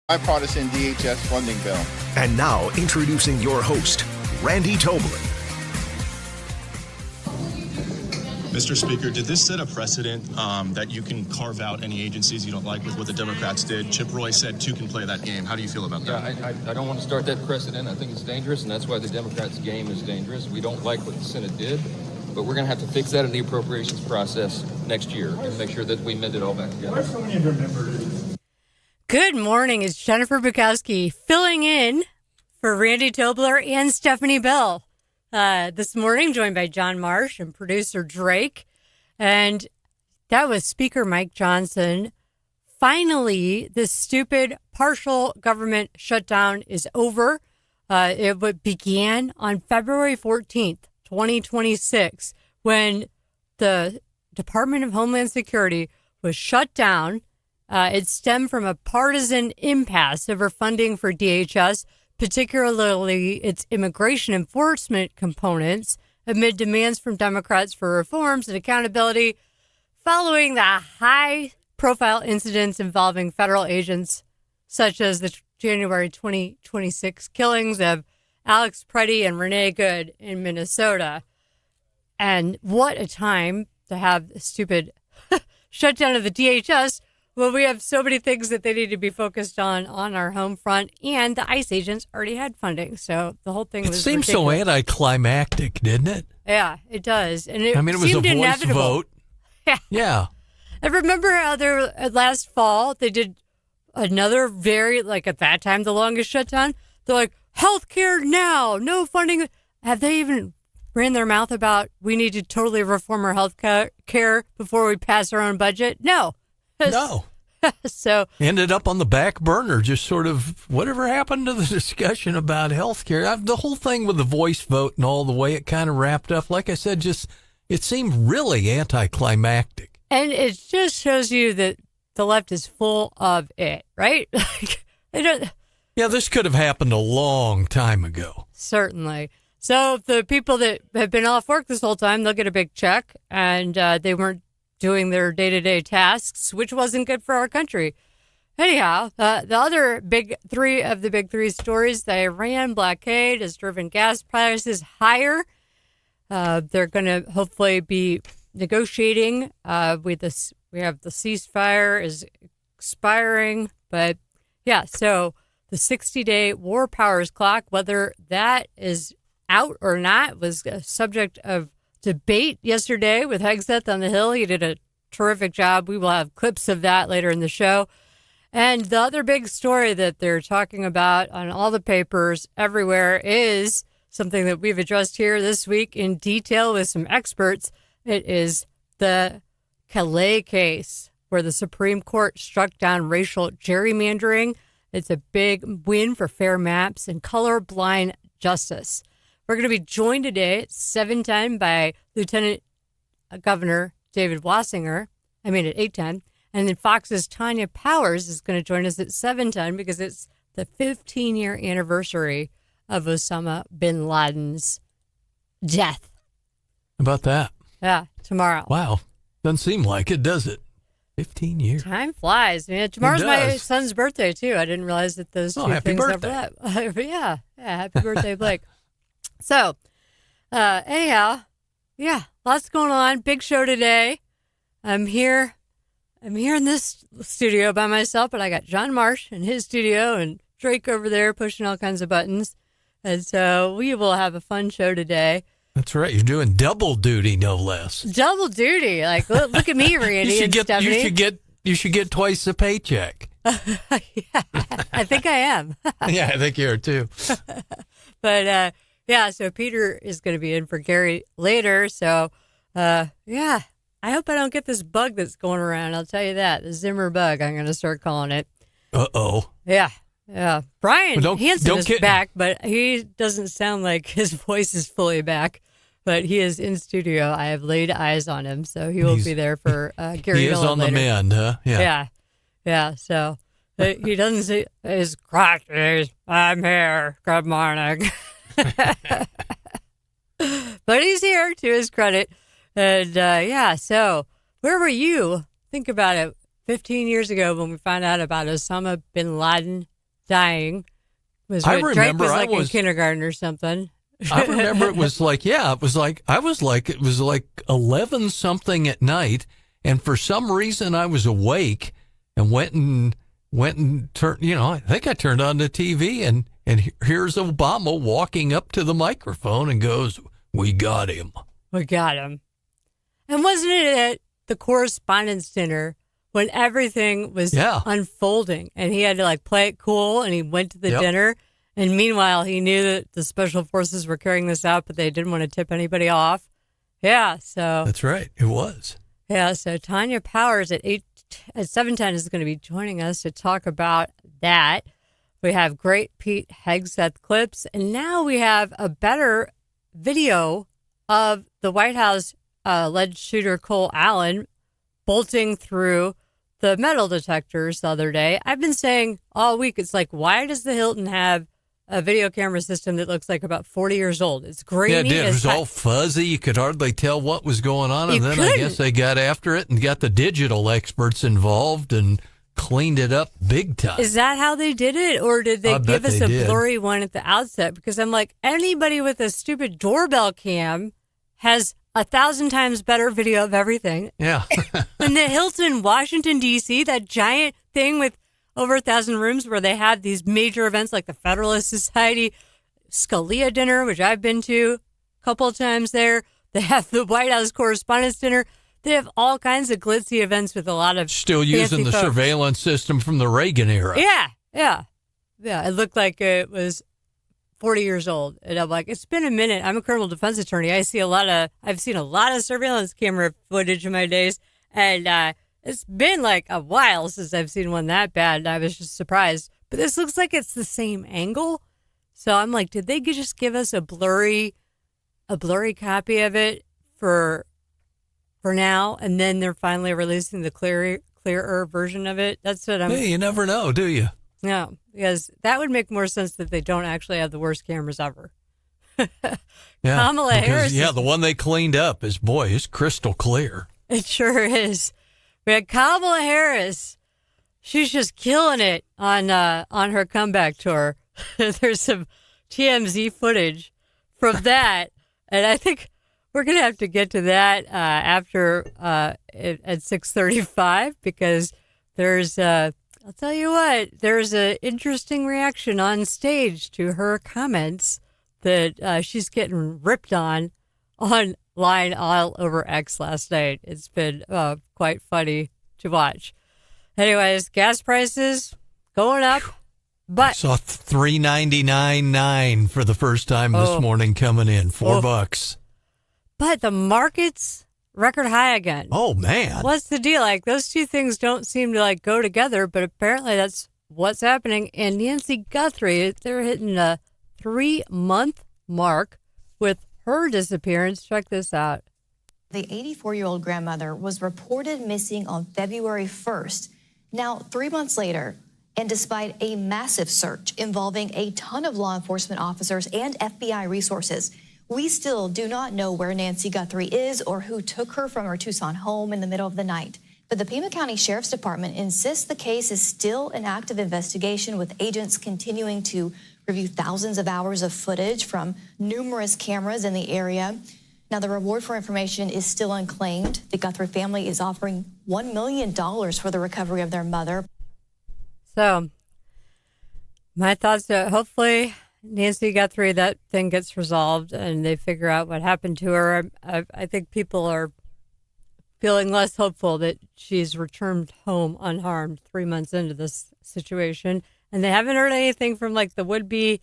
bipartisan DHS funding bill. And now, introducing your host, Randy Tobler. Mr. Speaker, did this set a precedent that you can carve out any agencies you don't like with what the Democrats did? Chip Roy said two can play that game. How do you feel about that? Yeah, I don't want to start that precedent. I think it's dangerous, and that's why the Democrats' game is dangerous. We don't like what the Senate did, but we're going to have to fix that in the appropriations process next year and make sure that we mend it all back together. Why so many of your members? Good morning. It's Jennifer Bukowski filling in for Randy Tobler and Stephanie Bell. This morning, joined by John Marsh and producer Drake. And that was Speaker Mike Johnson. Finally, this stupid partial government shutdown is over. It began on February 14th, 2026, when the Department of Homeland Security was shut down. It stemmed from a partisan impasse over funding for DHS, particularly its immigration enforcement components, amid demands from Democrats for reforms and accountability following the high-profile incidents involving federal agents, such as the January 2026 killings of Alex Preddy and Renee Good in Minnesota. And what a time to have the stupid shutdown of the DHS. Well, we have so many things that they need to be focused on our home front, and the ICE agents already had funding, so the whole thing was seems ridiculous. so anticlimactic, didn't it? Yeah, it does. And it was a voice inevitable. Vote. Yeah. I remember how last fall they did another at that time, the longest shutdown. They're like, healthcare now, no funding. Have they even ran their mouth about we need to totally reform our health care before we pass our own budget? No. No. So ended up on the back burner, just sort of whatever happened to the discussion about health care. The whole thing with the voice vote and all the way it kind of wrapped up, like I said, it seemed really anticlimactic. And it just shows you that the left is full of it, right? Yeah, this could have happened a long time ago. Certainly. So the people that have been off work this whole time, they'll get a big check, and they weren't doing their day-to-day tasks, which wasn't good for our country. Anyhow, the other big three stories, the Iran blockade has driven gas prices higher. They're going to hopefully be negotiating with this. We have the ceasefire is expiring, but yeah, so the 60-day war powers clock, whether that is out or not, was a subject of debate yesterday with Hegseth on the Hill. He did a terrific job. We will have clips of that later in the show. And the other big story that they're talking about on all the papers everywhere is something that we've addressed here this week in detail with some experts. It is the Calais case, where the Supreme Court struck down racial gerrymandering. It's a big win for fair maps and colorblind justice. We're going to be joined today at 7:10 by Lieutenant Governor David Wassinger. At 8:10. And then Fox's Tanya Powers is going to join us at 7:10 because it's the 15-year anniversary of Osama bin Laden's death. How about that? Yeah, tomorrow. Wow. Doesn't seem like it, does it? 15 years. Time flies. Tomorrow's my son's birthday, too. I didn't realize that those two things overlap. Yeah, happy birthday, Blake. So, anyhow, yeah, lots going on. Big show today. I'm here in this studio by myself, but I got John Marsh in his studio and Drake over there pushing all kinds of buttons. And so we will have a fun show today. That's right. You're doing double duty, no less. Double duty. Like, look at me, Randy and Stephanie. You should get twice the paycheck. Yeah, I think I am. Yeah, I think you are too. But, yeah, so Peter is going to be in for Gary later. So, yeah, I hope I don't get this bug that's going around. I'll tell you that. The Zimmer bug, I'm going to start calling it. Uh-oh. Yeah. Brian Hansen is back, but he doesn't sound like his voice is fully back. But he is in studio. I have laid eyes on him, so he will be there for Gary. He is on later. the mend, huh? Yeah. So he doesn't say his crotches. I'm here. Good morning. But he's here to his credit. And so where were you? Think about it. 15 years ago when we found out about Osama bin Laden dying. I Drake remember was I like in kindergarten or something. I remember it was like 11 something at night, and for some reason I was awake and went and turned, I think I turned on the TV and here's Obama walking up to the microphone and goes, "We got him." We got him. And wasn't it at the correspondence dinner when everything was unfolding and he had to like play it cool and he went to the dinner? And meanwhile, he knew that the special forces were carrying this out, but they didn't want to tip anybody off. Yeah, so. That's right. It was. Yeah, so Tanya Powers at 7:10 is going to be joining us to talk about that. We have great Pete Hegseth clips, and now we have a better video of the White House alleged shooter Cole Allen bolting through the metal detectors the other day. I've been saying all week, it's like, why does the Hilton have a video camera system that looks like about 40 years old? It's grainy. Yeah, it did. It was all fuzzy. You could hardly tell what was going on. And then I guess they got after it and got the digital experts involved and cleaned it up big time. Is that how they did it? Or did they give us a blurry one at the outset? Because I'm like, anybody with a stupid doorbell cam has 1,000 times better video of everything. Yeah. And the Hilton, Washington, D.C., that giant thing with over 1,000 rooms where they have these major events like the Federalist Society, Scalia dinner, which I've been to a couple of times there. They have the White House Correspondents' Dinner. They have all kinds of glitzy events with a lot of still using the folks. Surveillance system from the Reagan era. Yeah. It looked like it was 40 years old. And I'm like, it's been a minute. I'm a criminal defense attorney. I've seen a lot of surveillance camera footage in my days. And it's been like a while since I've seen one that bad. And I was just surprised. But this looks like it's the same angle. So I'm like, did they just give us a blurry copy of it for now? And then they're finally releasing the clearer version of it? That's what I'm... Hey, you never know, do you? No, because that would make more sense that they don't actually have the worst cameras ever. Kamala Harris. Yeah, the one they cleaned up is crystal clear. It sure is. We had Kamala Harris. She's just killing it on her comeback tour. There's some TMZ footage from that, and I think we're gonna have to get to that after at 6:35 because there's I'll tell you what, there's an interesting reaction on stage to her comments that she's getting ripped on online all over X last night. It's been quite funny to watch. Anyways, gas prices going up, but I saw $3.99.9 for the first time this morning coming in, $4. But the market's record high again. Oh man, what's the deal? Like those two things don't seem to like go together, but apparently that's what's happening. And Nancy Guthrie, they're hitting a 3-month mark with her disappearance. Check this out. The 84-year-old grandmother was reported missing on February 1st. Now, 3 months later, and despite a massive search involving a ton of law enforcement officers and FBI resources, we still do not know where Nancy Guthrie is or who took her from her Tucson home in the middle of the night. But the Pima County Sheriff's Department insists the case is still an active investigation, with agents continuing to review thousands of hours of footage from numerous cameras in the area. Now, the reward for information is still unclaimed. The Guthrie family is offering $1 million for the recovery of their mother. So, my thoughts are hopefully Nancy Guthrie, that thing gets resolved and they figure out what happened to her. I think people are feeling less hopeful that she's returned home unharmed 3 months into this situation. And they haven't heard anything from like the would-be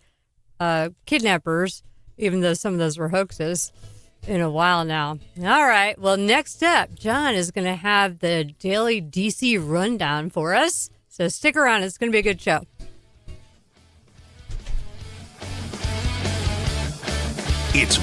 kidnappers, even though some of those were hoaxes, in a while now. All right. Well, next up, John is going to have the daily DC rundown for us. So stick around. It's going to be a good show. It's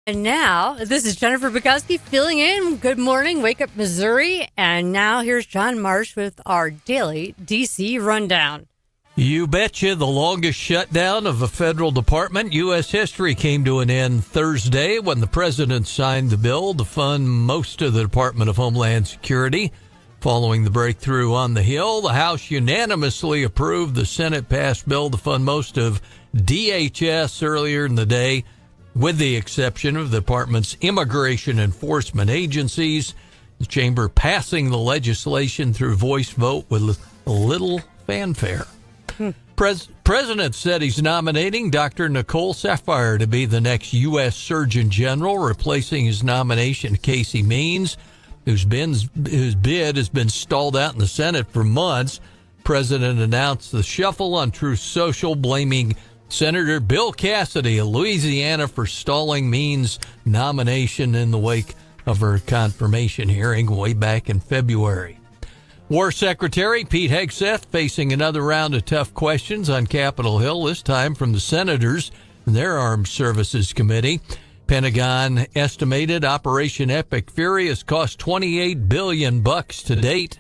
And now, this is Jennifer Bukowski filling in. Good morning, Wake Up Missouri. And now here's John Marsh with our daily D.C. rundown. You betcha, the longest shutdown of a federal department. U.S. history came to an end Thursday when the president signed the bill to fund most of the Department of Homeland Security. Following the breakthrough on the Hill, the House unanimously approved the Senate-passed bill to fund most of DHS earlier in the day, with the exception of the department's immigration enforcement agencies. The chamber passing the legislation through voice vote with little fanfare. President said he's nominating Dr. Nicole Saphier to be the next U.S. Surgeon General, replacing his nomination to Casey Means, whose bid has been stalled out in the Senate for months. President announced the shuffle on Truth Social, blaming Senator Bill Cassidy of Louisiana for stalling Means' nomination in the wake of her confirmation hearing way back in February. War Secretary Pete Hegseth facing another round of tough questions on Capitol Hill, this time from the senators and their Armed Services Committee. Pentagon estimated Operation Epic Fury has cost $28 billion to date,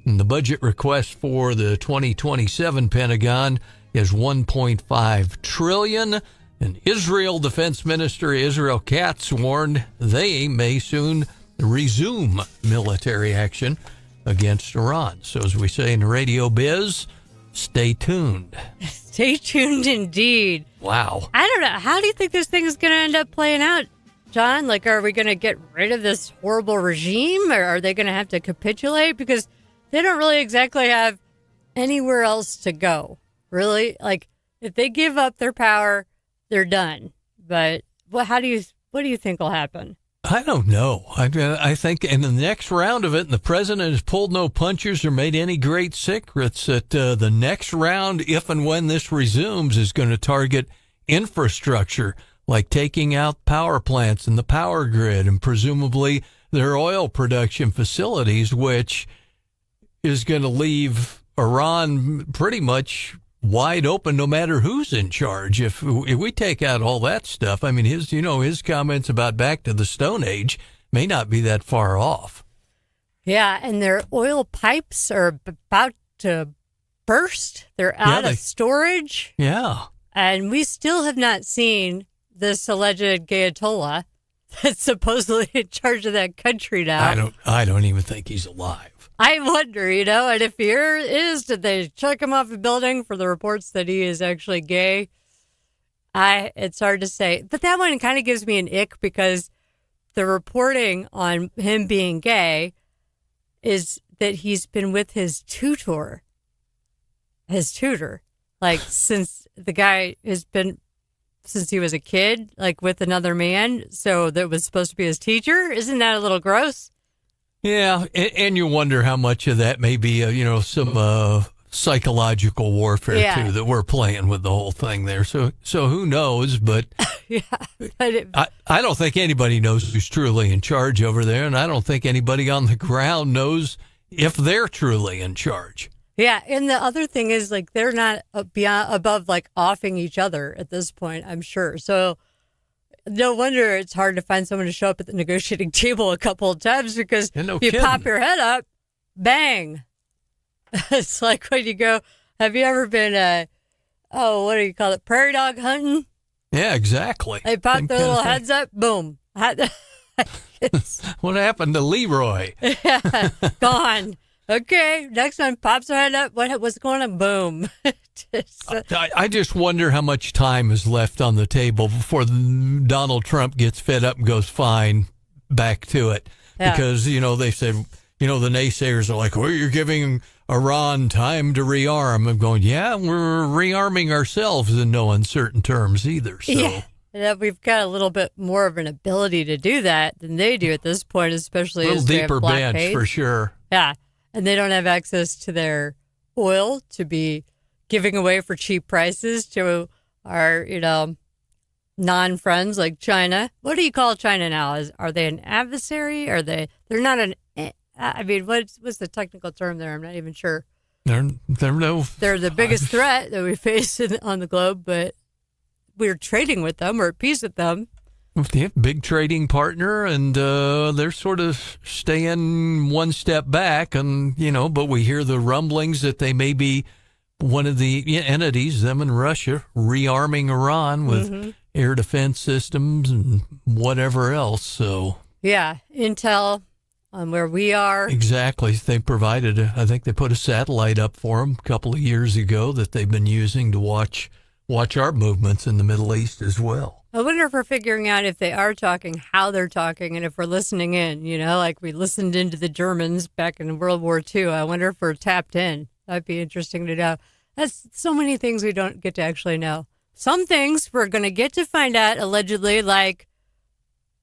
and the budget request for the 2027 Pentagon is $1.5 trillion. And Israel Defense Minister Israel Katz warned they may soon resume military action against Iran. So as we say in the radio biz, stay tuned. Stay tuned indeed. Wow. I don't know. How do you think this thing is going to end up playing out, John? Like, are we going to get rid of this horrible regime, or are they going to have to capitulate? Because they don't really exactly have anywhere else to go. Really? Like, if they give up their power, they're done. But what do you think will happen? I don't know. I think in the next round of it, and the president has pulled no punches or made any great secrets, that the next round, if and when this resumes, is going to target infrastructure, like taking out power plants and the power grid and presumably their oil production facilities, which is going to leave Iran pretty much wide open no matter who's in charge. If we take out all that stuff, I mean, his comments about back to the Stone Age may not be that far off. Yeah, and their oil pipes are about to burst. They're out of storage. Yeah. And we still have not seen this alleged Ayatollah that's supposedly in charge of that country now. I don't even think he's alive. I wonder, and if he is, did they chuck him off a building for the reports that he is actually gay? It's hard to say. But that one kind of gives me an ick, because the reporting on him being gay is that he's been with his tutor, like since the guy has been, since he was a kid, like with another man. So that was supposed to be his teacher. Isn't that a little gross? Yeah, and you wonder how much of that may be, some psychological warfare, too, that we're playing with the whole thing there. So who knows? But yeah, I don't think anybody knows who's truly in charge over there, and I don't think anybody on the ground knows if they're truly in charge. Yeah, and the other thing is, like, they're not above, like, offing each other at this point, I'm sure. So no wonder it's hard to find someone to show up at the negotiating table a couple of times, because you pop your head up, bang. It's like when you go, have you ever been, what do you call it, prairie dog hunting? Yeah, exactly. They pop their little heads up, boom. What happened to Leroy? Yeah, gone. Okay, next one pops her head up. What's going on? Boom. I just wonder how much time is left on the table before Donald Trump gets fed up and goes, fine, back to it. Yeah. Because, they said, the naysayers are like, well, you're giving Iran time to rearm. I'm going, yeah, we're rearming ourselves in no uncertain terms either. So. Yeah. And we've got a little bit more of an ability to do that than they do at this point, especially a little as they have deeper bench blockade. For sure. Yeah. And they don't have access to their oil to be giving away for cheap prices to our, non-friends like China. What do you call China now? Are they an adversary? They're not an, what's the technical term there? I'm not even sure. They're the biggest threat that we face on the globe, but we're trading with them. We're at peace with them. Yeah, big trading partner, and they're sort of staying one step back, and but we hear the rumblings that they may be one of the entities, them and Russia, rearming Iran with air defense systems and whatever else. So yeah, intel on where we are. Exactly. They provided, I think they put a satellite up for them a couple of years ago that they've been using to watch our movements in the Middle East as well. I wonder if we're figuring out if they are talking, how they're talking, and if we're listening in, like we listened into the Germans back in World War II. I wonder if we're tapped in. That'd be interesting to know. That's so many things we don't get to actually know. Some things we're going to get to find out, allegedly, like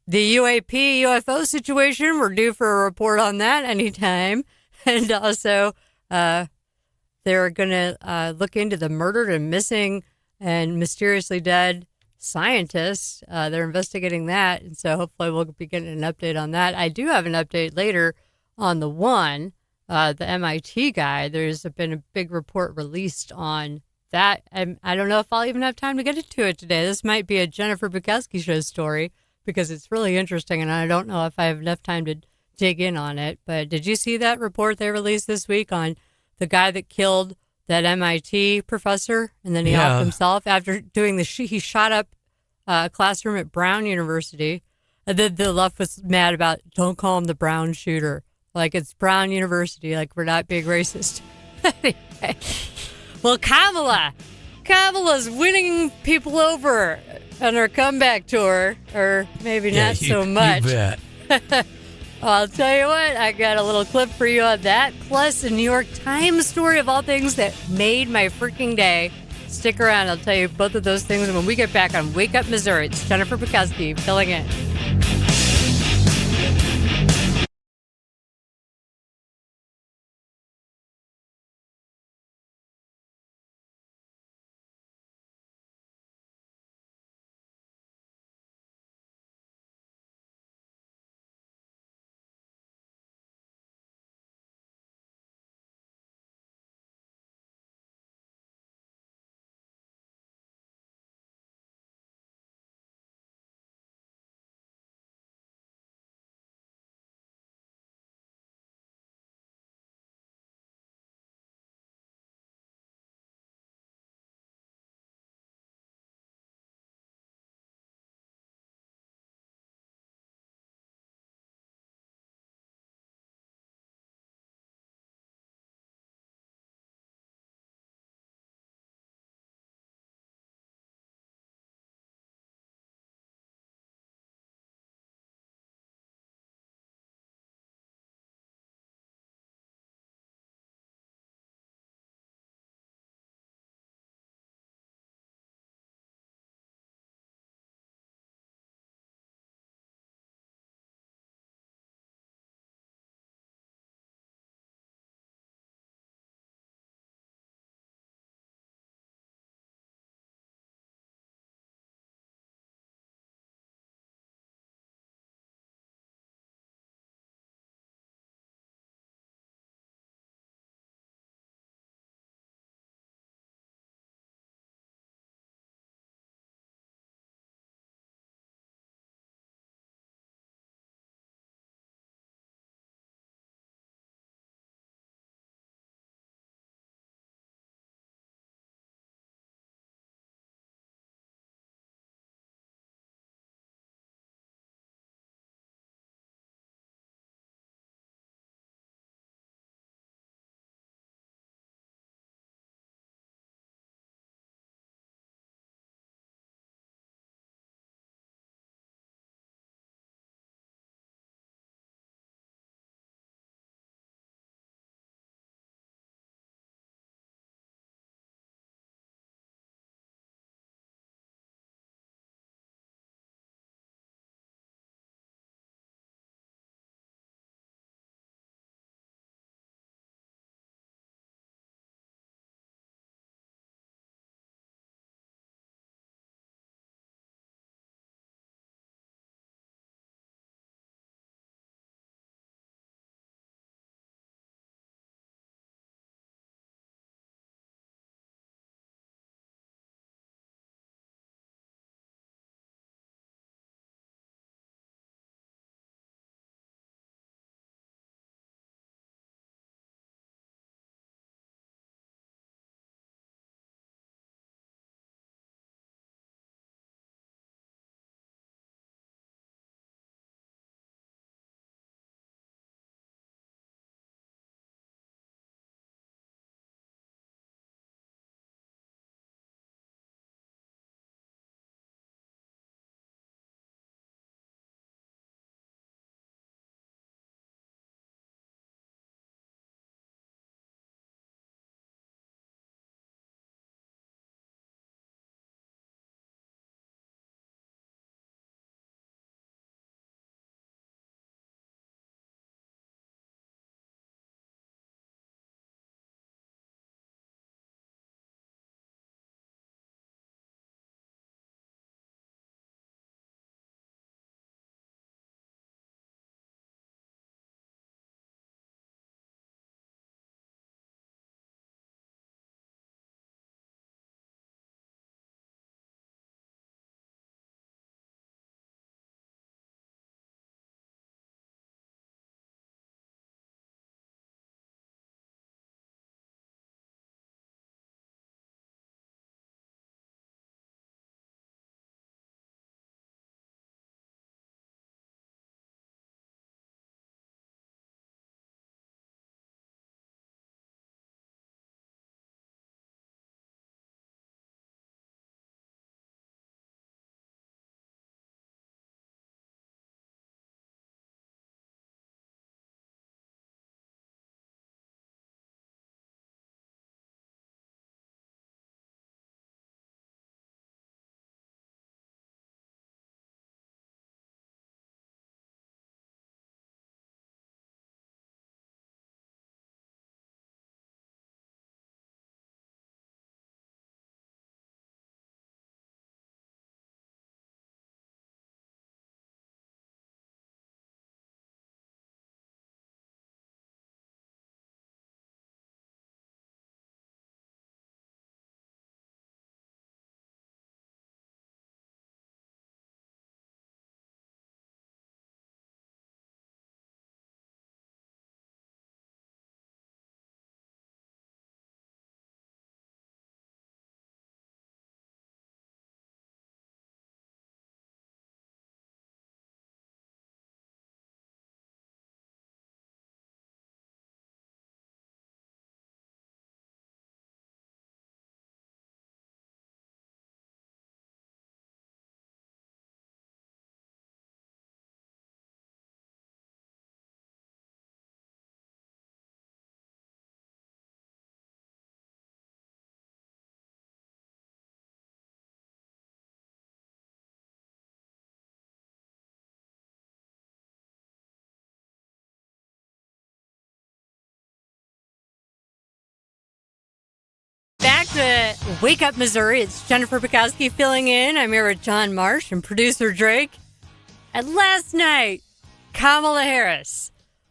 the UFO situation. We're due for a report on that anytime. And also, they're going to look into the murdered and missing and mysteriously dead scientists. They're investigating that. And so hopefully we'll be getting an update on that. I do have an update later on the MIT guy. There's been a big report released on that. I don't know if I'll even have time to get into it today. This might be a Jennifer Bukowski show story because it's really interesting, and I don't know if I have enough time to dig in on it. But did you see that report they released this week on the guy that killed that MIT professor, and then he offed himself after doing he shot up a classroom at Brown University, and then the left was mad about, don't call him the Brown shooter. Like, it's Brown University, like we're not being racist. Anyway. Well, Kamala's winning people over on her comeback tour, or maybe not so much. You bet. I'll tell you what, I got a little clip for you on that, plus a New York Times story of all things that made my freaking day. Stick around, I'll tell you both of those things when we get back on Wake Up Missouri. It's Jennifer Bukowski filling in. Wake Up Missouri. It's Jennifer Bukowski filling in. I'm here with John Marsh and producer Drake. And last night, Kamala Harris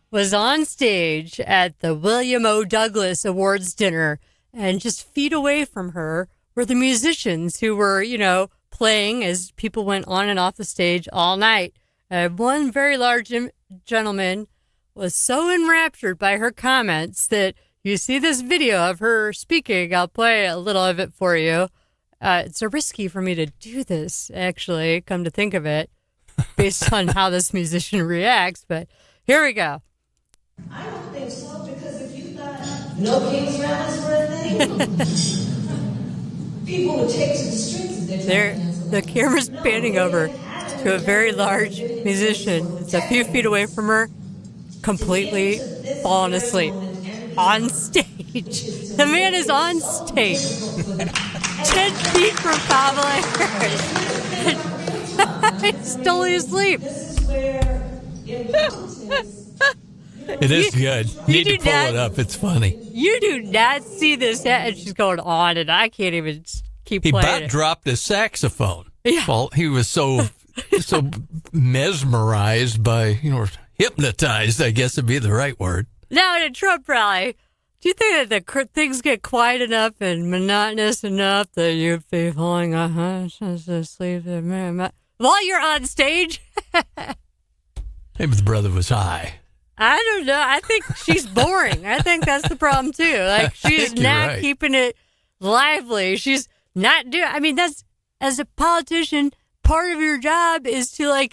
was on stage at the William O. Douglas Awards dinner, and just feet away from her were the musicians who were, playing as people went on and off the stage all night. One very large gentleman was so enraptured by her comments that you see this video of her speaking. I'll play a little of it for you. It's so risky for me to do this, actually, come to think of it, based on how this musician reacts. But here we go. I don't think so, because if you thought no king's rallies were a thing, people would take to the streets if they're trying to cancel The camera's panning over to a very large musician. It's a few feet away from her, completely fallen asleep. On stage. The man is on stage. 10 feet from Kamala Harris. He's totally asleep. It is good. You need to pull it up. It's funny. You do not see this. And she's going on, and I can't even keep He playing about it. dropped his saxophone. Yeah. Well, he was so mesmerized by, hypnotized, I guess would be the right word. Now, at a Trump rally, do you think that the things get quiet enough and monotonous enough that you'd be falling asleep while you're on stage? Maybe the brother was high. I don't know. I think she's boring. I think that's the problem, too. Like, she's not keeping it lively. She's not doing... that's... As a politician, part of your job is to,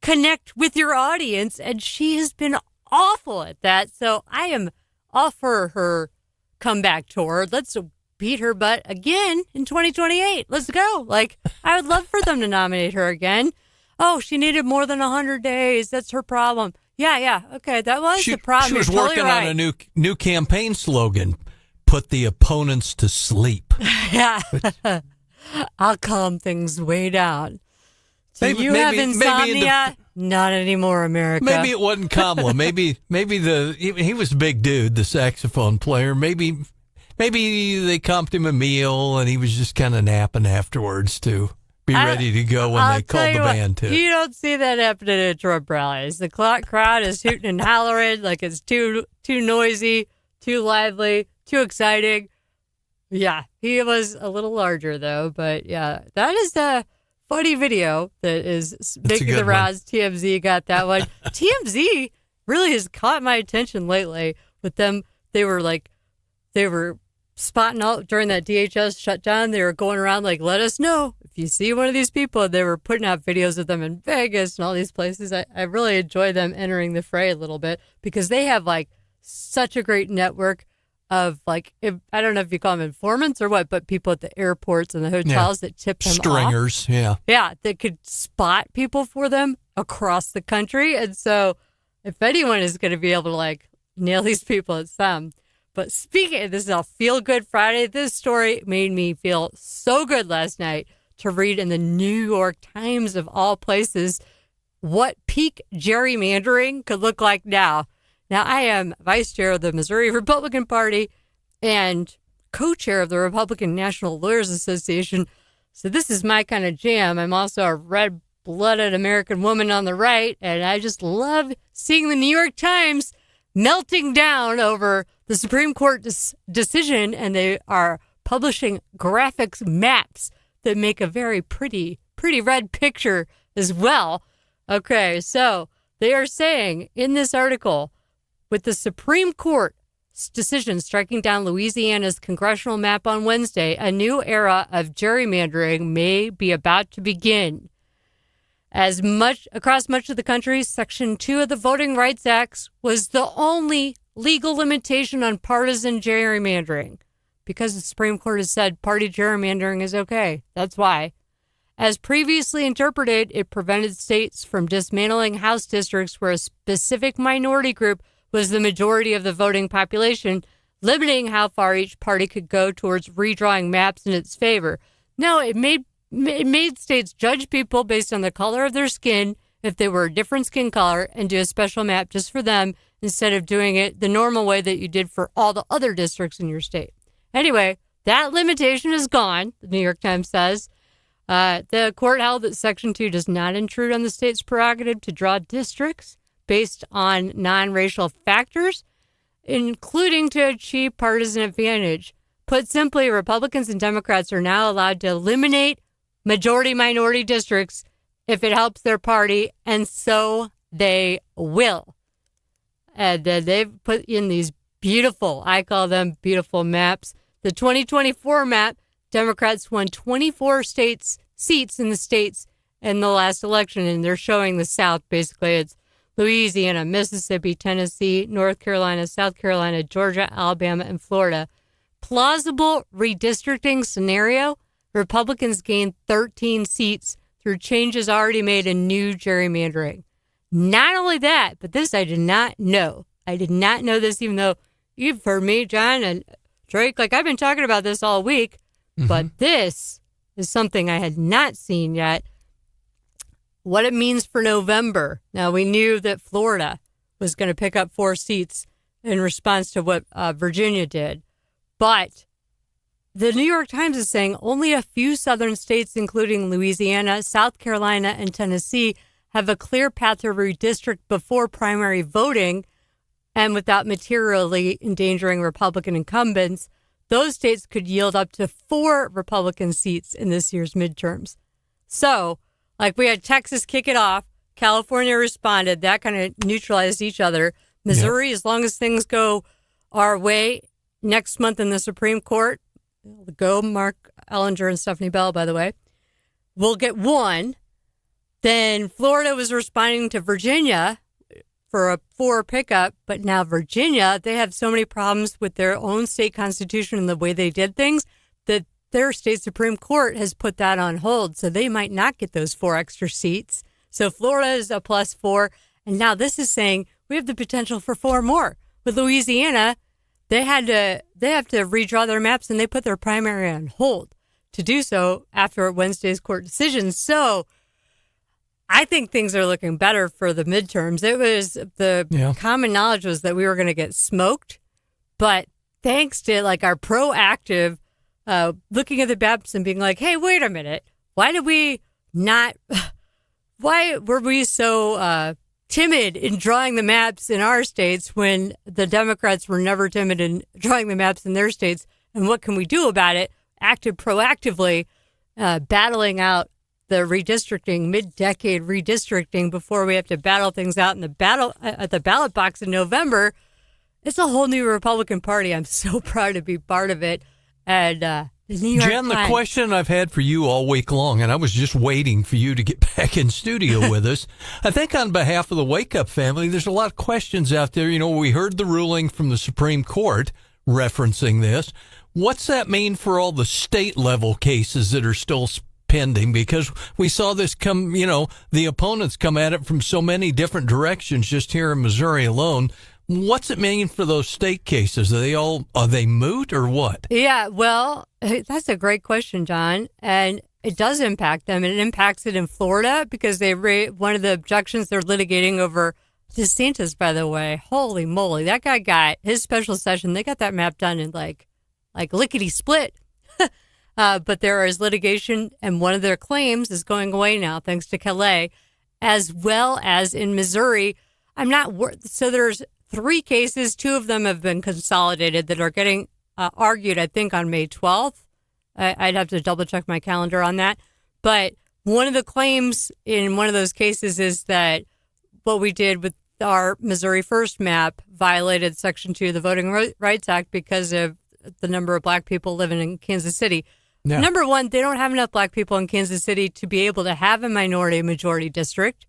connect with your audience, and she has been awful at that. So I am all for her comeback tour. Let's beat her butt again in 2028. Let's go. I would love for them to nominate her again. Oh, she needed more than 100 days. That's her problem. Yeah. Okay, that was the problem. She was You're working totally right. on a new campaign slogan, put the opponents to sleep. Yeah. I'll calm things way down. Do you have insomnia? Not anymore, America. Maybe it wasn't Kamala. maybe he was a big dude, the saxophone player. Maybe they comped him a meal and he was just kind of napping afterwards to be ready to go when they called the band to. You don't see that happening at Trump rallies. The crowd is hooting and hollering like it's too noisy, too lively, too exciting. Yeah, he was a little larger, though. But, yeah, that is a funny video that is making the rounds. TMZ got that one. TMZ really has caught my attention lately with them. They were spotting out during that DHS shutdown. They were going around let us know if you see one of these people. They were putting out videos of them in Vegas and all these places. I really enjoy them entering the fray a little bit because they have, such a great network of I don't know if you call them informants or what, but people at the airports and the hotels that tip them Stringers, off. Yeah, that could spot people for them across the country. And so if anyone is going to be able to nail these people, it's them. But speaking of this, is a Feel Good Friday. This story made me feel so good last night to read in the New York Times of all places what peak gerrymandering could look like now. Now, I am vice chair of the Missouri Republican Party and co-chair of the Republican National Lawyers Association. So this is my kind of jam. I'm also a red-blooded American woman on the right, and I just love seeing the New York Times melting down over the Supreme Court decision, and they are publishing graphics maps that make a very pretty red picture as well. Okay, so they are saying in this article, with the Supreme Court's decision striking down Louisiana's congressional map on Wednesday, a new era of gerrymandering may be about to begin. Across much of the country, Section 2 of the Voting Rights Act was the only legal limitation on partisan gerrymandering because the Supreme Court has said party gerrymandering is okay. That's why. As previously interpreted, it prevented states from dismantling House districts where a specific minority group was the majority of the voting population, limiting how far each party could go towards redrawing maps in its favor. No, it made states judge people based on the color of their skin if they were a different skin color and do a special map just for them instead of doing it the normal way that you did for all the other districts in your state. Anyway, That limitation is gone, the New York Times says. The court held that Section 2 does not intrude on the state's prerogative to draw districts based on non-racial factors, including to achieve partisan advantage. Put simply, Republicans and Democrats are now allowed to eliminate majority-minority districts if it helps their party, and so they will. And they've put in these beautiful, I call them beautiful maps. The 2024 map, Democrats won 24 seats in the states in the last election, and they're showing the South. Basically, it's Louisiana, Mississippi, Tennessee, North Carolina, South Carolina, Georgia, Alabama, and Florida. Plausible redistricting scenario, Republicans gained 13 seats through changes already made in new gerrymandering. Not only that, but this I did not know. I did not know this, even though you've heard me, John, and Drake, like I've been talking about this all week, but this is something I had not seen yet. What it means for November. Now, we knew that Florida was going to pick up 4 seats in response to what Virginia did. But the New York Times is saying only a few southern states, including Louisiana, South Carolina, and Tennessee, have a clear path to redistrict before primary voting and without materially endangering Republican incumbents. Those states could yield up to 4 Republican seats in this year's midterms. So, like we had Texas kick it off, California responded, that kind of neutralized each other. Missouri, as long as things go our way, next month in the Supreme Court, go Mark Ellinger and Stephanie Bell, by the way, we'll get 1. Then Florida was responding to Virginia for a 4 pickup, but now Virginia, they have so many problems with their own state constitution and the way they did things that their state Supreme Court has put that on hold, so they might not get those 4 extra seats. So Florida is a +4, and now this is saying we have the potential for 4 more. With Louisiana, they have to redraw their maps, and they put their primary on hold to do so after Wednesday's court decision. So I think things are looking better for the midterms. It was the common knowledge was that we were going to get smoked, but thanks to like our proactive looking at the maps and being like, hey, wait a minute, why were we so timid in drawing the maps in our states when the Democrats were never timid in drawing the maps in their states? And what can we do about it? Acted proactively, battling out the redistricting, mid-decade redistricting before we have to battle things out in the ballot box in November. It's a whole new Republican Party. I'm so proud to be part of it. And the New York Jen, the Times. question I've had for you all week long, and I was just waiting for you to get back in studio with us. I think on behalf of the Wake Up family, there's a lot of questions out there. You know, we heard the ruling from the Supreme Court referencing this. What's that mean for all the state level cases that are still pending? Because we saw this come, you know, the opponents come at it from so many different directions just here in Missouri alone. What's it mean for those state cases? Are they moot or what? Yeah, well, that's a great question, John. And it does impact them. And it impacts it in Florida because one of the objections they're litigating over DeSantis, by the way. Holy moly. That guy got his special session. They got that map done in like lickety split. But there is litigation, and one of their claims is going away now, thanks to Calais, as well as in Missouri. So there's 3 cases. 2 of them have been consolidated that are getting argued, I think, on May 12th. I'd have to double check my calendar on that. But one of the claims in one of those cases is that what we did with our Missouri First map violated Section 2 of the Voting Rights Act because of the number of black people living in Kansas City. No. Number one, they don't have enough black people in Kansas City to be able to have a majority district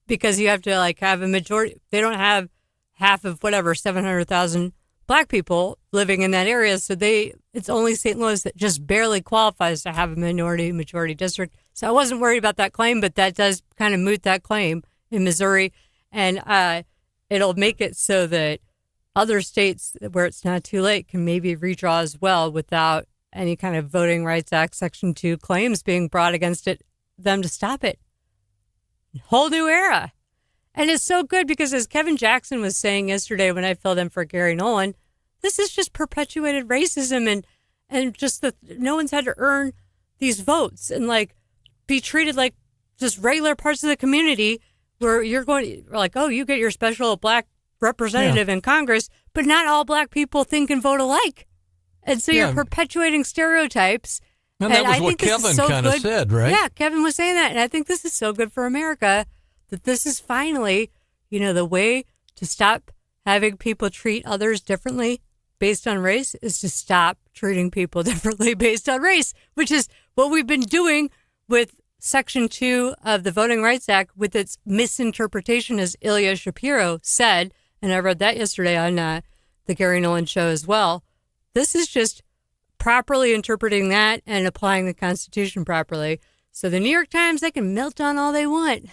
because you have to have a majority. They don't have half of 700,000 black people living in that area. So it's only St. Louis that just barely qualifies to have a majority district. So I wasn't worried about that claim, but that does kind of moot that claim in Missouri. And it'll make it so that other states where it's not too late can maybe redraw as well without any kind of Voting Rights Act Section 2 claims being brought against them to stop it. Whole new era. And it's so good because, as Kevin Jackson was saying yesterday when I filled in for Gary Nolan, this is just perpetuated racism. and just that no one's had to earn these votes and like be treated like just regular parts of the community where you're going like, oh, you get your special black representative in Congress, but not all black people think and vote alike. And so you're perpetuating stereotypes. And that was what Kevin kind of said, right? Yeah, Kevin was saying that. And I think this is so good for America that this is finally, the way to stop having people treat others differently based on race is to stop treating people differently based on race, which is what we've been doing with Section 2 of the Voting Rights Act with its misinterpretation, as Ilya Shapiro said. And I read that yesterday on the Gary Nolan show as well. This is just properly interpreting that and applying the Constitution properly. So the New York Times, they can melt on all they want.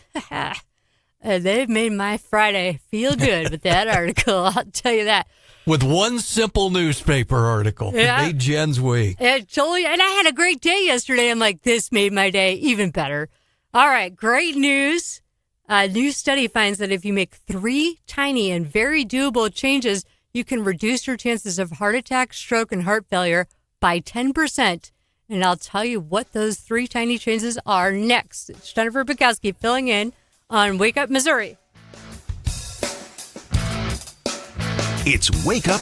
They've made my Friday feel good with that article, I'll tell you that. With one simple newspaper article. Yeah. It made Jen's week. And I had a great day yesterday. I'm like, this made my day even better. All right, great news. A new study finds that if you make 3 tiny and very doable changes, you can reduce your chances of heart attack, stroke, and heart failure by 10%. And I'll tell you what those 3 tiny changes are next. It's Jennifer Bukowski filling in on Wake Up Missouri. It's Wake Up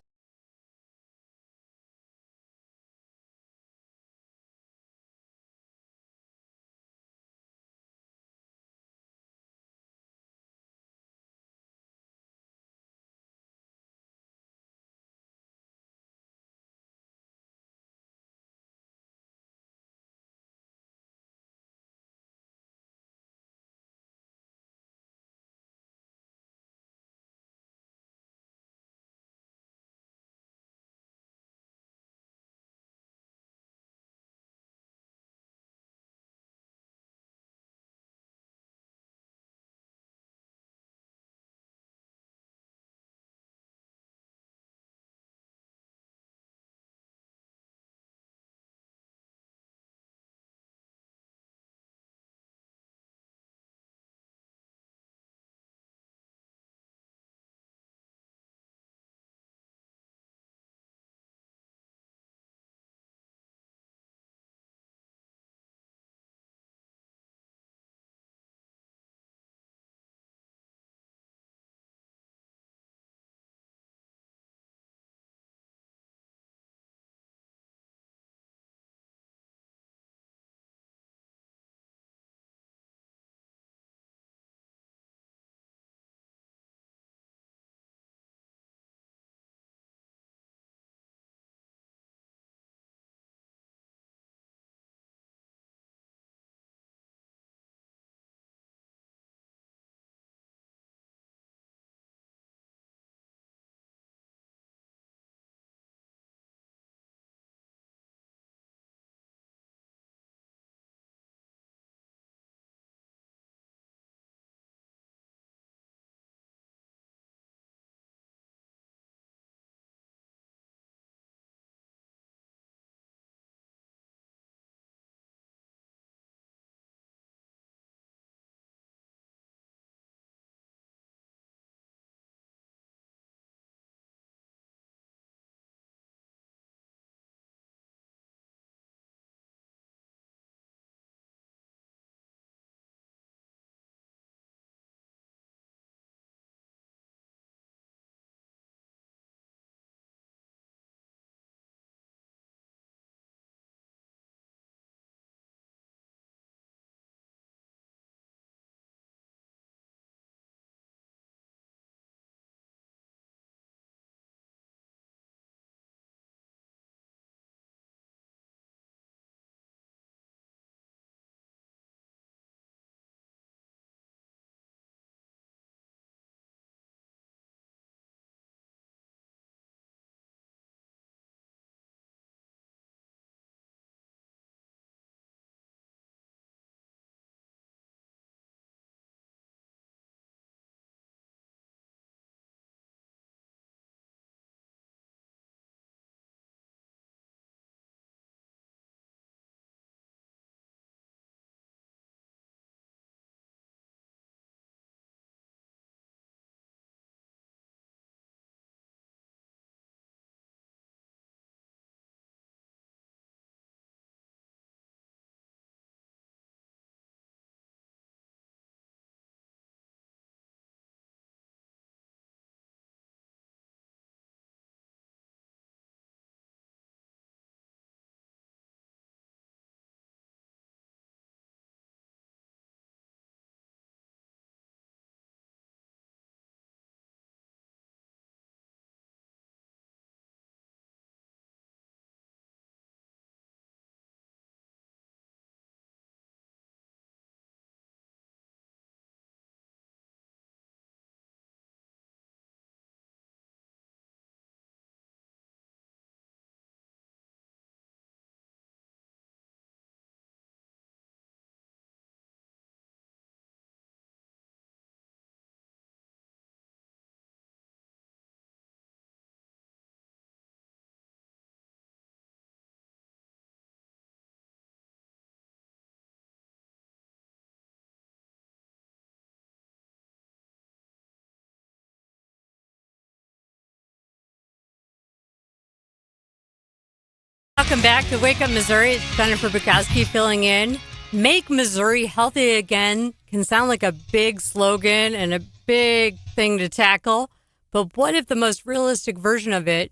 Welcome back to Wake Up Missouri. It's Jennifer Bukowski filling in. Make Missouri healthy again can sound like a big slogan and a big thing to tackle. But what if the most realistic version of it,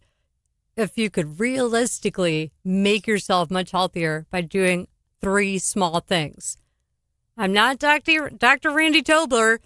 if you could realistically make yourself much healthier by doing 3 small things? I'm not Dr. Randy Tobler,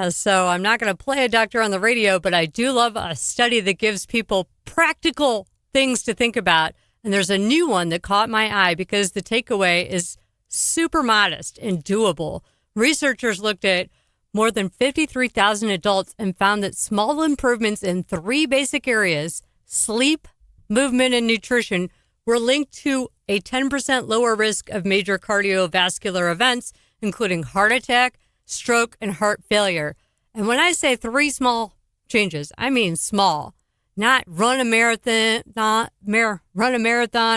so I'm not going to play a doctor on the radio, but I do love a study that gives people practical things to think about. And there's a new one that caught my eye because the takeaway is super modest and doable. Researchers looked at more than 53,000 adults and found that small improvements in 3 basic areas, sleep, movement, and nutrition, were linked to a 10% lower risk of major cardiovascular events, including heart attack, stroke, and heart failure. And when I say 3 small changes, I mean small. Not run a marathon,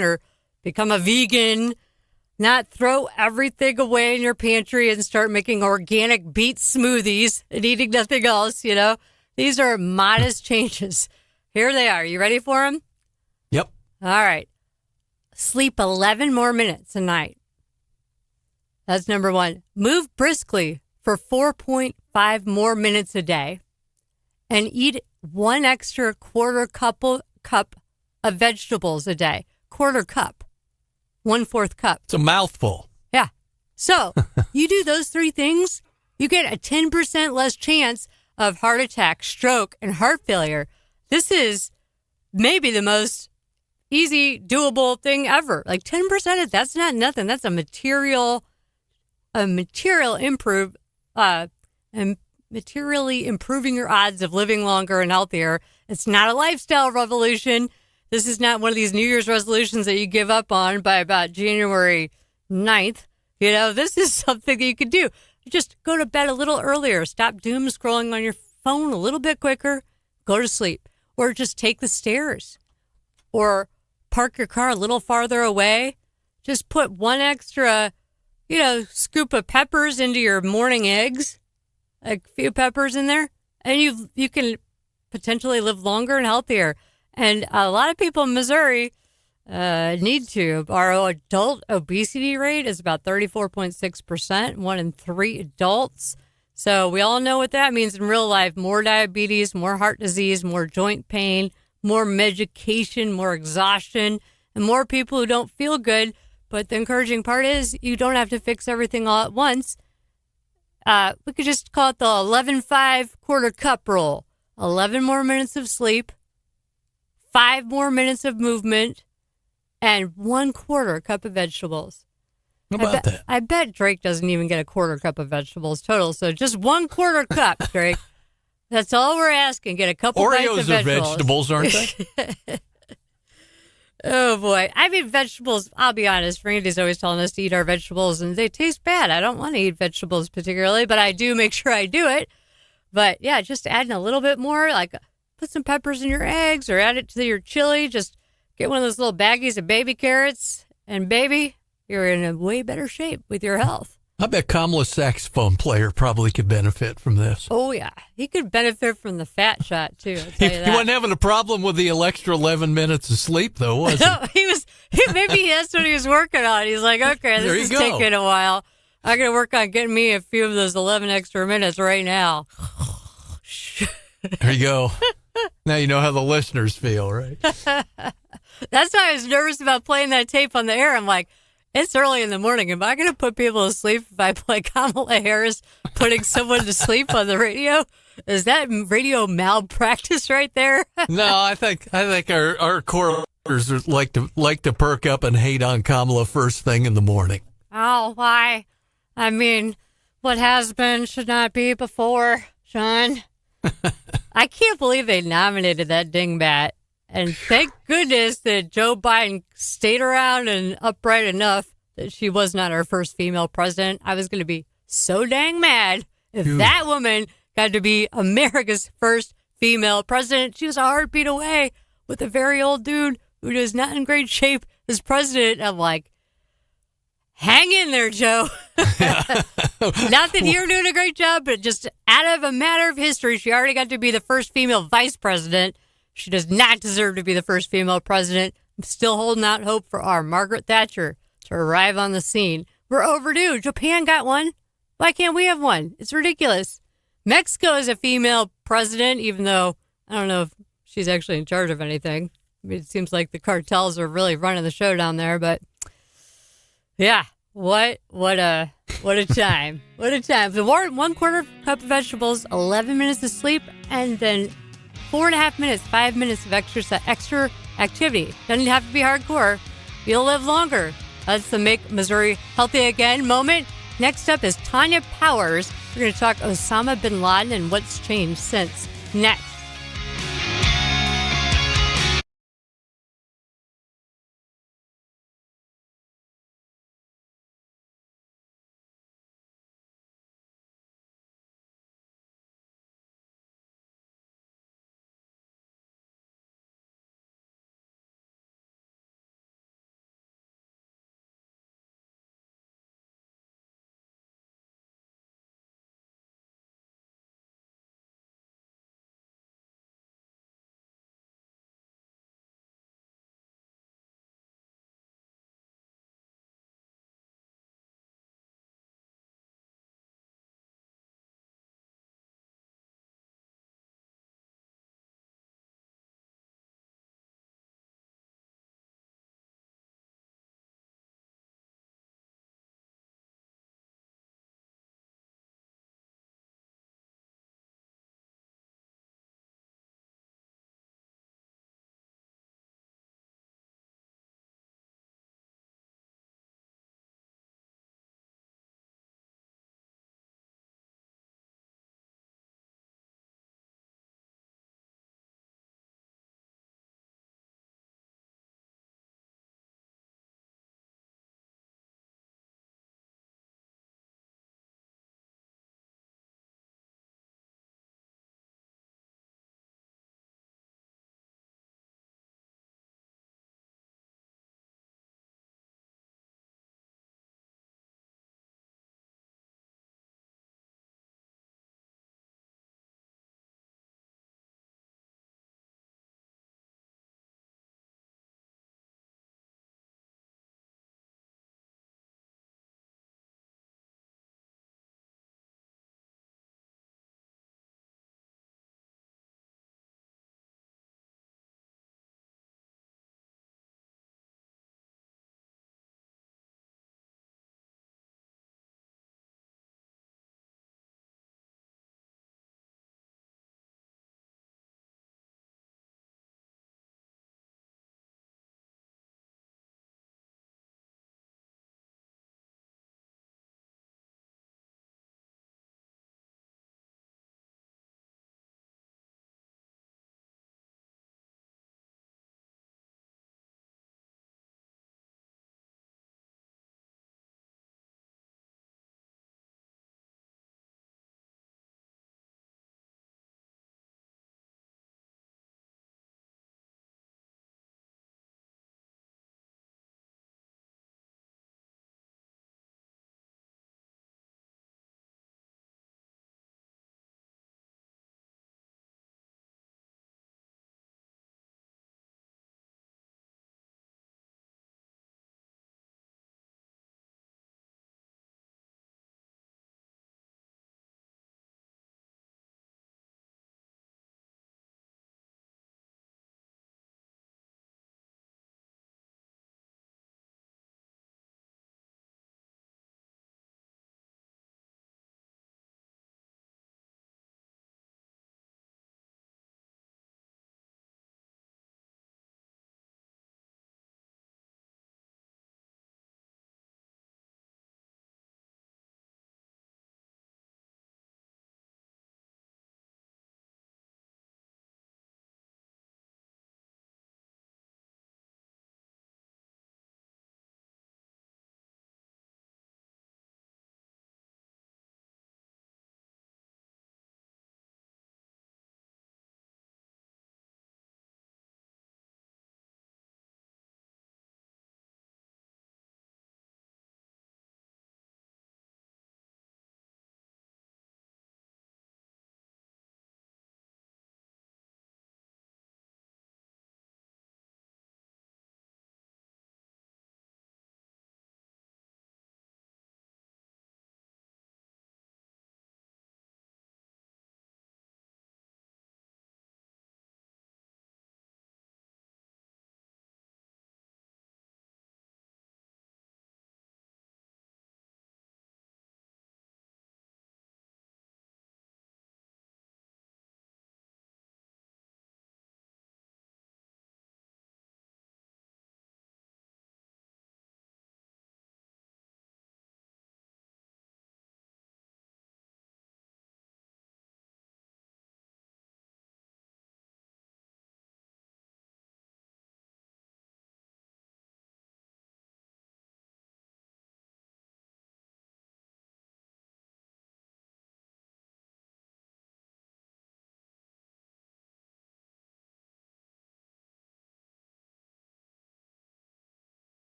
or become a vegan, not throw everything away in your pantry and start making organic beet smoothies and eating nothing else, These are modest changes. Here they are. You ready for them? Yep. All right. Sleep 11 more minutes a night. That's number 1. Move briskly for 4.5 more minutes a day. And eat 1 extra quarter cup of vegetables a day. Quarter cup. 1/4 cup. It's a mouthful. Yeah. So you do those 3 things, you get a 10% less chance of heart attack, stroke, and heart failure. This is maybe the most easy, doable thing ever. Like 10%, that's not nothing. That's a materially improving your odds of living longer and healthier. It's not a lifestyle revolution. This is not one of these New Year's resolutions that you give up on by about January 9th. This is something that you could do. Just go to bed a little earlier. Stop doom scrolling on your phone a little bit quicker. Go to sleep. Or just take the stairs. Or park your car a little farther away. Just put 1 extra, scoop of peppers into your morning eggs. A few peppers in there. And you can potentially live longer and healthier. And a lot of people in Missouri need to. Our adult obesity rate is about 34.6%, 1 in 3 adults. So we all know what that means in real life. More diabetes, more heart disease, more joint pain, more medication, more exhaustion, and more people who don't feel good. But the encouraging part is you don't have to fix everything all at once. We could just call it the 11-5 quarter cup rule. 11 more minutes of sleep, 5 more minutes of movement, and 1/4 cup of vegetables. How about that? I bet Drake doesn't even get a 1/4 cup of vegetables total. So just 1/4 cup, Drake. That's all we're asking. Get a couple bites of Oreos are vegetables. vegetables, aren't they? Oh, boy. I mean, vegetables, I'll be honest. Randy's always telling us to eat our vegetables, and they taste bad. I don't want to eat vegetables particularly, but I do make sure I do it. But, yeah, just adding a little bit more, like put some peppers in your eggs or add it to your chili. Just get one of those little baggies of baby carrots, and, baby, you're in a way better shape with your health. I bet Kamala's saxophone player probably could benefit from this. Oh, yeah. He could benefit from the fat shot, too. He wasn't having a problem with the extra 11 minutes of sleep, though, was he? No, maybe that's what he was working on. He's like, okay, this is taking a while. I'm going to work on getting me a few of those 11 extra minutes right now. There you go. Now you know how the listeners feel, right? That's why I was nervous about playing that tape on the air. I'm like, it's early in the morning. Am I going to put people to sleep if I play Kamala Harris putting someone to sleep on the radio? Is that radio malpractice right there? No, I think our core listeners like to perk up and hate on Kamala first thing in the morning. Oh, why? I mean, what has been should not be before, Sean. I can't believe they nominated that dingbat. And thank goodness that Joe Biden stayed around and upright enough that she was not our first female president. I was going to be so dang mad if that woman got to be America's first female president. She was a heartbeat away with a very old dude who is not in great shape as president. I'm like, hang in there, Joe. Not that you're doing a great job, but just out of a matter of history, she already got to be the first female vice president. She does not deserve to be the first female president. still holding out hope for our Margaret Thatcher to arrive on the scene. We're overdue. Japan got one. Why can't we have one? It's ridiculous. Mexico is a female president, even though I don't know if she's actually in charge of anything. I mean, it seems like the cartels are really running the show down there, but yeah, what a time. What a time. The 1/4 cup of vegetables, 11 minutes of sleep, and then 4.5 minutes, 5 minutes of extra activity. Doesn't have to be hardcore. You'll live longer. That's the Make Missouri Healthy Again moment. Next up is Tanya Powers. We're going to talk Osama bin Laden and what's changed since. Next.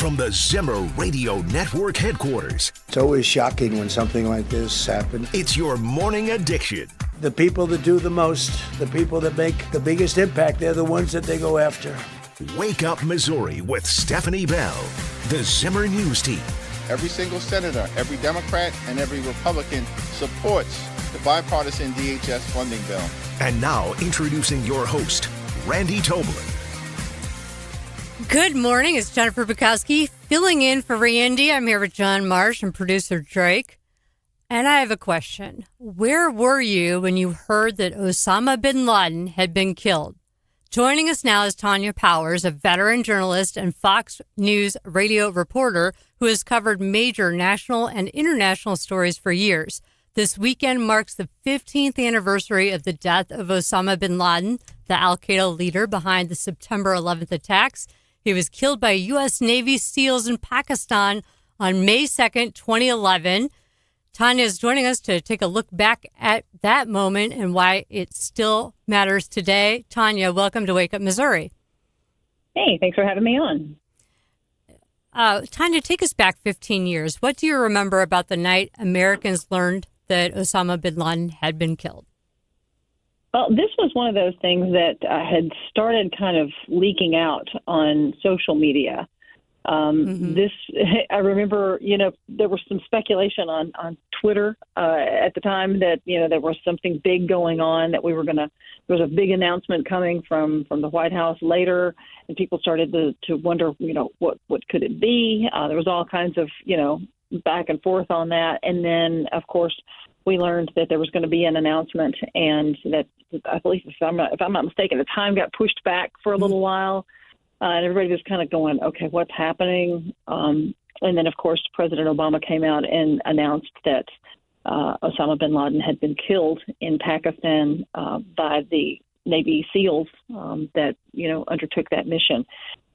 From the Zimmer Radio Network headquarters, It's always shocking when something like this happens. it's your morning addiction. The people that do the most, the people that make the biggest impact, they're the ones that they go after. Wake Up Missouri with Stephanie Bell, the Zimmer News Team. Every single senator, every Democrat, and every Republican supports the bipartisan DHS funding bill. And now introducing your host, Randy Tobler. Good morning. It's Jennifer Bukowski filling in for Randy. I'm here with John Marsh and producer Drake. And I have a question. Where were you when you heard that Osama bin Laden had been killed? Joining us now is Tanya Powers, a veteran journalist and Fox News radio reporter who has covered major national and international stories for years. This weekend marks the 15th anniversary of the death of Osama bin Laden, the al-Qaeda leader behind the September 11th attacks. He was killed by U.S. Navy SEALs in Pakistan on May 2nd, 2011. Tanya is joining us to take a look back at that moment and why it still matters today. Tanya, welcome to Wake Up Missouri. Hey, thanks for having me on. Tanya, take us back 15 years. What do you remember about the night Americans learned that Osama bin Laden had been killed? Well, this was one of those things that had started kind of leaking out on social media. I remember, there was some speculation on Twitter at the time that, there was something big going on, that there was a big announcement coming from the White House later, and people started to wonder, what could it be? There was all kinds of, back and forth on that. And then, of course, we learned that there was going to be an announcement, and that I believe, if I'm not mistaken, the time got pushed back for a little while, and everybody was kind of going, okay, what's happening? And then, of course, President Obama came out and announced that Osama bin Laden had been killed in Pakistan by the Navy SEALs that, undertook that mission.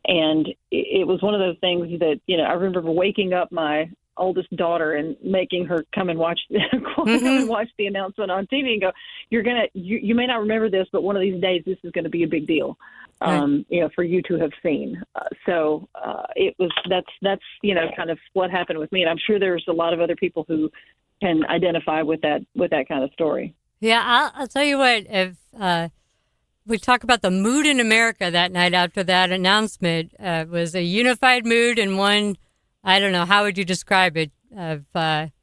And it was one of those things that, I remember waking up my oldest daughter and making her come and watch the announcement on TV and go, you may not remember this, but one of these days this is going to be a big deal, for you to have seen. That's kind of what happened with me. And I'm sure there's a lot of other people who can identify with that kind of story. Yeah, I'll tell you what, if we talk about the mood in America that night after that announcement, was a unified mood and one, I don't know, how would you describe it? Of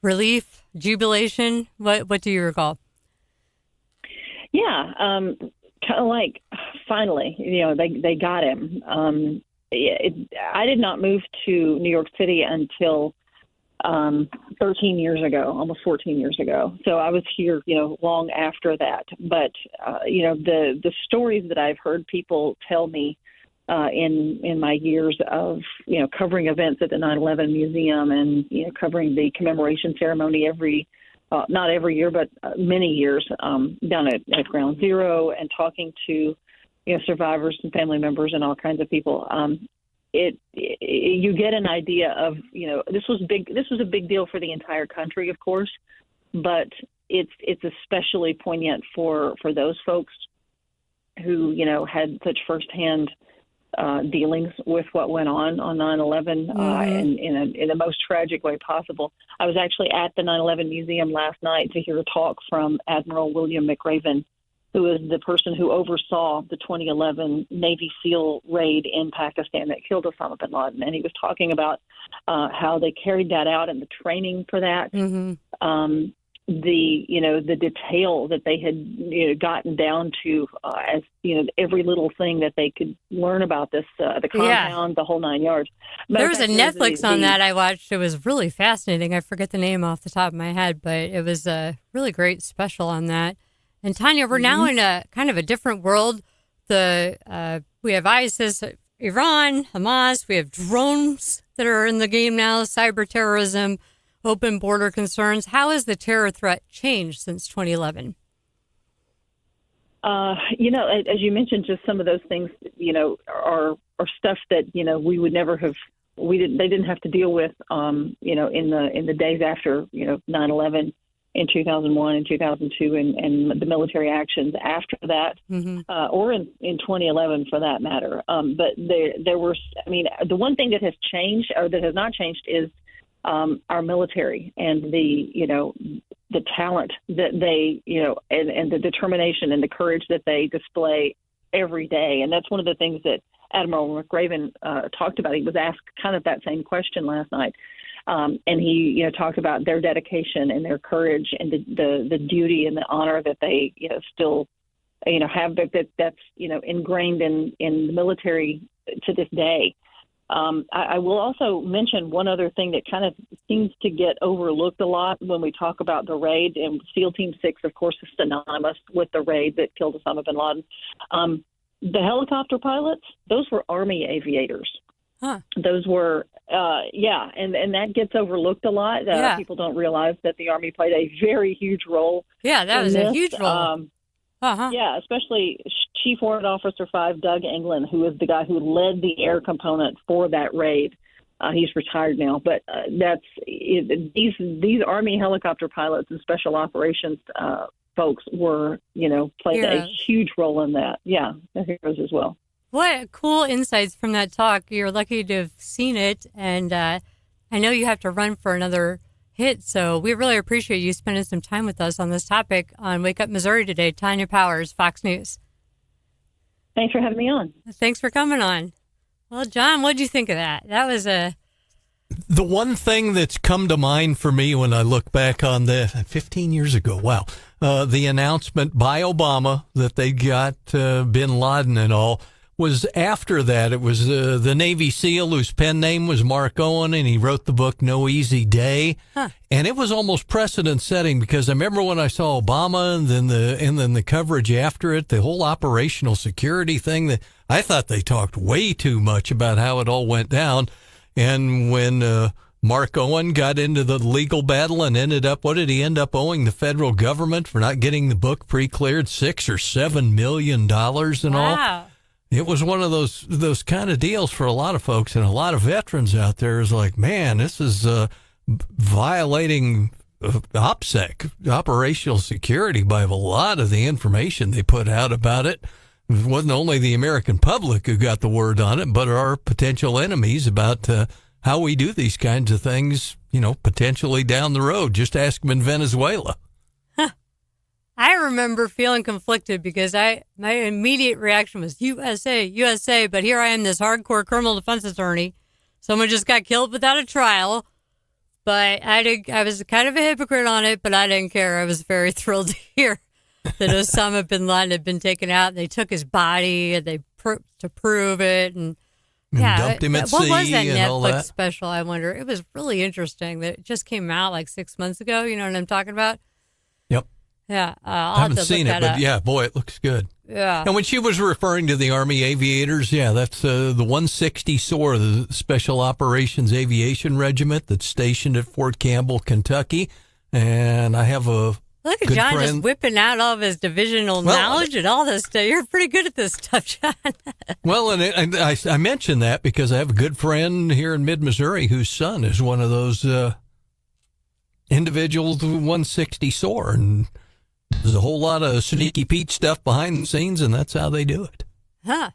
relief, jubilation? What do you recall? Yeah, kind of like finally, they got him. I did not move to New York City until 13 years ago, almost 14 years ago. So I was here, long after that. But the stories that I've heard people tell me in my years of, covering events at the 9/11 Museum and, covering the commemoration ceremony not every year, but many years down at Ground Zero, and talking to, survivors and family members and all kinds of people. You get an idea of, this was big. This was a big deal for the entire country, of course, but it's especially poignant for those folks who, had such firsthand dealings with what went on 9/11 in the most tragic way possible. I was actually at the 9/11 Museum last night to hear a talk from Admiral William McRaven, who is the person who oversaw the 2011 Navy SEAL raid in Pakistan that killed Osama bin Laden. And he was talking about how they carried that out and the training for that. The detail that they had gotten down to as every little thing that they could learn about this, the compound, the whole 9 yards. There was a Netflix on that I watched. It was really fascinating. I forget the name off the top of my head, but it was a really great special on that. And Tanya, we're now in a kind of a different world. We have ISIS, Iran, Hamas. We have drones that are in the game now, cyber terrorism, open border concerns. How has the terror threat changed since 2011? As you mentioned, just some of those things, are stuff that, we would never have, they didn't have to deal with, in the days after, 9/11. in 2001 and 2002 and the military actions after that, or in 2011 for that matter. But there were, I mean, the one thing that has changed or that has not changed is our military and the talent that they, and the determination and the courage that they display every day. And that's one of the things that Admiral McRaven talked about. He was asked kind of that same question last night. And he, talked about their dedication and their courage and the duty and the honor that they, still, have that's ingrained in the military to this day. I will also mention one other thing that kind of seems to get overlooked a lot when we talk about the raid. And SEAL Team 6, of course, is synonymous with the raid that killed Osama bin Laden. The helicopter pilots, those were Army aviators. Huh. Those were, and that gets overlooked a lot. People don't realize that the Army played a very huge role. Yeah, that was a huge role. Yeah, especially Chief Warrant Officer 5, Doug England, who is the guy who led the air component for that raid. He's retired now, but these Army helicopter pilots and special operations folks were, played a huge role in that. Yeah, they're heroes as well. What cool insights from that talk. You're lucky to have seen it, and I know you have to run for another hit, so we really appreciate you spending some time with us on this topic on Wake Up Missouri today. Tanya Powers, Fox News. Thanks for having me on. Thanks for coming on. Well, John, what did you think of that? That was the one thing that's come to mind for me when I look back on the 15 years ago. Wow. The announcement by Obama that they got bin Laden and all was after that. It was the Navy SEAL whose pen name was Mark Owen, and he wrote the book No Easy Day. Huh. And it was almost precedent setting because I remember when I saw Obama and then the coverage after it, the whole operational security thing, that I thought they talked way too much about how it all went down. And when Mark Owen got into the legal battle and ended up, what did he end up owing the federal government for not getting the book pre-cleared? $6 or $7 million and all. It was one of those kind of deals for a lot of folks, and a lot of veterans out there is like, man, this is violating OPSEC, operational security, by a lot of the information they put out about it. It wasn't only the American public who got the word on it, but our potential enemies about how we do these kinds of things, potentially down the road. Just ask them in Venezuela. I remember feeling conflicted because my immediate reaction was USA, USA, but here I am, this hardcore criminal defense attorney. Someone just got killed without a trial, but I was kind of a hypocrite on it, but I didn't care. I was very thrilled to hear that Osama bin Laden had been taken out, and they took his body and to prove it, and dumped him at sea. What was that and Netflix all that special? I wonder. It was really interesting. That it just came out like 6 months ago. You know what I'm talking about? Yep. Yeah, I haven't seen it, but yeah, boy, it looks good. Yeah. And when she was referring to the Army aviators, that's the 160 SOAR, the Special Operations Aviation Regiment that's stationed at Fort Campbell, Kentucky. And I have a look at good John friend. just whipping out all of his divisional knowledge and all this stuff. You're pretty good at this stuff, John. Well, and I mention that because I have a good friend here in mid-Missouri whose son is one of those individuals with 160 SOAR, and there's a whole lot of sneaky Pete stuff behind the scenes, and that's how they do it. Huh.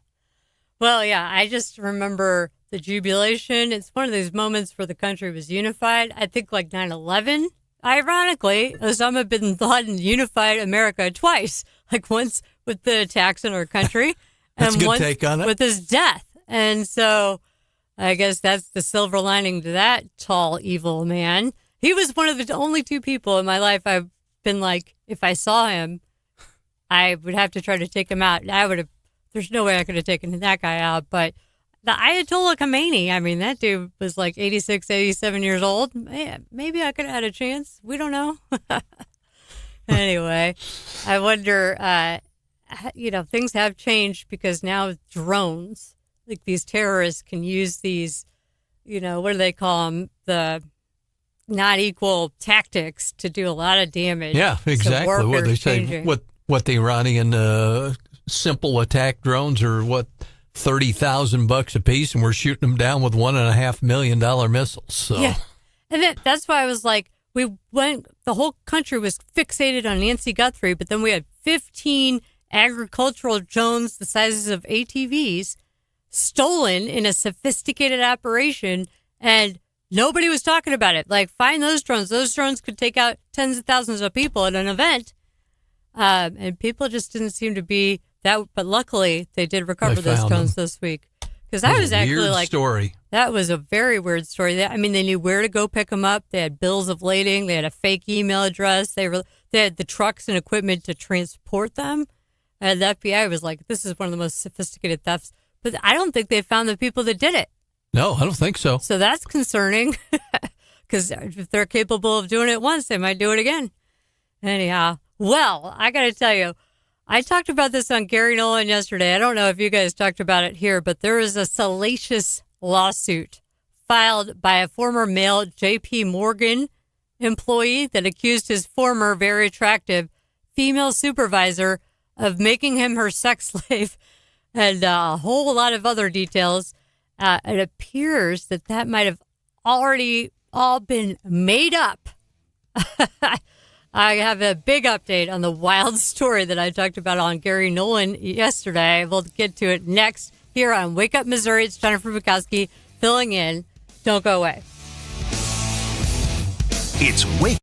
Well, yeah, I just remember the jubilation. It's one of those moments where the country was unified. I think like 9/11. Ironically, Osama bin Laden unified America twice, like once with the attacks in our country and once take on it. With his death. And so I guess that's the silver lining to that tall, evil man. He was one of the only two people in my life I've been like, if I saw him, I would have to try to take him out. There's no way I could have taken that guy out. But the Ayatollah Khomeini, I mean, that dude was like 86, 87 years old. Man, maybe I could have had a chance. We don't know. Anyway, I wonder, things have changed because now drones, like these terrorists can use these, what do they call them? The not equal tactics to do a lot of damage. Yeah, exactly. So what they say, changing. what the Iranian simple attack drones are, $30,000 a piece, and we're shooting them down with $1.5 million missiles. So. Yeah, and that's why I was like, the whole country was fixated on Nancy Guthrie, but then we had 15 agricultural drones the sizes of ATVs stolen in a sophisticated operation, and nobody was talking about it. Like, find those drones. Those drones could take out tens of thousands of people at an event. And people just didn't seem to be that, but luckily they did recover those drones this week. Because that was actually weird like, story. That was a very weird story. They knew where to go pick them up. They had bills of lading. They had a fake email address. They had the trucks and equipment to transport them. And the FBI was like, this is one of the most sophisticated thefts. But I don't think they found the people that did it. No, I don't think so. So that's concerning. Because if they're capable of doing it once, they might do it again. Anyhow, well, I got to tell you, I talked about this on Gary Nolan yesterday. I don't know if you guys talked about it here, but there is a salacious lawsuit filed by a former male J.P. Morgan employee that accused his former very attractive female supervisor of making him her sex slave and a whole lot of other details. It appears that might have already all been made up. I have a big update on the wild story that I talked about on Gary Nolan yesterday. We'll get to it next here on Wake Up Missouri. It's Jennifer Bukowski filling in. Don't go away. It's Wake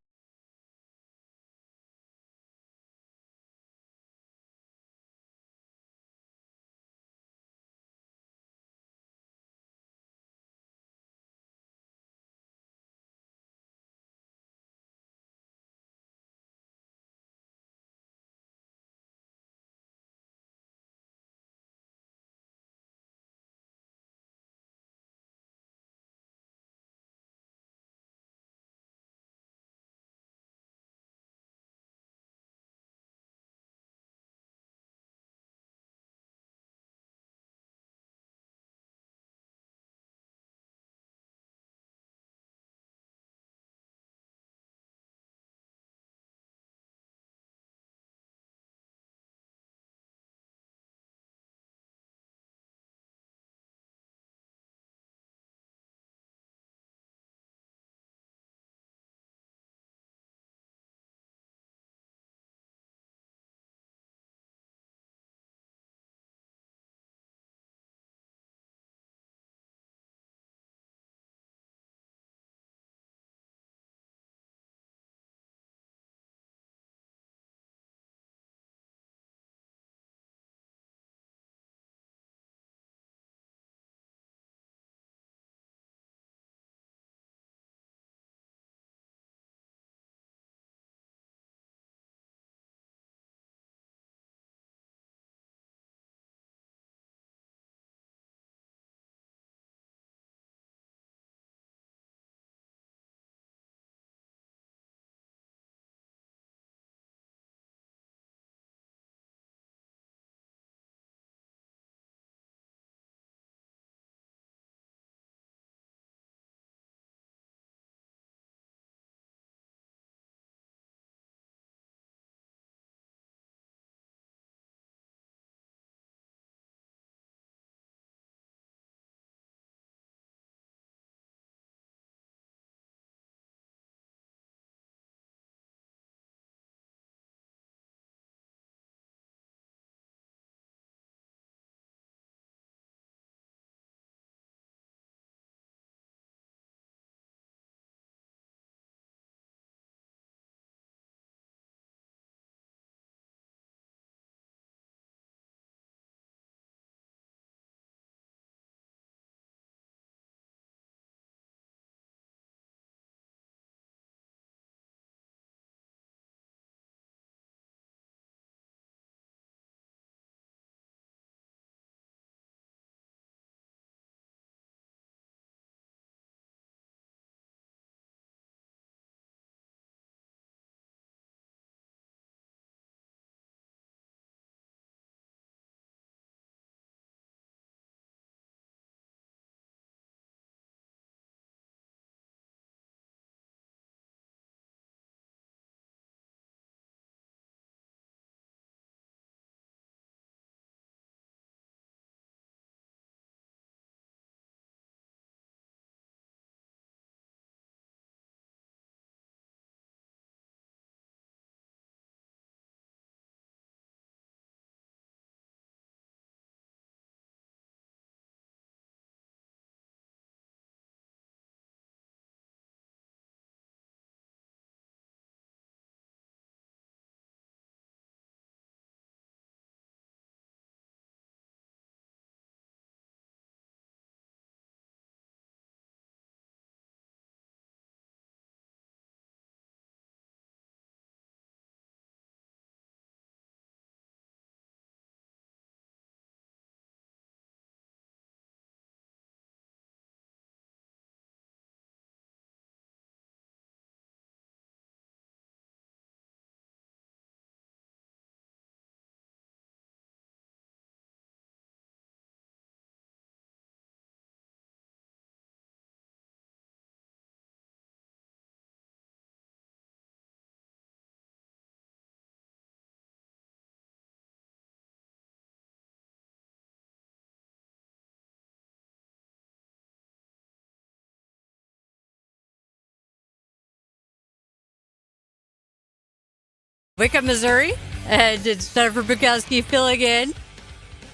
Wake Up Missouri, and it's Jennifer Bukowski filling in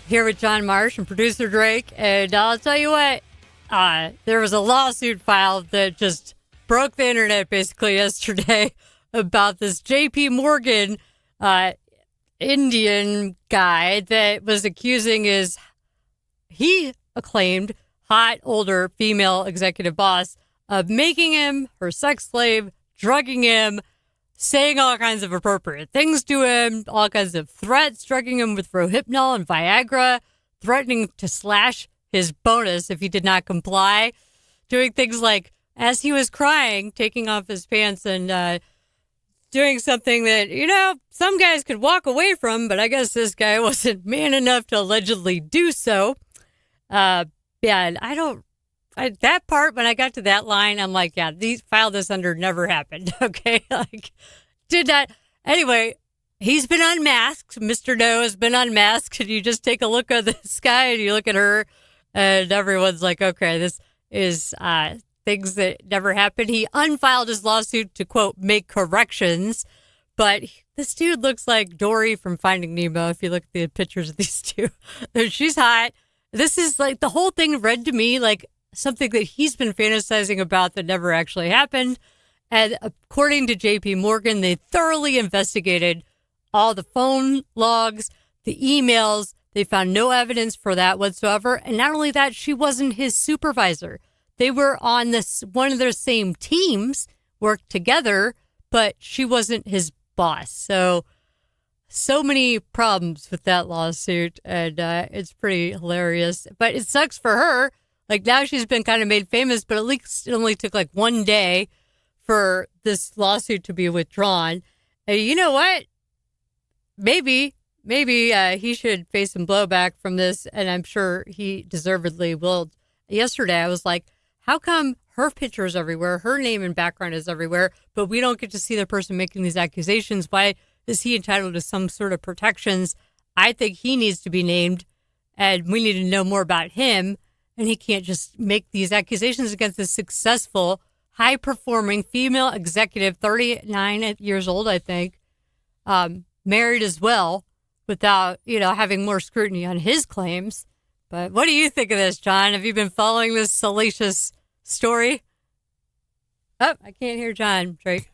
here with John Marsh and producer Drake. And I'll tell you what, there was a lawsuit filed that just broke the internet basically yesterday about this J.P. Morgan Indian guy that was accusing he acclaimed hot older female executive boss of making him her sex slave, drugging him, saying all kinds of appropriate things to him, all kinds of threats, drugging him with Rohypnol and Viagra, threatening to slash his bonus if he did not comply, doing things like, as he was crying, taking off his pants and doing something that, some guys could walk away from, but I guess this guy wasn't man enough to allegedly do so. And that part, when I got to that line, I'm like, yeah, file this under never happened. Okay. Did not. Anyway, he's been unmasked. Mr. No has been unmasked. And you just take a look at this guy and you look at her and everyone's like, okay, this is things that never happened. He unfiled his lawsuit to, quote, make corrections. But this dude looks like Dory from Finding Nemo. If you look at the pictures of these two, she's hot. This is like the whole thing read to me like something that he's been fantasizing about that never actually happened. And according to J.P. Morgan, they thoroughly investigated all the phone logs, the emails. They found no evidence for that whatsoever. And not only that, she wasn't his supervisor. They were on one of their same teams, worked together, but she wasn't his boss. So many problems with that lawsuit, and it's pretty hilarious. But it sucks for her. Like, now she's been kind of made famous, but at least it only took like one day for this lawsuit to be withdrawn. And you know what? Maybe he should face some blowback from this, and I'm sure he deservedly will. Yesterday, I was like, how come her picture is everywhere, her name and background is everywhere, but we don't get to see the person making these accusations? Why is he entitled to some sort of protections? I think he needs to be named, and we need to know more about him. And he can't just make these accusations against a successful, high-performing female executive, 39 years old, I think, married as well, without, having more scrutiny on his claims. But what do you think of this, John? Have you been following this salacious story? Oh, I can't hear John, Drake.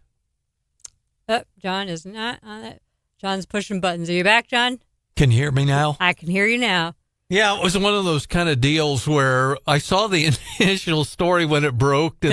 Oh, John is not on it. John's pushing buttons. Are you back, John? Can you hear me now? I can hear you now. Yeah, it was one of those kind of deals where I saw the initial story when it broke, and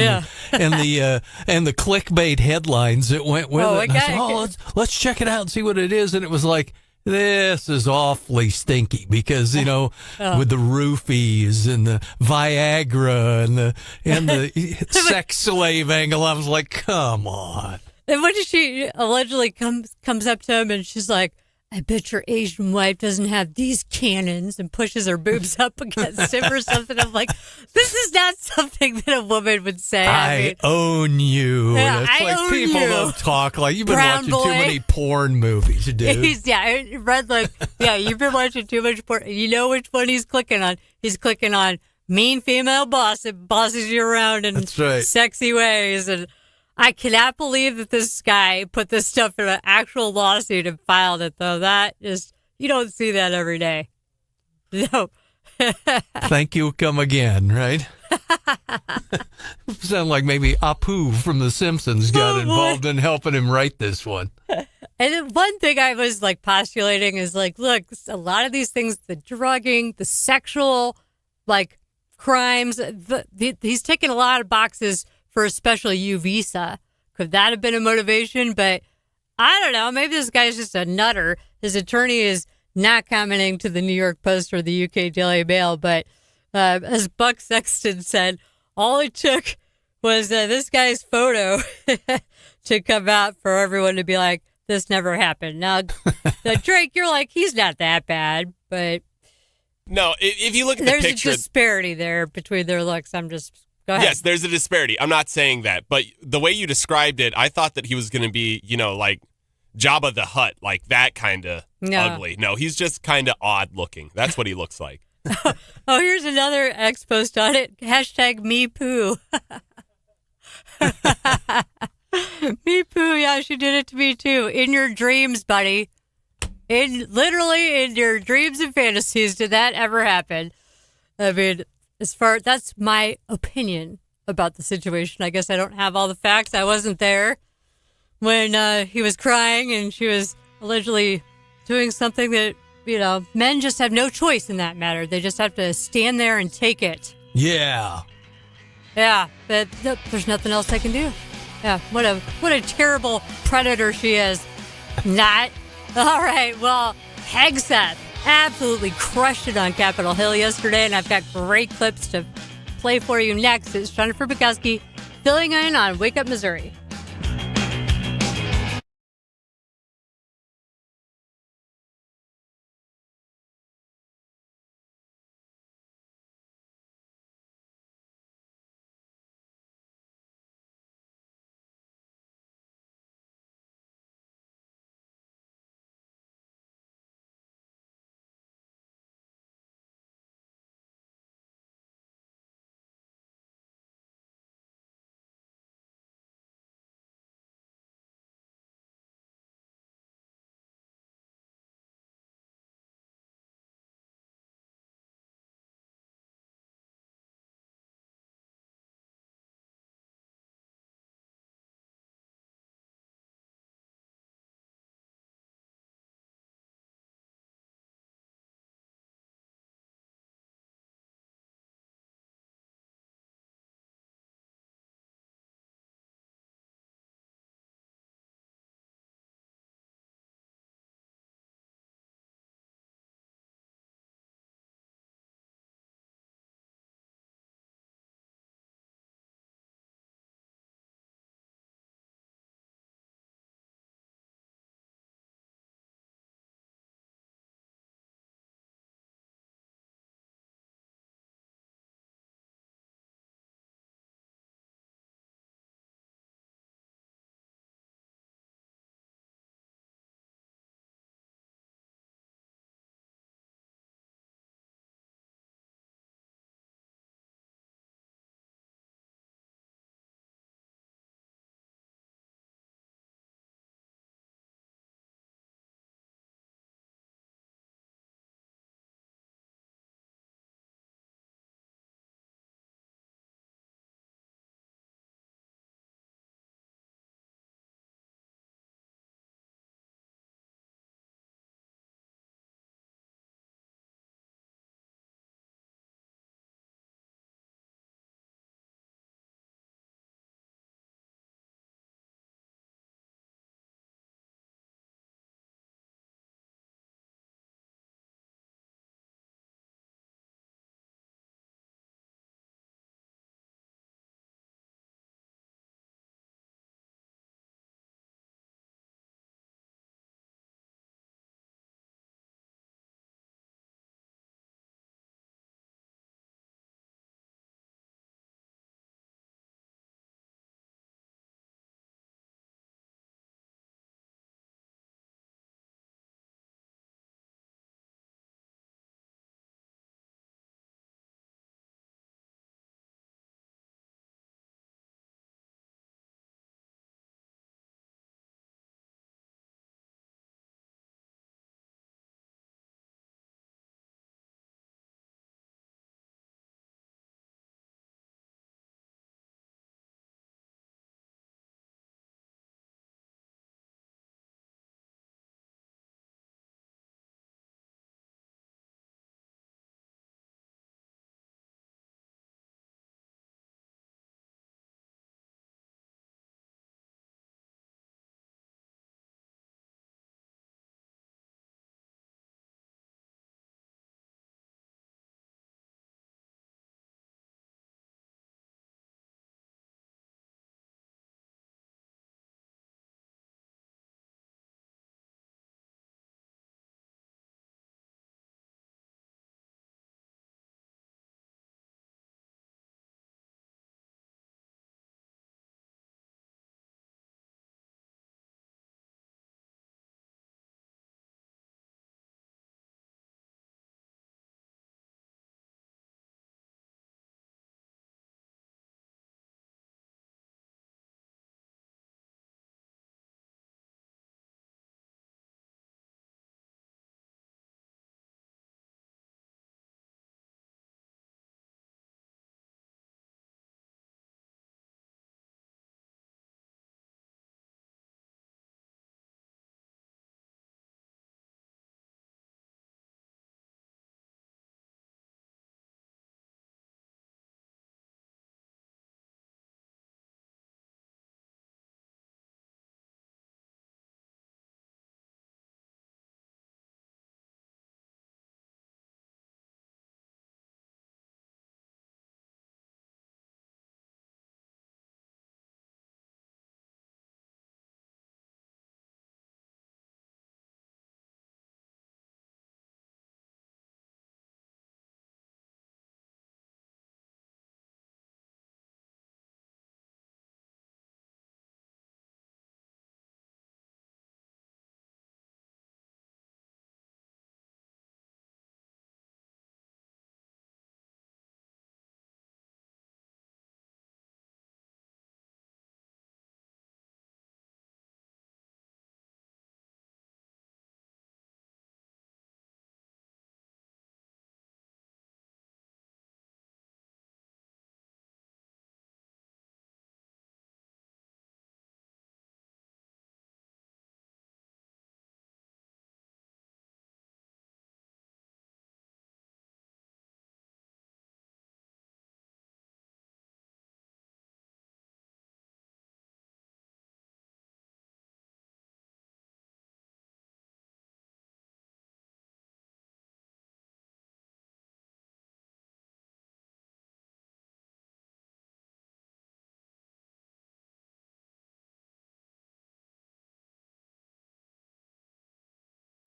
the clickbait headlines that went with it. And I said, let's check it out and see what it is. And it was like, this is awfully stinky because, with the roofies and the Viagra and the sex slave angle, I was like, come on. And when she allegedly comes up to him and she's like, I bet your Asian wife doesn't have these cannons, and pushes her boobs up against him or something. I'm like, this is not something that a woman would say. I mean, own you. Yeah, it's I like own people you. don't talk like you've been Brown watching boy. too many porn movies, dude. I read you've been watching too much porn. You know which one he's clicking on. He's clicking on mean female boss that bosses you around in sexy ways. And I cannot believe that this guy put this stuff in an actual lawsuit and filed it, though. That is, you don't see that every day. No. Thank you, come again, right? Sound like maybe Apu from The Simpsons got involved in helping him write this one. And then one thing I was postulating is look, a lot of these things, the drugging, the sexual crimes, he's taking a lot of boxes for a special U visa. Could that have been a motivation? But I don't know. Maybe this guy's just a nutter. His attorney is not commenting to the New York Post or the UK Daily Mail. But as Buck Sexton said, all it took was this guy's photo to come out for everyone to be like, this never happened. Now, Drake, you're like, he's not that bad. But no, if you look at the picture, there's a disparity there between their looks. Go ahead. Yes, there's a disparity. I'm not saying that, but the way you described it, I thought that he was going to be, like Jabba the Hutt, like that kind of ugly. No, he's just kind of odd looking. That's what he looks like. Oh, here's another X post on it. #MePoo. Me Poo Ooh, yeah, she did it to me too. In your dreams, buddy. Literally in your dreams and fantasies, did that ever happen? I mean, that's my opinion about the situation. I guess I don't have all the facts. I wasn't there when he was crying and she was allegedly doing something that, men just have no choice in that matter. They just have to stand there and take it. Yeah. Yeah, but there's nothing else I can do. Yeah, what a terrible predator she is. Not. All right, well, Hegseth absolutely crushed it on Capitol Hill yesterday, and I've got great clips to play for you next. It's Jennifer Bukowski filling in on Wake Up Missouri.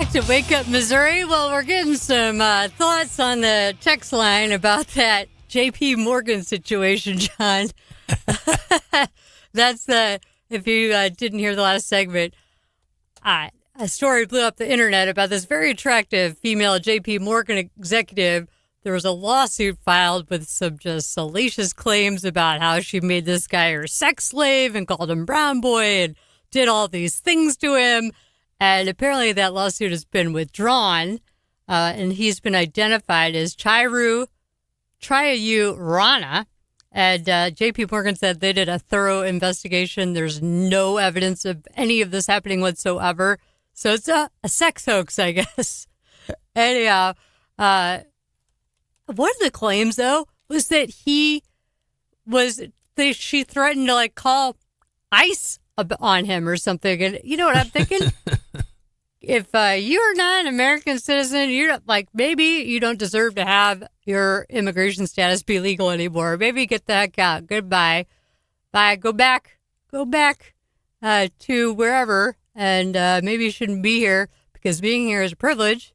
back to Wake Up Missouri. Well, we're getting some thoughts on the text line about that J.P. Morgan situation, John. That's if you didn't hear the last segment, a story blew up the internet about this very attractive female J.P. Morgan executive. There was a lawsuit filed with some just salacious claims about how she made this guy her sex slave and called him brown boy and did all these things to him. And apparently that lawsuit has been withdrawn, and he's been identified as Charu Rana. And J.P. Morgan said they did a thorough investigation. There's no evidence of any of this happening whatsoever. So it's a sex hoax, I guess. Anyhow, one of the claims, though, was that she threatened to, like, call ICE on him or something. And you know what I'm thinking? If you're not an American citizen, you're not, like, maybe you don't deserve to have your immigration status be legal anymore. Maybe get the heck out. Goodbye. Bye. Go back to wherever. And maybe you shouldn't be here because being here is a privilege.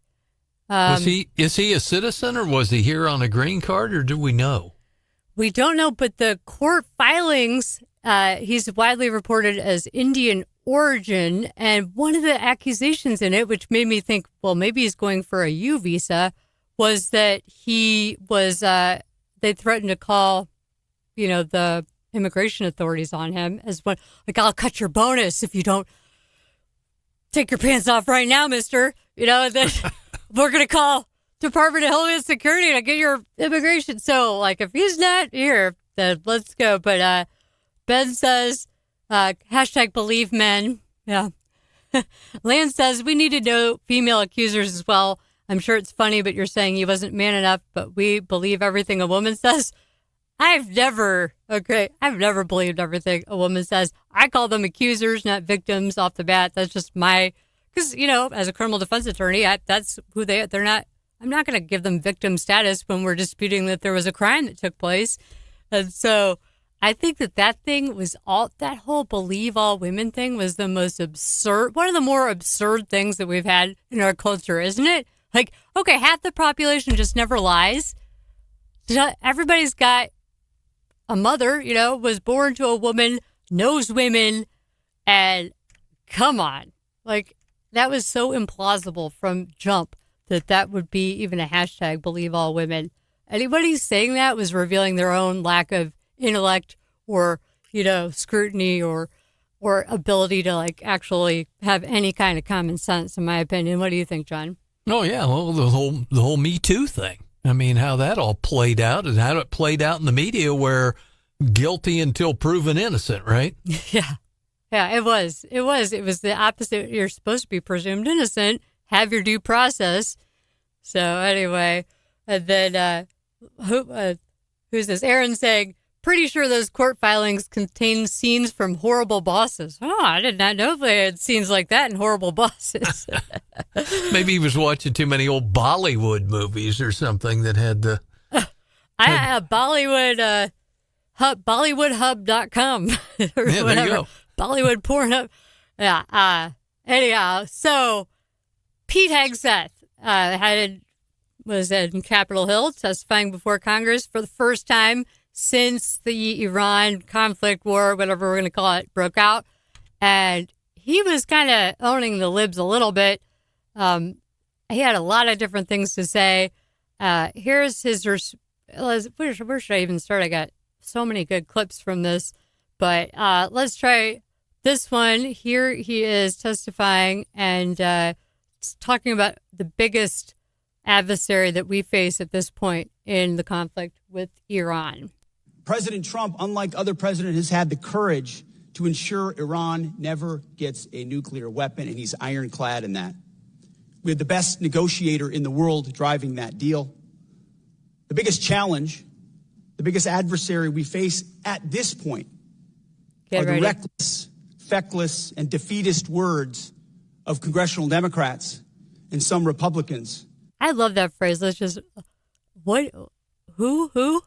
Is he a citizen, or was he here on a green card, or do we know? We don't know, but the court filings, he's widely reported as Indian origin, and one of the accusations in it, which made me think, well, maybe he's going for a U visa, was that he was, they threatened to call, the immigration authorities on him as one, like, I'll cut your bonus if you don't take your pants off right now, mister. Then we're going to call Department of Homeland Security to get your immigration. So, like, if he's not here, then let's go. But Ben says, #believe men. Yeah. Lance says, we need to know female accusers as well. I'm sure it's funny, but you're saying he wasn't man enough, but we believe everything a woman says. I've never believed everything a woman says. I call them accusers, not victims off the bat. That's just because, as a criminal defense attorney, that's who they're not. I'm not going to give them victim status when we're disputing that there was a crime that took place. And so I think that thing was that whole believe all women thing was the most absurd, one of the more absurd things that we've had in our culture, isn't it? Like, okay, half the population just never lies. Everybody's got a mother, was born to a woman, knows women, and come on. Like, that was so implausible from jump that would be even a hashtag believe all women. Anybody saying that was revealing their own lack of intellect or, scrutiny or ability to, like, actually have any kind of common sense, in my opinion. What do you think, John? Oh, yeah. Well, the whole Me Too thing. I mean, how that all played out and how it played out in the media where guilty until proven innocent, right? Yeah. Yeah, it was. It was the opposite. You're supposed to be presumed innocent, have your due process. So anyway, and then who's this? Aaron saying, pretty sure those court filings contain scenes from Horrible Bosses. Oh, I did not know they had scenes like that in Horrible Bosses. Maybe he was watching too many old Bollywood movies or something that had the... I have Bollywood, BollywoodHub.com. Yeah, there you go. Bollywood Pornhub. Yeah. Anyhow, so Pete Hegseth was in Capitol Hill testifying before Congress for the first time since the Iran conflict war, whatever we're going to call it, broke out. And he was kind of owning the libs a little bit. He had a lot of different things to say. Here's his, where should I even start? I got so many good clips from this, but let's try this one. Here he is testifying and talking about the biggest adversary that we face at this point in the conflict with Iran. President Trump, unlike other presidents, has had the courage to ensure Iran never gets a nuclear weapon, and he's ironclad in that. We have the best negotiator in the world driving that deal. The biggest challenge, the biggest adversary we face at this point are the reckless, feckless, and defeatist words of congressional Democrats and some Republicans. I love that phrase. Let's just, who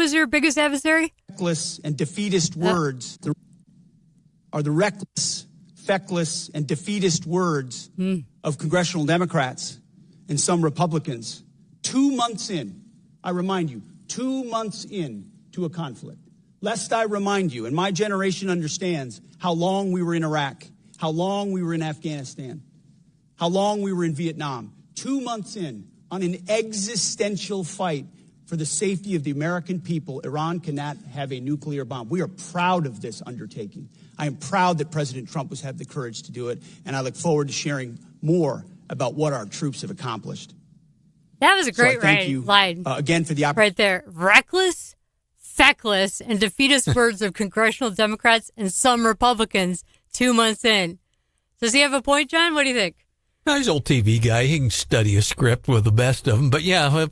is your biggest adversary? Reckless and defeatist words are the reckless, feckless, and defeatist words of congressional Democrats and some Republicans 2 months in, I remind you, 2 months in to a conflict. Lest I remind you, and my generation understands how long we were in Iraq, how long we were in Afghanistan, how long we were in Vietnam. 2 months in on an existential fight for the safety of the American people, Iran cannot have a nuclear bomb. We are proud of this undertaking. I am proud that President Trump has had the courage to do it, and I look forward to sharing more about what our troops have accomplished. That was a great line. Again for the opportunity. Right there. Reckless, feckless, and defeatist words of congressional Democrats and some Republicans 2 months in. Does he have a point, John? What do you think? He's an old TV guy. He can study a script with the best of them. But yeah,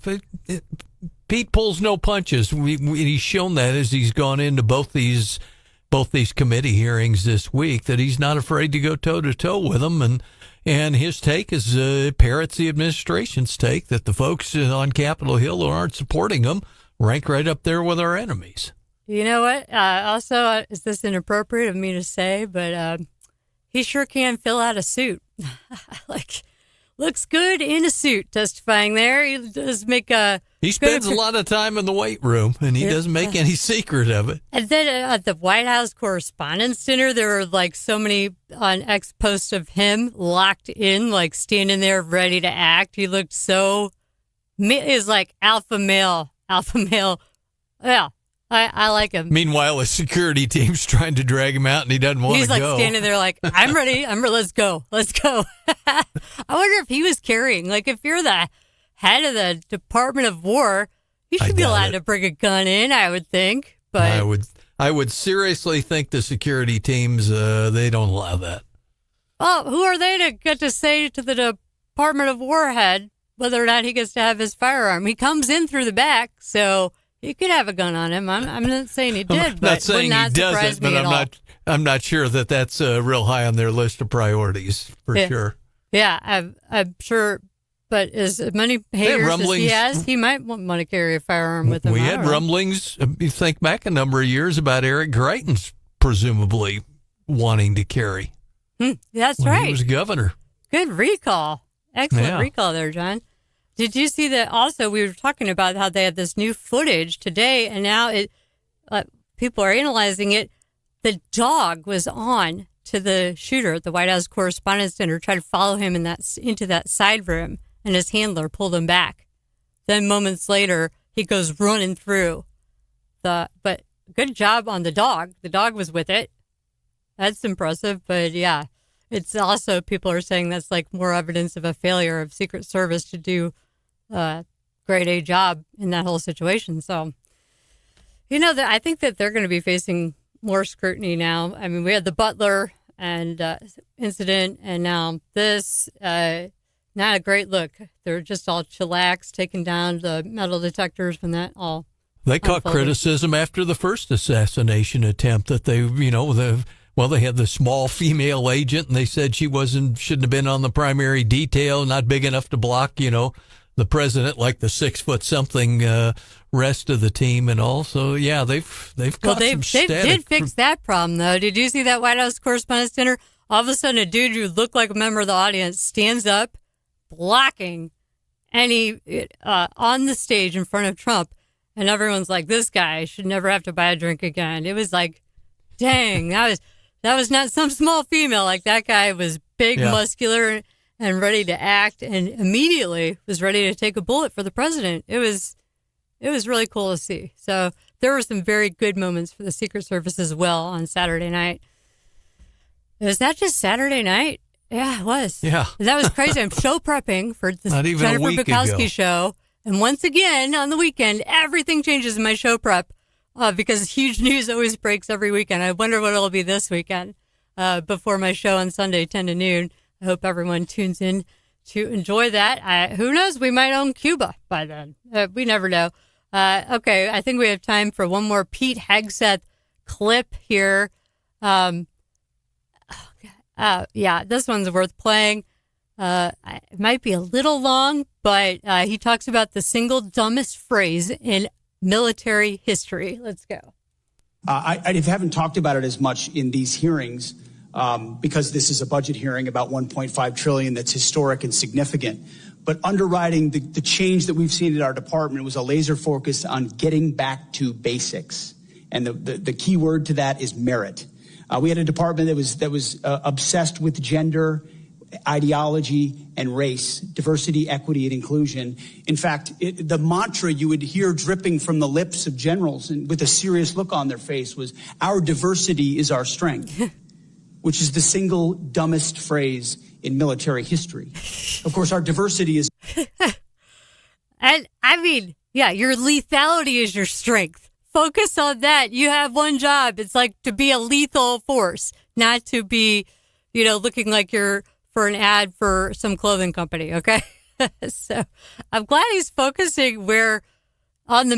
Pete pulls no punches. He's shown that as he's gone into both these committee hearings this week, that he's not afraid to go toe to toe with them. And his take is parrots the administration's take, that the folks on Capitol Hill who aren't supporting him rank right up there with our enemies. You know what? Also, is this inappropriate of me to say, but he sure can fill out a suit. Looks good in a suit testifying there. He does make a... He spends a lot of time in the weight room, and he doesn't make any secret of it. And then at the White House Correspondents' Dinner, there were so many on X posts of him locked in, standing there ready to act. He looked so... He's like alpha male. Yeah. I like him. Meanwhile, a security team's trying to drag him out, and he doesn't want to go. He's standing there I'm ready. Let's go. I wonder if he was carrying, if you're the head of the Department of War, you should be allowed to bring a gun in, I would think. But I would seriously think the security teams, they don't allow that. Well, who are they to get to say to the Department of War head whether or not he gets to have his firearm? He comes in through the back, so... He could have a gun on him. I'm not saying he did, but not saying he doesn't. But I'm not sure that that's real high on their list of priorities for sure. Yeah, I'm sure. But as many haters as he has, he might want to carry a firearm with him. We had rumblings. You think back a number of years about Eric Greitens presumably wanting to carry. That's when right. He was governor. Good recall. Excellent recall there, John. Did you see that? Also, we were talking about how they had this new footage today, and now people are analyzing it. The dog was on to the shooter at the White House Correspondents' Dinner, tried to follow him into that side room, and his handler pulled him back. Then moments later, he goes running through. But good job on the dog. The dog was with it. That's impressive. But yeah, it's also, people are saying that's more evidence of a failure of Secret Service to do grade A job in that whole situation. So, I think that they're going to be facing more scrutiny now. I mean, we had the Butler and incident, and now this, not a great look. They're just all chillaxed, taking down the metal detectors when that all They caught criticism after the first assassination attempt that they, they had the small female agent, and they said she shouldn't have been on the primary detail, not big enough to block, the president, like the 6-foot-something rest of the team and all. So, yeah, they've got some static. They did fix that problem, though. Did you see that White House Correspondents' Dinner? All of a sudden, a dude who looked like a member of the audience stands up, blocking on the stage in front of Trump, and everyone's like, this guy should never have to buy a drink again. It was like, dang, that was not some small female. That guy was big, muscular, and ready to act, and immediately was ready to take a bullet for the president. It was really cool to see. So there were some very good moments for the Secret Service as well on Saturday night. Was that just Saturday night? Yeah, it was. Yeah. That was crazy. I'm show prepping for the Jennifer Bukowski show. And once again, on the weekend, everything changes in my show prep because huge news always breaks every weekend. I wonder what it'll be this weekend before my show on Sunday, 10 to noon. I hope everyone tunes in to enjoy that. Who knows? We might own Cuba by then. We never know. Okay, I think we have time for one more Pete Hegseth clip here. This one's worth playing. It might be a little long, but he talks about the single dumbest phrase in military history. Let's go. I haven't talked about it as much in these hearings because this is a budget hearing about $1.5 trillion that's historic and significant. But underwriting the change that we've seen in our department was a laser focus on getting back to basics. And the key word to that is merit. We had a department that was obsessed with gender, ideology, and race, diversity, equity, and inclusion. In fact, the mantra you would hear dripping from the lips of generals and with a serious look on their face was, "Our diversity is our strength," which is the single dumbest phrase in military history. Of course, our diversity is... And I mean, yeah, your lethality is your strength. Focus on that. You have one job. It's like to be a lethal force, not to be, looking like you're for an ad for some clothing company. Okay. So I'm glad he's focusing on the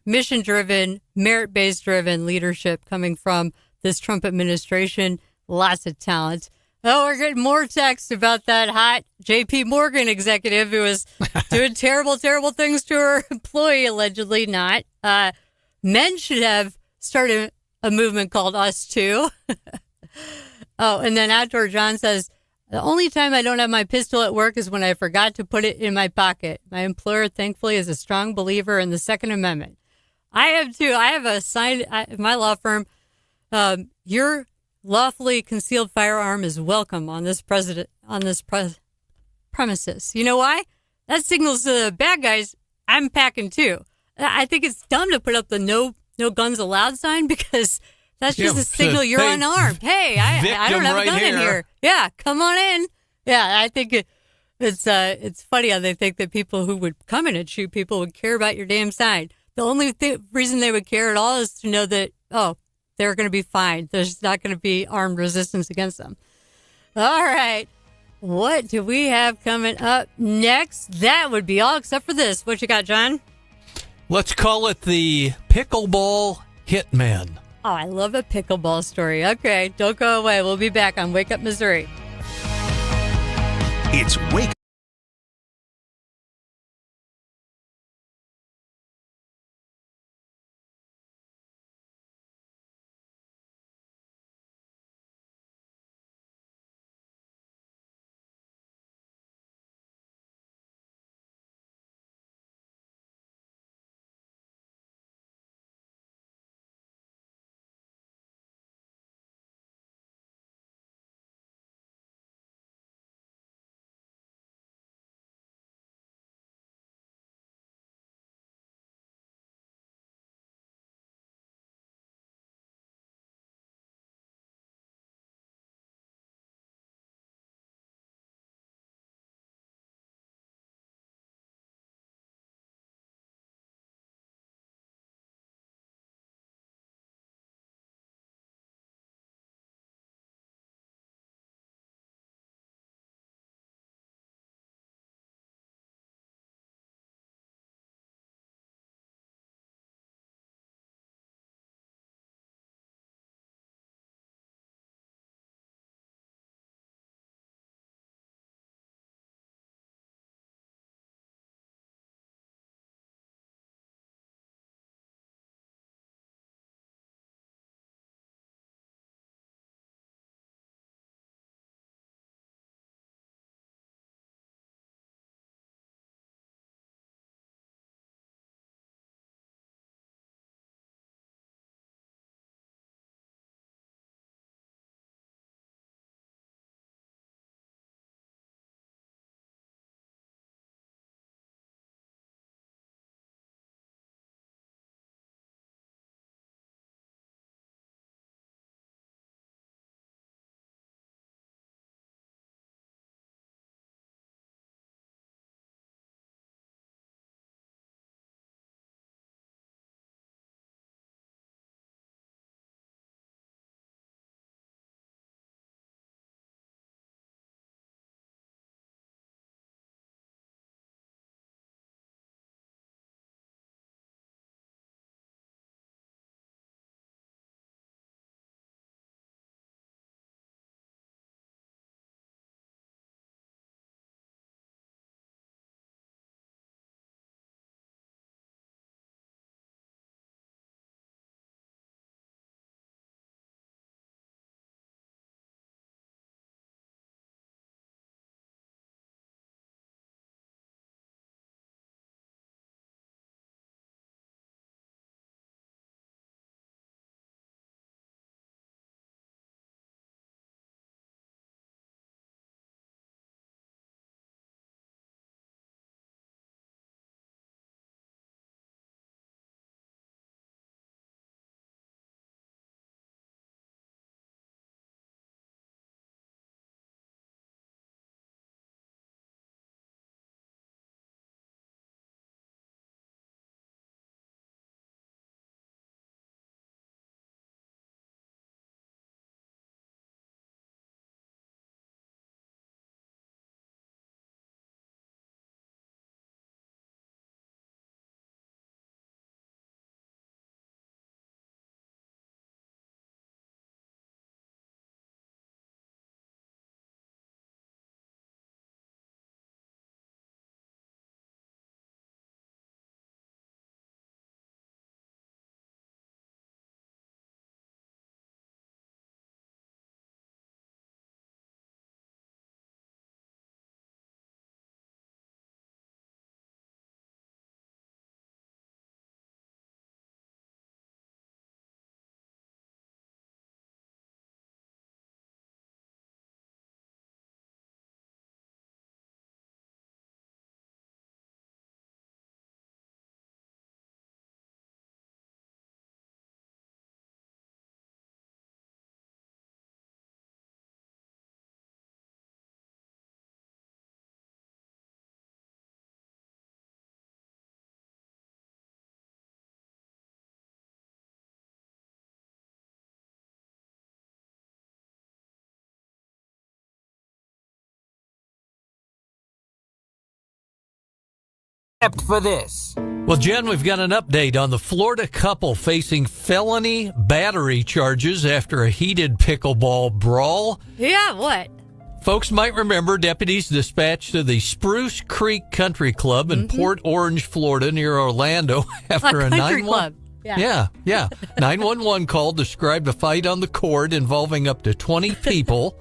mission driven, merit based driven leadership coming from this Trump administration. Lots of talent. Oh, we're getting more texts about that hot JP Morgan executive who was doing terrible, terrible things to her employee, allegedly not. Men should have started a movement called Us Too. Oh, and then Outdoor John says, the only time I don't have my pistol at work is when I forgot to put it in my pocket. My employer, thankfully, is a strong believer in the Second Amendment. I am too. I have a sign at my law firm. Your lawfully concealed firearm is welcome on this premises. You know why? That signals to the bad guys, I'm packing too. I think it's dumb to put up the no guns allowed sign because that's just a signal you're unarmed. Hey, I don't have a gun in here. Yeah, come on in. Yeah, I think it's funny how they think that people who would come in and shoot people would care about your damn sign. The only reason they would care at all is to know that, they're going to be fine. There's not going to be armed resistance against them. All right. What do we have coming up next? That would be all except for this. What you got, John? Let's call it the Pickleball Hitman. Oh, I love a pickleball story. Okay, don't go away. We'll be back on Wake Up Missouri. It's Wake except for this. Well, Jen, we've got an update on the Florida couple facing felony battery charges after a heated pickleball brawl. Yeah, what? Folks might remember deputies dispatched to the Spruce Creek Country Club in Port Orange, Florida, near Orlando after a country club. Yeah. 911 call described a fight on the court involving up to 20 people.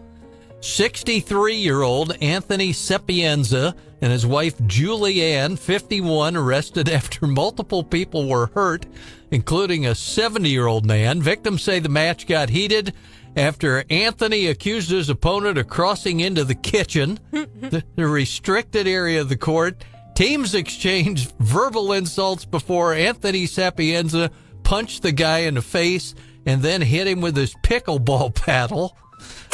63-year-old Anthony Sapienza and his wife Julianne, 51, arrested after multiple people were hurt, including a 70-year-old man. Victims say the match got heated after Anthony accused his opponent of crossing into the kitchen, the restricted area of the court. Teams exchanged verbal insults before Anthony Sapienza punched the guy in the face and then hit him with his pickleball paddle.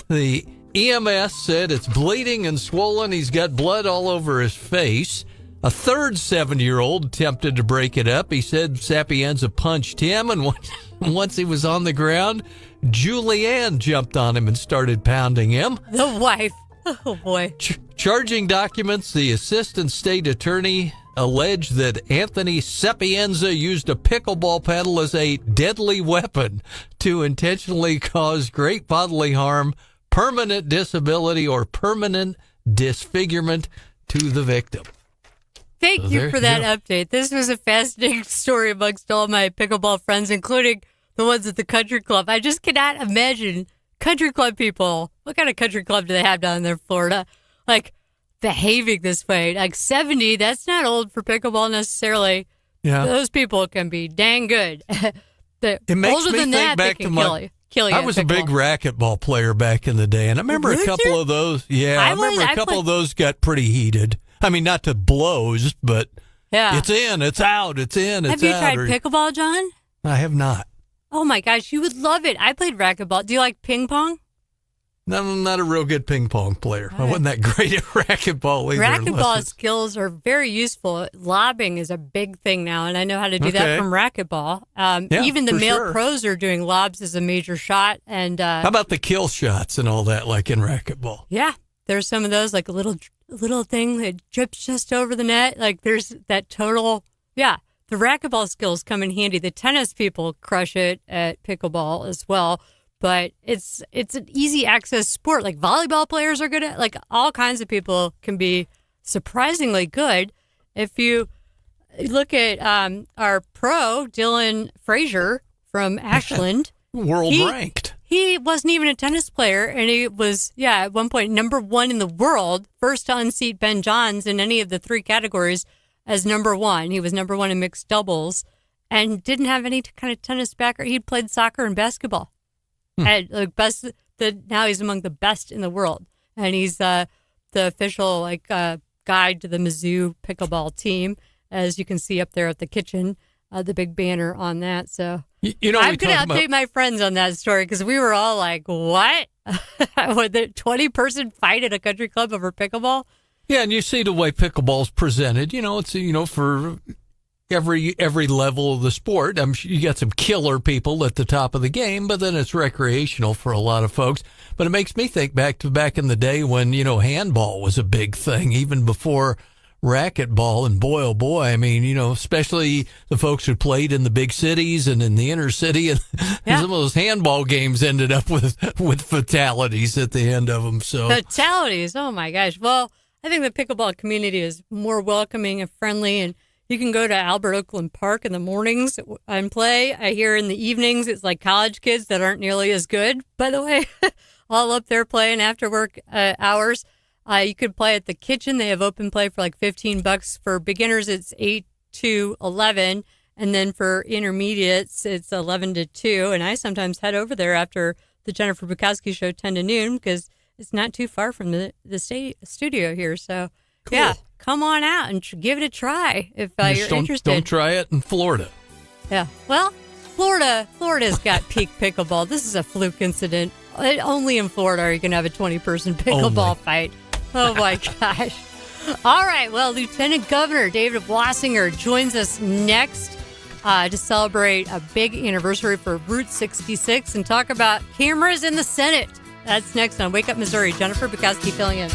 The EMS said it's bleeding and swollen. He's got blood all over his face. A third 7-year-old attempted to break it up. He said Sapienza punched him, and once he was on the ground, Julianne jumped on him and started pounding him. The wife. Oh, boy. Charging documents, the assistant state attorney alleged that Anthony Sapienza used a pickleball paddle as a deadly weapon to intentionally cause great bodily harm, permanent disability, or permanent disfigurement to the victim. Thank you for that update. This was a fascinating story amongst all my pickleball friends, including the ones at the country club. I just cannot imagine country club people. What kind of country club do they have down there in Florida? Like, behaving this way. Like, 70, that's not old for pickleball necessarily. Yeah. Those people can be dang good. It makes older me than think that, back they to can my... kill you I at was a big pickleball. racquetball player back in the day, and I remember a couple of those. Yeah, I remember a couple of those got pretty heated. I mean, not to blows, but it's in, it's out, it's in, it's out. Have you tried pickleball, John? I have not. Oh, my gosh, you would love it. I played racquetball. Do you like ping pong? No, I'm not a real good ping pong player. I wasn't that great at racquetball either. Racquetball skills are very useful. Lobbing is a big thing now, and I know how to do that from racquetball. Even the male pros are doing lobs as a major shot. And how about the kill shots and all that, like in racquetball? Yeah, there's some of those, like a little thing that drips just over the net. Like there's that total, the racquetball skills come in handy. The tennis people crush it at pickleball as well. But it's an easy access sport. Like volleyball players are good at, like all kinds of people can be surprisingly good. If you look at our pro, Dylan Frazier from Ashland. World ranked. He wasn't even a tennis player, and he was, at one point, number one in the world, first to unseat Ben Johns in any of the three categories as number one. He was number one in mixed doubles and didn't have any kind of tennis background. He'd played soccer and basketball. And now he's among the best in the world, and he's the official guide to the Mizzou pickleball team, as you can see up there at the kitchen, the big banner on that. So I'm going to update my friends on that story because we were all like, "What? With the 20-person fight at a country club over pickleball?" Yeah, and you see the way pickleball's presented. It's for every level of the sport. I'm sure you got some killer people at the top of the game, but then it's recreational for a lot of folks. But it makes me think back in the day when, handball was a big thing, even before racquetball. And boy, oh boy, I mean, especially the folks who played in the big cities and in the inner city. And some of those handball games ended up with fatalities at the end of them. So fatalities. Oh my gosh. Well, I think the pickleball community is more welcoming and friendly, and you can go to Albert Oakland Park in the mornings and play. I hear in the evenings it's like college kids that aren't nearly as good, by the way, all up there playing after work hours. You could play at the kitchen. They have open play for like $15. For beginners, it's 8 to 11. And then for intermediates, it's 11 to 2. And I sometimes head over there after the Jennifer Bukowski show 10 to noon because it's not too far from the studio here. So, cool. Come on out and give it a try if you're interested. Don't try it in Florida. Yeah. Well, Florida's got peak pickleball. This is a fluke incident. Only in Florida are you going to have a 20-person pickleball fight. Oh, my gosh. All right. Well, Lieutenant Governor David Wassinger joins us next to celebrate a big anniversary for Route 66 and talk about cameras in the Senate. That's next on Wake Up Missouri. Jennifer Bukowski filling in.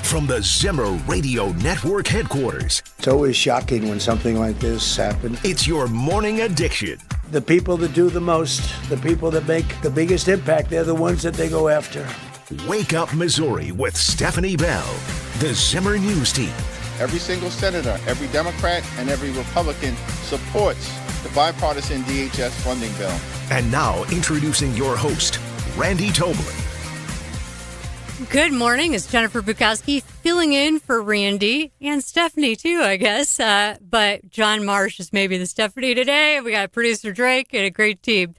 From the Zimmer Radio Network headquarters, It's always shocking when something like this happens. it's your morning addiction. The people that do the most, the people that make the biggest impact, they're the ones that they go after. Wake Up Missouri with Stephanie Bell, the Zimmer News Team. Every single senator, every Democrat, and every Republican supports the bipartisan DHS funding bill. And now introducing your host, Randy Tobler. Good morning. It's Jennifer Bukowski filling in for Randy and Stephanie, too, I guess. But John Marsh is maybe the Stephanie today. We got producer Drake and a great team.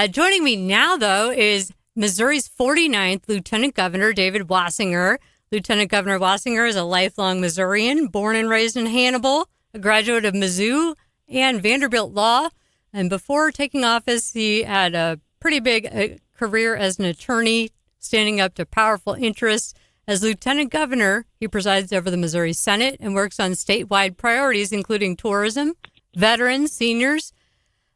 Joining me now, though, is Missouri's 49th Lieutenant Governor, David Wassinger. Lieutenant Governor Wassinger is a lifelong Missourian, born and raised in Hannibal, a graduate of Mizzou and Vanderbilt Law. And before taking office, he had a pretty big career as an attorney, standing up to powerful interests. As Lieutenant Governor, he presides over the Missouri Senate and works on statewide priorities, including tourism, veterans, seniors,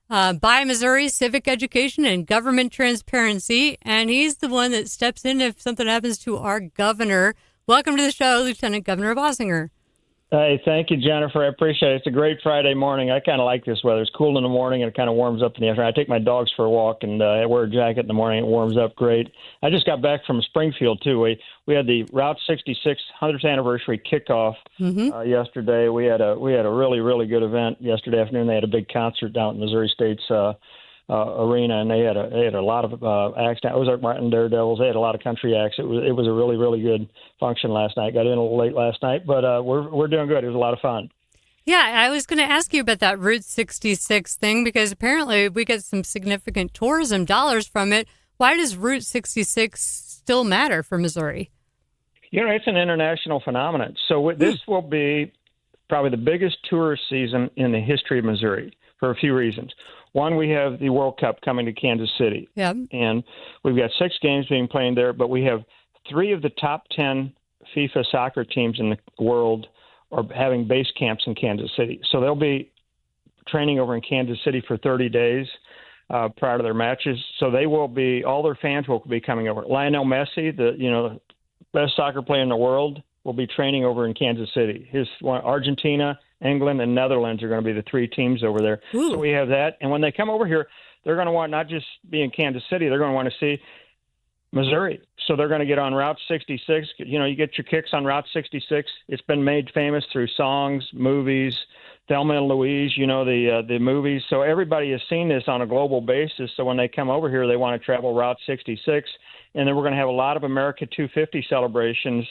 Buy Missouri, civic education, and government transparency. And he's the one that steps in if something happens to our governor. Welcome to the show, Lieutenant Governor Wassinger. Hey, thank you, Jennifer. I appreciate it. It's a great Friday morning. I kind of like this weather. It's cool in the morning and it kind of warms up in the afternoon. I take my dogs for a walk and I wear a jacket in the morning. It warms up great. I just got back from Springfield, too. We had the Route 66 100th anniversary kickoff yesterday. We had a really, really good event yesterday afternoon. They had a big concert down at Missouri State's arena, and they had a lot of acts. Ozark Martin Daredevils. They had a lot of country acts. It was a really, really good function last night. Got in a little late last night, but we're doing good. It was a lot of fun. Yeah, I was going to ask you about that Route 66 thing because apparently we get some significant tourism dollars from it. Why does Route 66 still matter for Missouri? You know, it's an international phenomenon. So this will be probably the biggest tourist season in the history of Missouri for a few reasons. One, we have the World Cup coming to Kansas City. Yeah. And we've got 6 games being played there, but we have 3 of the top 10 FIFA soccer teams in the world are having base camps in Kansas City. So they'll be training over in Kansas City for 30 days prior to their matches. So they will be, all their fans will be coming over. Lionel Messi, the best soccer player in the world, will be training over in Kansas City. Argentina, England, and Netherlands are going to be the 3 teams over there. Ooh. So we have that. And when they come over here, they're going to want not just be in Kansas City, they're going to want to see Missouri. So they're going to get on Route 66. You know, you get your kicks on Route 66. It's been made famous through songs, movies, Thelma and Louise, the movies. So everybody has seen this on a global basis. So when they come over here, they want to travel Route 66. And then we're going to have a lot of America 250 celebrations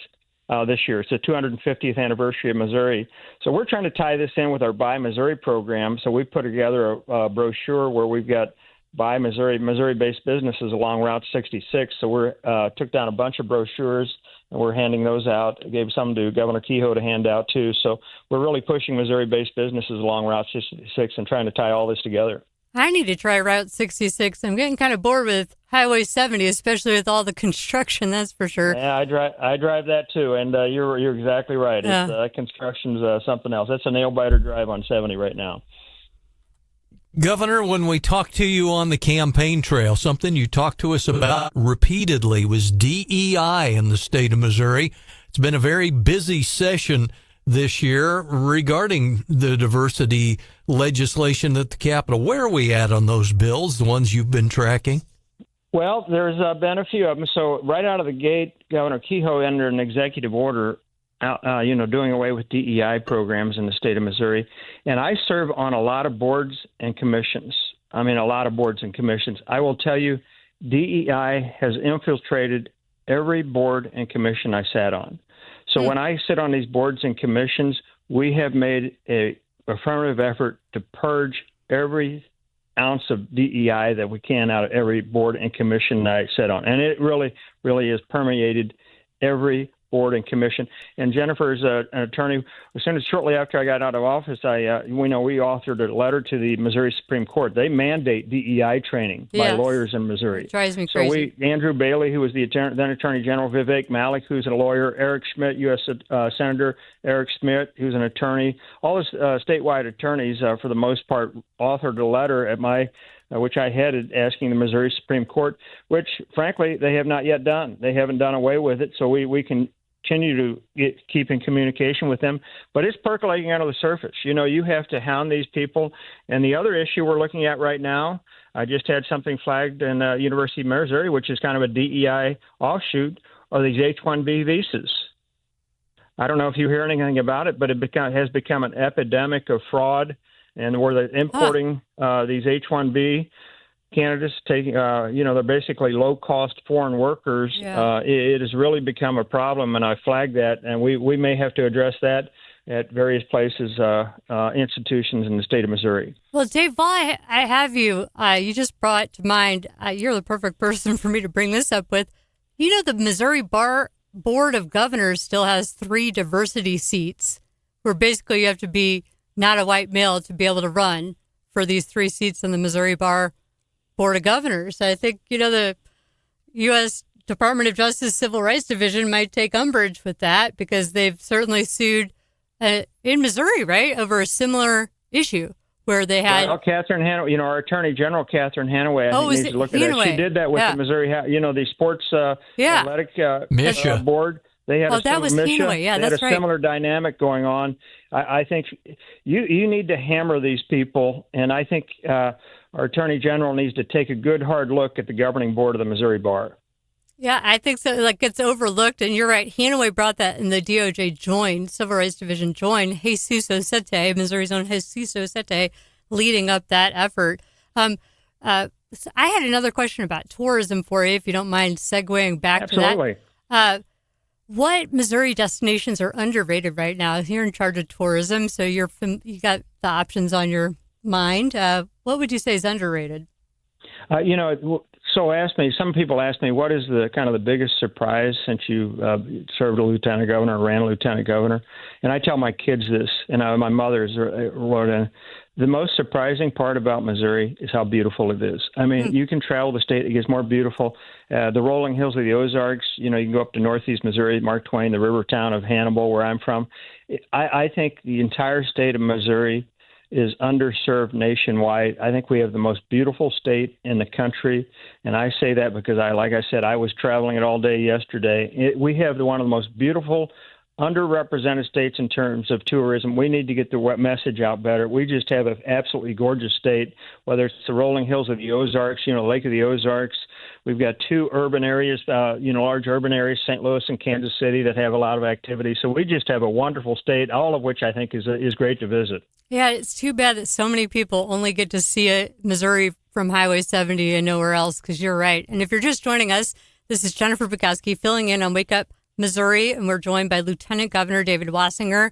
this year. It's the 250th anniversary of Missouri. So we're trying to tie this in with our Buy Missouri program. So we put together a brochure where we've got Buy Missouri, Missouri-based businesses along Route 66. So we took down a bunch of brochures, and we're handing those out. I gave some to Governor Kehoe to hand out, too. So we're really pushing Missouri-based businesses along Route 66 and trying to tie all this together. I need to try Route 66. I'm getting kind of bored with Highway 70, especially with all the construction, that's for sure. Yeah, I drive that too, and you're exactly right. Yeah. Construction's something else. That's a nail-biter drive on 70 right now. Governor, when we talked to you on the campaign trail, something you talked to us about repeatedly was DEI in the state of Missouri. It's been a very busy session this year regarding the diversity legislation at the Capitol. Where are we at on those bills, the ones you've been tracking? Well, there's been a few of them. So right out of the gate, Governor Kehoe entered an executive order, doing away with DEI programs in the state of Missouri. And I serve on a lot of boards and commissions. I will tell you, DEI has infiltrated every board and commission I sat on. So when I sit on these boards and commissions, we have made a affirmative effort to purge every ounce of DEI that we can out of every board and commission that I sit on. And it really, really has permeated every board and commission. And Jennifer is an attorney. As soon as shortly after I got out of office, we authored a letter to the Missouri Supreme Court. They mandate DEI training by lawyers in Missouri. It drives me crazy. So Andrew Bailey, who was the then Attorney General, Vivek Malik, who's a lawyer, Eric Schmidt, U.S. Senator Eric Schmidt, who's an attorney, all the statewide attorneys, for the most part, authored a letter at which I headed, asking the Missouri Supreme Court, which, frankly, they have not yet done. They haven't done away with it, so we can continue to keep in communication with them, but it's percolating under the surface. You have to hound these people. And the other issue we're looking at right now, I just had something flagged in University of Missouri, which is kind of a DEI offshoot, are these H-1B visas. I don't know if you hear anything about it, but it has become an epidemic of fraud, and where they're importing these H-1B candidates, taking, they're basically low-cost foreign workers. Yeah. It has really become a problem, and I flagged that, and we may have to address that at various places, institutions in the state of Missouri. Well, Dave, while I have you, you just brought to mind, you're the perfect person for me to bring this up with. The Missouri Board of Governors still has 3 diversity seats, where basically you have to be not a white male to be able to run for these 3 seats in the Missouri Board of Governors. I think, the U.S. Department of Justice Civil Rights Division might take umbrage with that, because they've certainly sued in Missouri, right, over a similar issue where they had... Well, Catherine Hanaway, our Attorney General, Catherine Hanaway, I think needs to look at that. She did that with the Missouri, the sports athletic board. They had that was Hanaway. Yeah, they that's had a similar dynamic going on. I think you need to hammer these people, and I think our Attorney General needs to take a good, hard look at the governing board of the Missouri Bar. Yeah, I think so. Like, it's overlooked, and you're right. Hanaway brought that, and the DOJ Civil Rights Division joined Jesus Osete, Missouri's own Jesus Osete, leading up that effort. So I had another question about tourism for you, if you don't mind segueing back to that. Absolutely. What Missouri destinations are underrated right now? You're in charge of tourism, so you got the options on your mind. What would you say is underrated? Some people ask me, what is the kind of the biggest surprise since you served a lieutenant governor or ran a lieutenant governor? And I tell my kids this, and my mother's wrote in, the most surprising part about Missouri is how beautiful it is. I mean, you can travel the state, it gets more beautiful. The rolling hills of the Ozarks, you can go up to northeast Missouri, Mark Twain, the river town of Hannibal, where I'm from. I think the entire state of Missouri is underserved nationwide. I think we have the most beautiful state in the country, and I say that because I was traveling it all day yesterday. We have one of the most beautiful, underrepresented states in terms of tourism. We need to get the message out better. We just have an absolutely gorgeous state, whether it's the rolling hills of the Ozarks, the Lake of the Ozarks. We've got 2 urban areas, large urban areas, St. Louis and Kansas City, that have a lot of activity. So we just have a wonderful state, all of which I think is great to visit. Yeah, it's too bad that so many people only get to see Missouri from Highway 70 and nowhere else, because you're right. And if you're just joining us, this is Jennifer Bukowski filling in on Wake Up Missouri, and we're joined by Lieutenant Governor David Wassinger.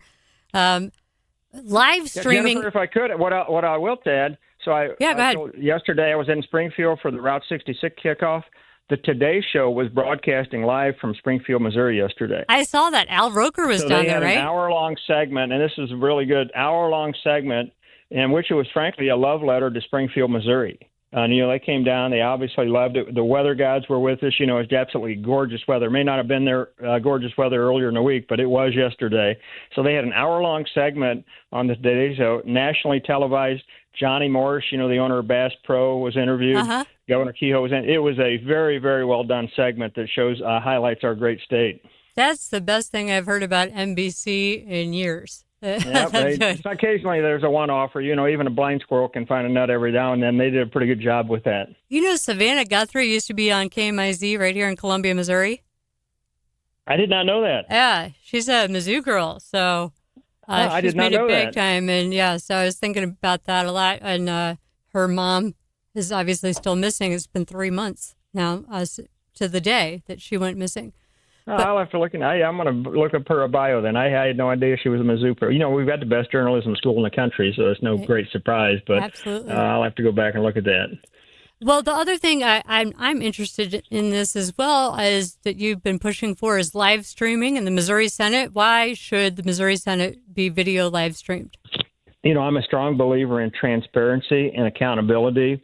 Live streaming. Jennifer, if I could, what I will add. So go ahead. Yesterday I was in Springfield for the Route 66 kickoff. The Today Show was broadcasting live from Springfield, Missouri yesterday. I saw that. Al Roker was down there, right? They had an hour-long segment, and this is a really good hour-long segment, in which it was, frankly, a love letter to Springfield, Missouri. They came down. They obviously loved it. The weather gods were with us. It's absolutely gorgeous weather. It may not have been there gorgeous weather earlier in the week, but it was yesterday. So they had an hour-long segment on the Today Show, nationally televised. Johnny Marsh, the owner of Bass Pro, was interviewed. Uh-huh. Governor Kehoe was in. It was a very, very well done segment that shows highlights our great state. That's the best thing I've heard about NBC in years. Occasionally there's a one-offer. Even a blind squirrel can find a nut every now and then. They did a pretty good job with that. Savannah Guthrie used to be on KMIZ right here in Columbia, Missouri. I did not know that. Yeah, she's a Mizzou girl, so I she's did not made know it big that. time. And so I was thinking about that a lot. And her mom is obviously still missing. It's been 3 months now to the day that she went missing. I'll have to look. I'm going to look up her bio then. I had no idea she was a Mizzou pro. We've got the best journalism school in the country, so it's no great surprise. But absolutely, I'll have to go back and look at that. Well, the other thing I'm interested in this as well is that you've been pushing for is live streaming in the Missouri Senate. Why should the Missouri Senate be video live streamed? I'm a strong believer in transparency and accountability.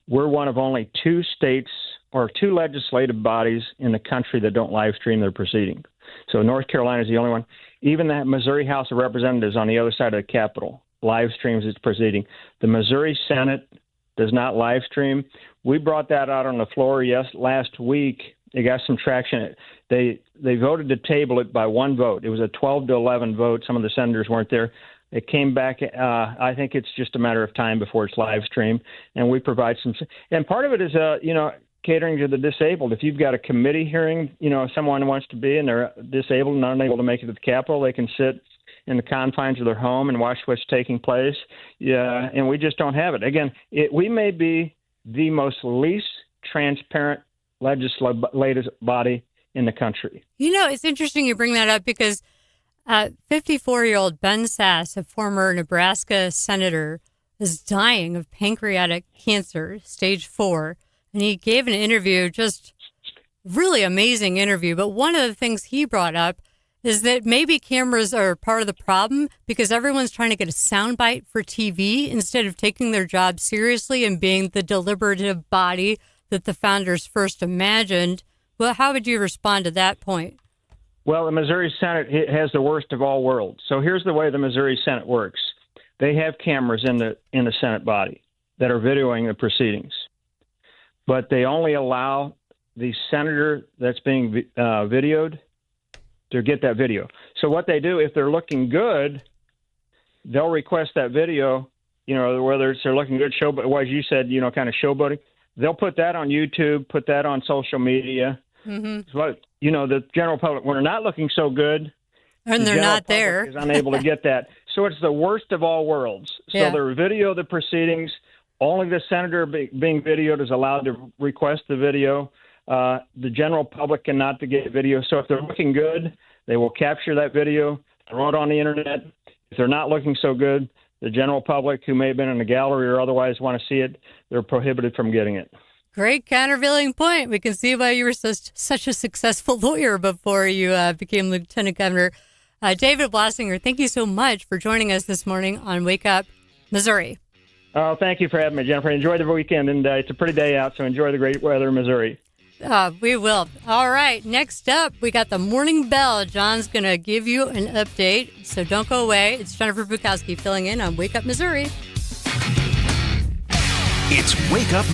We're one of only 2 states or 2 legislative bodies in the country that don't live stream their proceedings. So North Carolina is the only one. Even the Missouri House of Representatives on the other side of the Capitol live streams its proceeding. The Missouri Senate does not live stream. We brought that out on the floor last week They got some traction. They voted to table it by one vote. It was a 12-11 vote. Some of the senators weren't there. It came back. I think it's just a matter of time before it's live streamed, and we provide some. And part of it is, catering to the disabled. If you've got a committee hearing, if someone wants to be and they're disabled and unable to make it to the Capitol, they can sit in the confines of their home and watch what's taking place. Yeah, and we just don't have it. Again, we may be the most least transparent legislative body in the country. It's interesting you bring that up because 54-year-old Ben Sasse, a former Nebraska senator, is dying of pancreatic cancer, stage 4. And he gave an interview, just really amazing interview. But one of the things he brought up is that maybe cameras are part of the problem because everyone's trying to get a soundbite for TV instead of taking their job seriously and being the deliberative body that the founders first imagined. Well, how would you respond to that point? Well, the Missouri Senate has the worst of all worlds. So here's the way the Missouri Senate works. They have cameras in the Senate body that are videoing the proceedings, but they only allow the senator that's being videoed to get that video. So what they do, if they're looking good, they'll request that video, whether they're looking good, as you said, kind of showboating. They'll put that on YouTube, put that on social media. Mm-hmm. So, the general public, when they're not looking so good, and they're not there, is unable to get that. So it's the worst of all worlds. So they video the proceedings. Only the senator being videoed is allowed to request the video. The general public cannot get video. So if they're looking good, they will capture that video, throw it on the internet. If they're not looking so good, the general public who may have been in a gallery or otherwise want to see it, they're prohibited from getting it. Great countervailing point. We can see why you were such a successful lawyer before you became lieutenant governor. David Wassinger, thank you so much for joining us this morning on Wake Up Missouri. Oh, thank you for having me, Jennifer. Enjoy the weekend, and it's a pretty day out, so enjoy the great weather in Missouri. We will. All right, next up, we got the Morning Bell. John's going to give you an update, so don't go away. It's Jennifer Bukowski filling in on Wake Up Missouri. It's Wake Up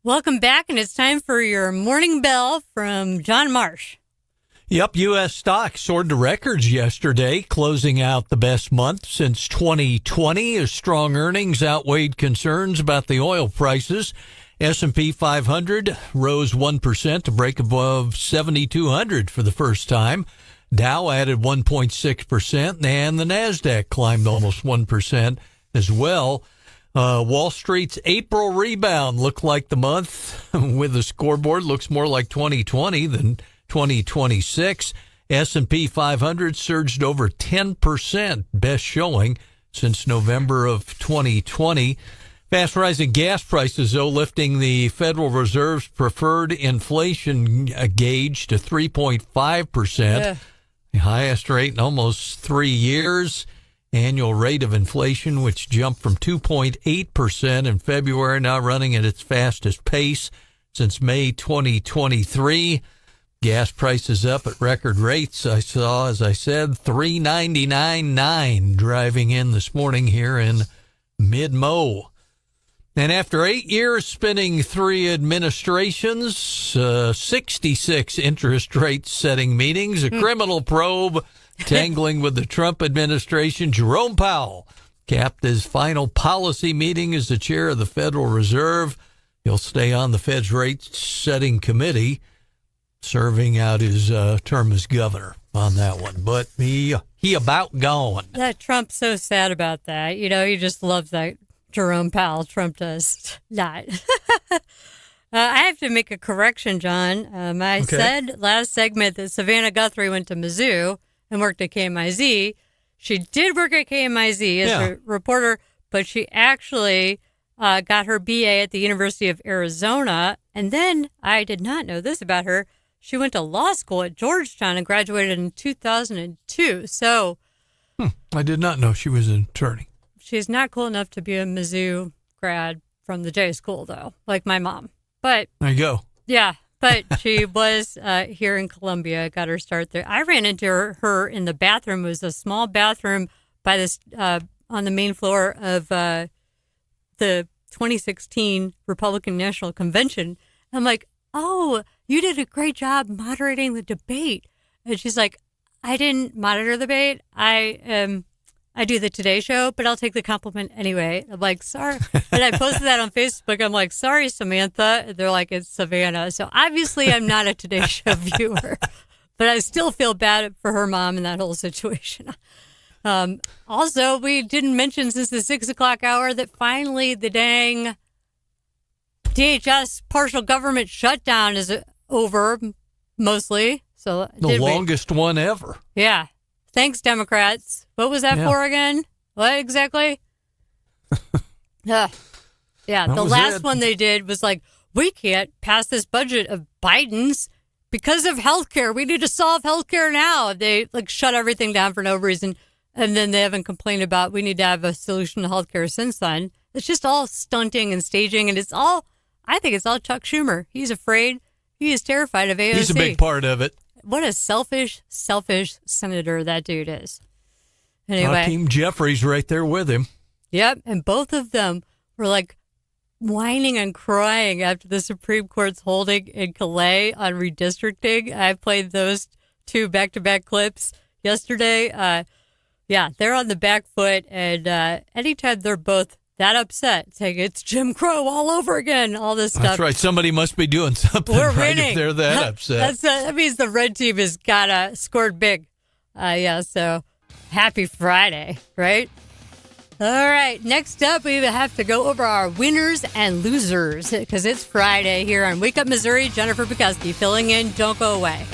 Welcome back, and it's time for your morning bell from John Marsh. Yep, U.S. stocks soared to records yesterday, closing out the best month since 2020 as strong earnings outweighed concerns about the oil prices. S&P 500 rose 1% to break above 7,200 for the first time. Dow added 1.6%, and the NASDAQ climbed almost 1% as well. Wall Street's April rebound looked like the month with the scoreboard. Looks more like 2020 than 2026. S&P 500 surged over 10%, best showing since November of 2020. Fast rising gas prices, though, lifting the Federal Reserve's preferred inflation gauge to 3.5%, the highest rate in almost 3 years. Annual rate of inflation, which jumped from 2.8% in February, now running at its fastest pace since May 2023. Gas prices up at record rates. I saw, as I said, $3.99.9 driving in this morning here in mid-Mo. And after 8 years spinning 3 administrations, 66 interest rate setting meetings, a criminal probe tangling with the Trump administration, Jerome Powell capped his final policy meeting as the chair of the Federal Reserve. He'll stay on the Fed's rate setting committee, serving out his term as governor on that one. But he about gone. That Trump's so sad about that. You know, he just loves that Jerome Powell. Trump does not. I have to make a correction, John. I said last segment that Savannah Guthrie went to Mizzou and worked at KMIZ. She did work at KMIZ as a reporter, but she actually got her BA at the University of Arizona. And then, I did not know this about her, she went to law school at Georgetown and graduated in 2002. So I did not know she was an attorney. She's not cool enough to be a Mizzou grad from the J school, though, like my mom. But there you go. Yeah. But she was here in Columbia, got her start there. I ran into her in the bathroom. It was a small bathroom by this on the main floor of the 2016 Republican National Convention. I'm like, oh, you did a great job moderating the debate. And she's like, I didn't monitor the debate. I do the Today Show, but I'll take the compliment anyway. I'm like, sorry. And I posted that on Facebook. I'm like, sorry, Samantha. And they're like, it's Savannah. So obviously I'm not a Today Show viewer, but I still feel bad for her mom in that whole situation. Also, we didn't mention since the 6 o'clock hour that finally the dang DHS partial government shutdown is over, mostly. So the longest one ever. Yeah. Thanks, Democrats. What was that for again? What exactly? The last one they did was like, we can't pass this budget of Biden's because of healthcare. We need to solve healthcare now. They like shut everything down for no reason. And then they haven't complained about we need to have a solution to healthcare since then. It's just all stunting and staging. And I think it's all Chuck Schumer. He's afraid. He is terrified of AOC. He's a big part of it. What a selfish senator that dude is. Anyway. Hakeem Jeffries right there with him. Yep. And both of them were like whining and crying after the Supreme Court's holding in Calais on redistricting. I played those 2 back-to-back clips yesterday. They're on the back foot. And anytime they're both that upset, saying it's Jim Crow all over again, all this stuff. That's right. Somebody must be doing something We're right winning. if they're that upset. That means the red team has got scored big. So happy Friday, right? All right. Next up, we have to go over our winners and losers because it's Friday here on Wake Up Missouri. Jennifer Bukowski filling in. Don't go away.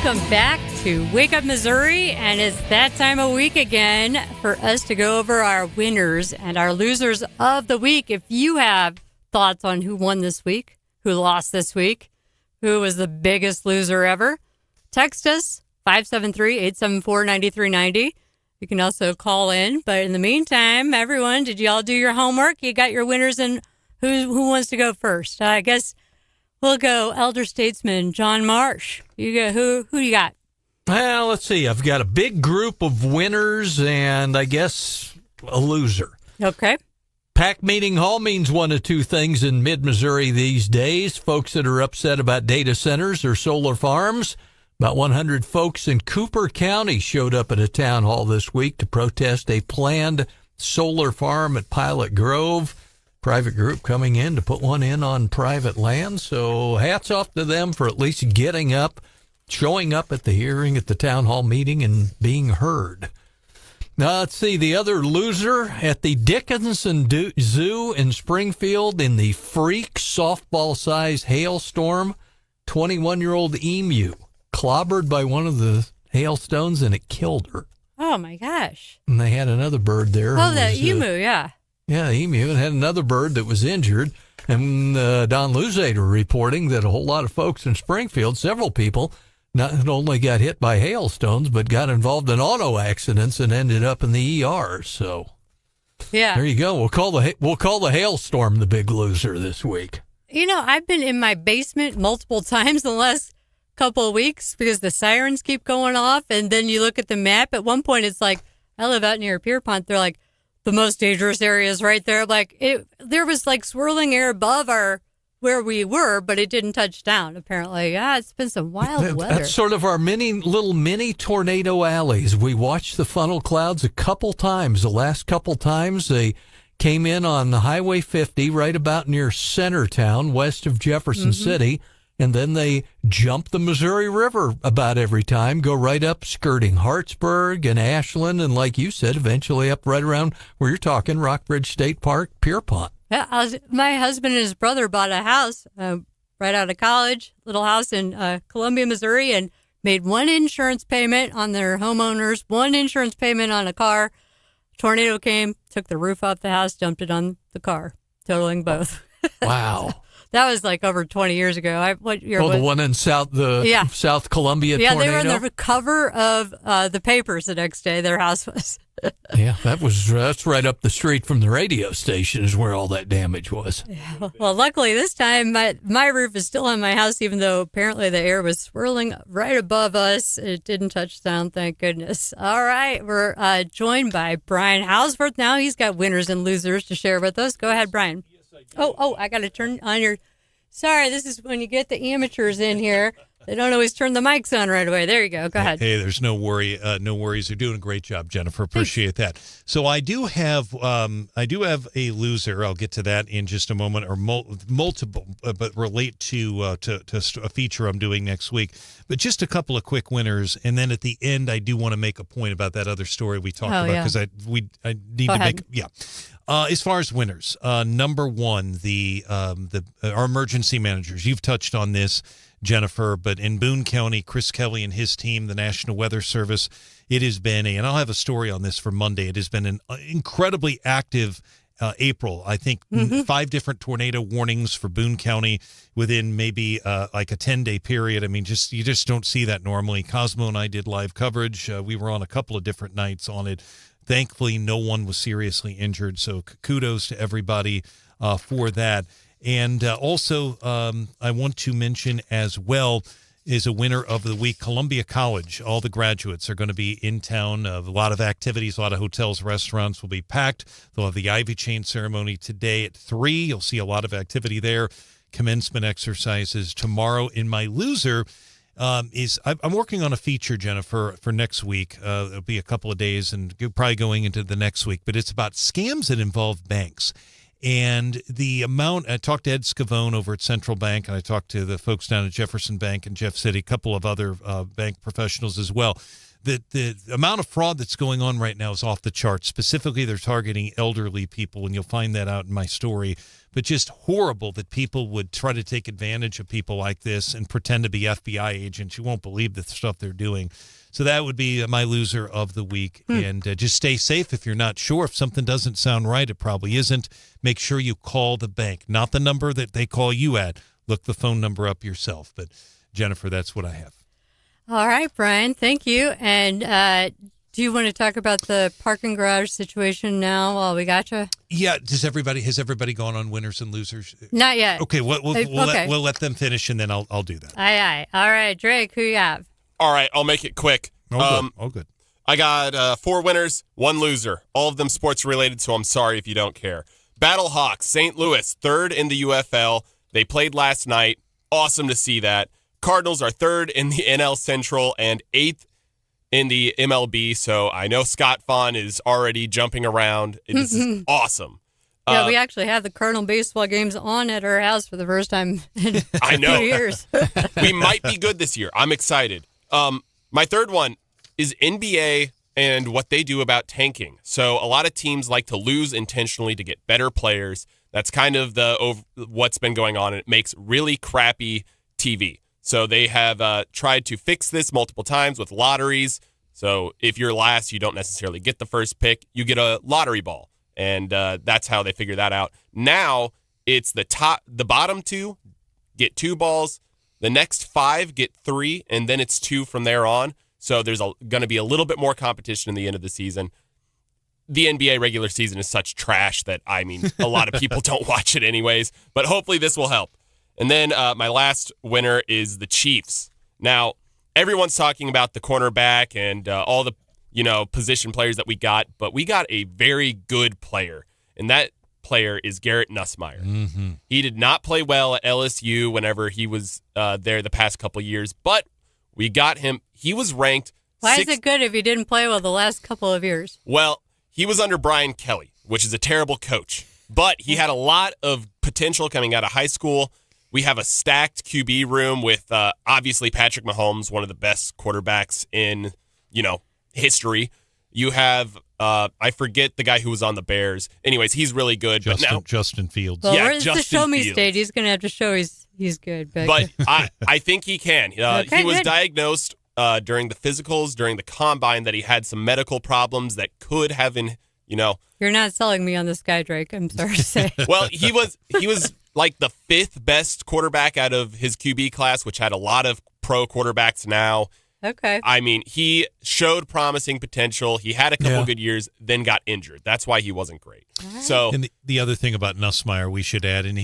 Welcome back to Wake Up Missouri, and it's that time of week again for us to go over our winners and our losers of the week. If you have thoughts on who won this week, who lost this week, who was the biggest loser ever, text us 573-874-9390. You can also call in, but in the meantime, everyone, did you all do your homework? You got your winners, and who wants to go first? I guess we'll go elder statesman John Marsh. You go, who you got? Well, let's see. I've got a big group of winners and I guess a loser. Okay. Packed meeting hall means one of two things in mid-Missouri these days. Folks that are upset about data centers or solar farms. About 100 folks in Cooper County showed up at a town hall this week to protest a planned solar farm at Pilot Grove. Private group coming in to put one in on private land. So hats off to them for at least getting up, showing up at the hearing at the town hall meeting and being heard. Now, let's see, the other loser at the Dickinson Zoo in Springfield in the freak softball-sized hailstorm, 21-year-old emu clobbered by one of the hailstones and it killed her. Oh, my gosh. And they had another bird there. Oh, the emu, yeah. Yeah, the emu, and had another bird that was injured. And Don Luzader reporting that a whole lot of folks in Springfield, several people, not only got hit by hailstones, but got involved in auto accidents and ended up in the ER. So, yeah, there you go. We'll call the hailstorm the big loser this week. You know, I've been in my basement multiple times in the last couple of weeks because the sirens keep going off. And then you look at the map. At one point, it's like, I live out near Pierpont. They're like, the most dangerous area is right there. Like there was like swirling air above where we were, but it didn't touch down. Apparently, yeah, it's been some wild weather. That's sort of our little mini tornado alleys. We watched the funnel clouds a couple times. The last couple times they came in on Highway 50, right about near Centertown, west of Jefferson City. And then they jump the Missouri River about every time, go right up skirting Hartsburg and Ashland, and like you said, eventually up right around where you're talking, Rockbridge State Park, Pierpont. Yeah, my husband and his brother bought a house right out of college, little house in Columbia, Missouri, and made one insurance payment on their homeowners, one insurance payment on a car. Tornado came, took the roof off the house, dumped it on the car, totaling both. Wow. That was like over 20 years ago. What year was the one in South Columbia tornado? Yeah, they were on the cover of the papers the next day, their house was. Yeah, that's right up the street from the radio station is where all that damage was. Yeah, well, luckily this time my roof is still on my house, even though apparently the air was swirling right above us. It didn't touch down, thank goodness. All right, we're joined by Brian Hauswirth now. He's got winners and losers to share with us. Go ahead, Brian. Oh, I got to turn on your... Sorry, this is when you get the amateurs in here. They don't always turn the mics on right away. There you go. Go ahead. Hey, there's no worries. You're doing a great job, Jennifer. Appreciate that. So I do have a loser. I'll get to that in just a moment, or multiple, but relate to a feature I'm doing next week. But just a couple of quick winners, and then at the end, I do want to make a point about that other story we talked about because I need to make as far as winners, number one, our emergency managers. You've touched on this, Jennifer, but in Boone County, Chris Kelly and his team, the National Weather Service, it has been and I'll have a story on this for Monday. It has been an incredibly active April. I think 5 different tornado warnings for Boone County within maybe like a 10-day period. I mean, you just don't see that normally. Cosmo and I did live coverage. We were on a couple of different nights on it. Thankfully, no one was seriously injured, so kudos to everybody for that. And also, I want to mention as well is a winner of the week, Columbia College. All the graduates are going to be in town. A lot of activities, a lot of hotels, restaurants will be packed. They'll have the Ivy Chain ceremony today at 3. You'll see a lot of activity there. Commencement exercises tomorrow. In my loser I'm working on a feature, Jennifer, for next week. It'll be a couple of days and probably going into the next week. But it's about scams that involve banks. And the amount, I talked to Ed Scavone over at Central Bank, and I talked to the folks down at Jefferson Bank and Jeff City, a couple of other bank professionals as well. the amount of fraud that's going on right now is off the charts. Specifically, they're targeting elderly people, and you'll find that out in my story. But just horrible that people would try to take advantage of people like this and pretend to be FBI agents. You won't believe the stuff they're doing. So that would be my loser of the week. And just stay safe if you're not sure. If something doesn't sound right, it probably isn't. Make sure you call the bank, not the number that they call you at. Look the phone number up yourself. But, Jennifer, that's what I have. All right, Brian, thank you. And do you want to talk about the parking garage situation now while we got you? Yeah. Has everybody gone on winners and losers? Not yet. Okay, we'll let them finish, and then I'll do that. Aye. All right, Drake, who you have? All right, I'll make it quick. Good. I got 4 winners, 1 loser. All of them sports related, so I'm sorry if you don't care. Battlehawks, St. Louis, 3rd in the UFL. They played last night. Awesome to see that. Cardinals are 3rd in the NL Central and 8th in the MLB. So I know Scott Fahn is already jumping around. This is awesome. Yeah, we actually have the Cardinal baseball games on at our house for the first time in I know. 2 years. We might be good this year. I'm excited. My third one is NBA and what they do about tanking. So a lot of teams like to lose intentionally to get better players. That's kind of what's been going on, and it makes really crappy TV. So they have tried to fix this multiple times with lotteries. So if you're last, you don't necessarily get the first pick. You get a lottery ball, and that's how they figure that out. Now it's the bottom 2 get 2 balls. The next 5 get 3, and then it's 2 from there on. So there's going to be a little bit more competition in the end of the season. The NBA regular season is such trash that, I mean, a lot of people don't watch it anyways. But hopefully this will help. And then my last winner is the Chiefs. Now, everyone's talking about the cornerback and all the position players that we got, but we got a very good player, and that player is Garrett Nussmeier. Mm-hmm. He did not play well at LSU whenever he was there the past couple of years, but we got him. He was ranked. Why is it good if he didn't play well the last couple of years? Well, he was under Brian Kelly, which is a terrible coach, but he had a lot of potential coming out of high school. We have a stacked QB room with obviously Patrick Mahomes, one of the best quarterbacks in history. You have I forget the guy who was on the Bears. Anyways, he's really good. Justin Fields. Well, yeah, it's the show me state. He's going to have to show he's good. But I think he can. Okay, he was good. diagnosed during the physicals, during the combine, that he had some medical problems that could have You're not selling me on this guy, Drake. I'm sorry to say. Well, he was like the 5th best quarterback out of his QB class, which had a lot of pro quarterbacks now. Okay. I mean, he showed promising potential. He had a couple good years, then got injured. That's why he wasn't great. Right. So, and the other thing about Nussmeier, we should add, and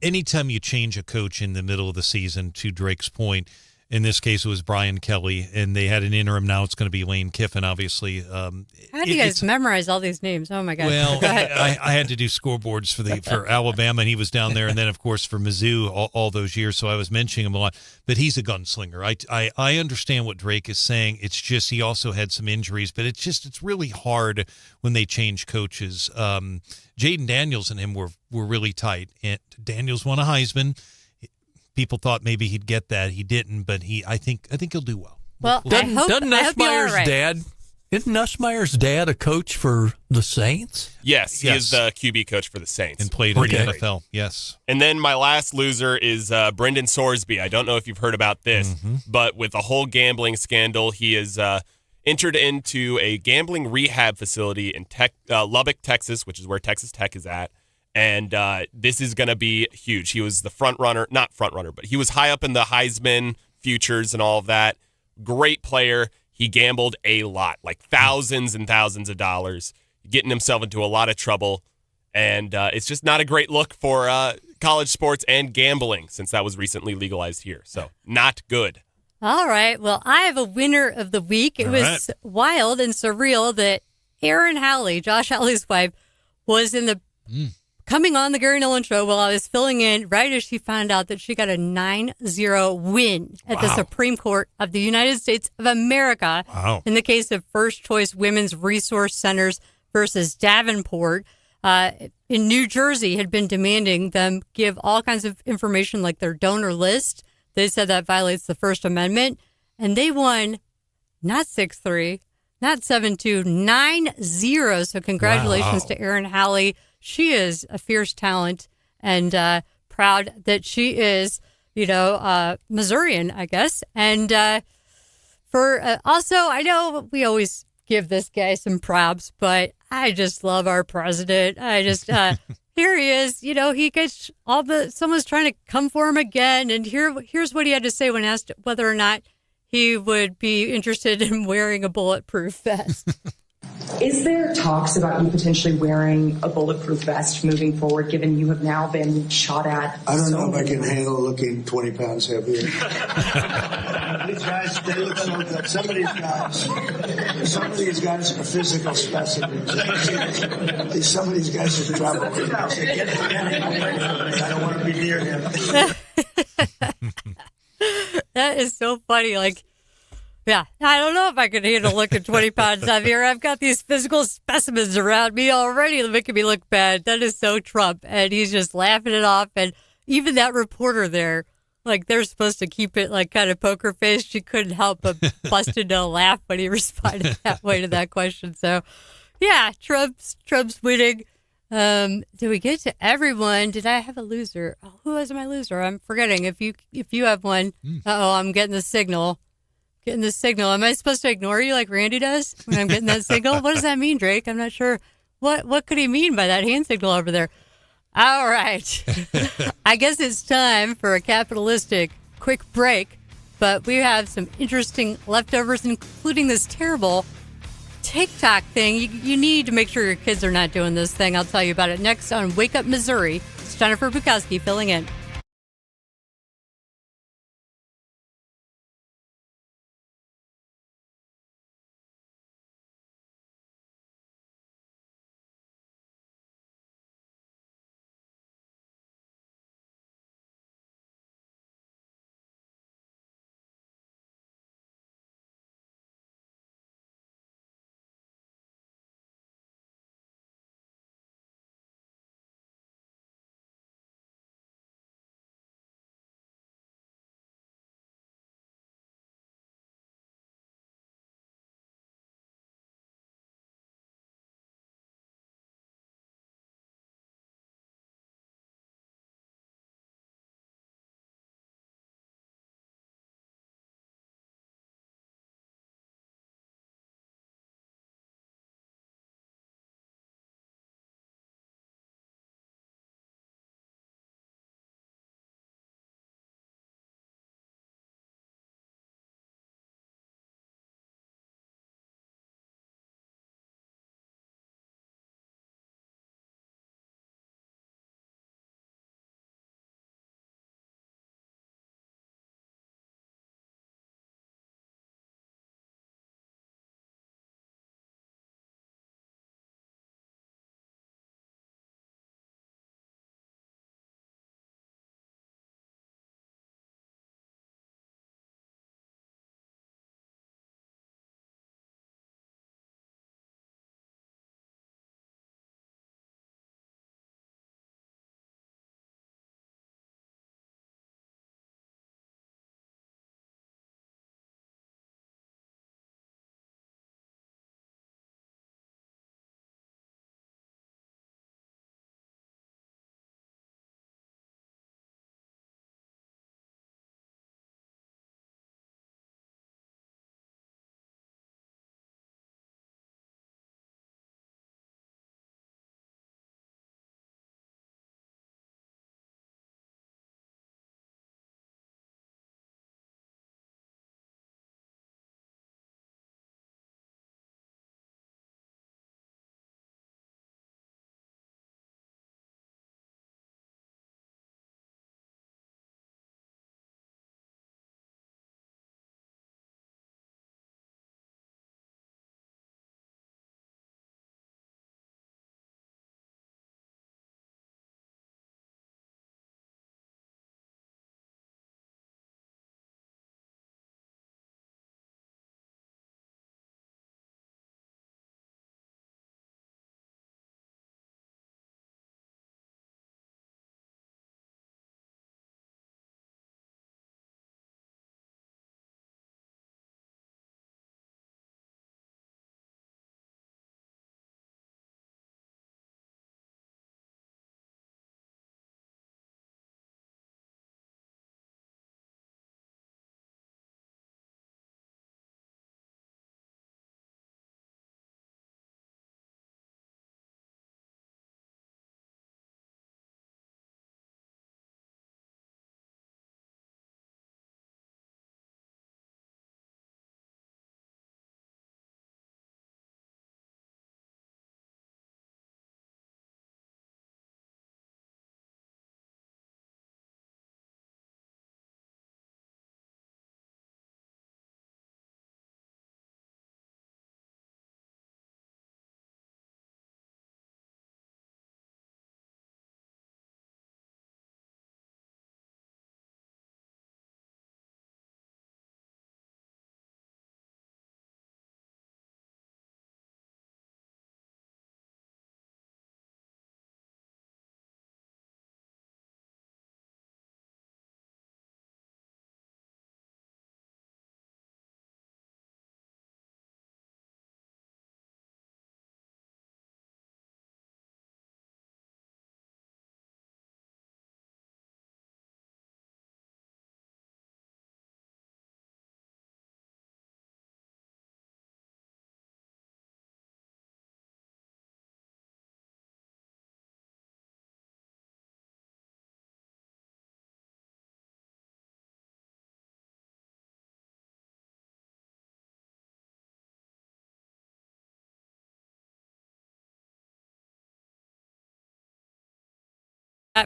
anytime you change a coach in the middle of the season, to Drake's point, in this case it was Brian Kelly, and they had an interim. Now it's going to be Lane Kiffin, obviously. How do you guys memorize all these names? Oh my God! Well, I had to do scoreboards for Alabama, and he was down there, and then of course for Mizzou all those years. So I was mentioning him a lot. But he's a gunslinger. I understand what Drake is saying. It's just he also had some injuries, but it's really hard when they change coaches. Jaden Daniels and him were really tight, and Daniels won a Heisman. People thought maybe he'd get that. He didn't, but I think he'll do well. Well, doesn't Nussmeier's dad? Isn't Nussmeier's dad a coach for the Saints? Yes, he is the QB coach for the Saints. And played in the NFL, yes. And then my last loser is Brendan Sorsby. I don't know if you've heard about this, but with the whole gambling scandal, he is entered into a gambling rehab facility in Lubbock, Texas, which is where Texas Tech is at. And this is going to be huge. He was the not front runner, but he was high up in the Heisman futures and all of that. Great player. He gambled a lot, like thousands and thousands of dollars, getting himself into a lot of trouble. And it's just not a great look for college sports and gambling, since that was recently legalized here. So not good. All right. Well, I have a winner of the week. It was wild and surreal that Erin Howley, Josh Howley's wife, was in the coming on the Gary Nolan show while I was filling in right as she found out that she got a 9-0 win at the Supreme Court of the United States of America in the case of First Choice Women's Resource Centers versus Davenport. In New Jersey had been demanding them give all kinds of information like their donor list. They said that violates the First Amendment, and they won not 6'3", not 7'2", 9'0". So congratulations Wow. to Erin Halley. She is a fierce talent, and proud that she is, Missourian, I guess. And for also, I know we always give this guy some props, but I just love our president. I just here he is. He gets someone's trying to come for him again, and here's what he had to say when asked whether or not he would be interested in wearing a bulletproof vest. Is there talks about you potentially wearing a bulletproof vest moving forward, given you have now been shot at? I don't know if I can handle looking 20 pounds heavier. These guys, they look so good. Some of these guys are physical specimens. Some of these guys are trouble. I don't want to be near him. That is so funny. Yeah, I don't know if I could handle looking 20 pounds heavier. I've got these physical specimens around me already making me look bad. That is so Trump. And he's just laughing it off. And even that reporter there, they're supposed to keep it kind of poker face. She couldn't help but bust into a laugh when he responded that way to that question. So, yeah, Trump's winning. Did we get to everyone? Did I have a loser? Oh, who was my loser? I'm forgetting. If you have one, I'm getting the signal. Am I supposed to ignore you like Randy does when I'm getting that signal? What does that mean, Drake? I'm not sure. What could he mean by that hand signal over there? All right. I guess it's time for a capitalistic quick break, but we have some interesting leftovers, including this terrible TikTok thing. You need to make sure your kids are not doing this thing. I'll tell you about it next on Wake Up Missouri. It's Jennifer Bukowski filling in.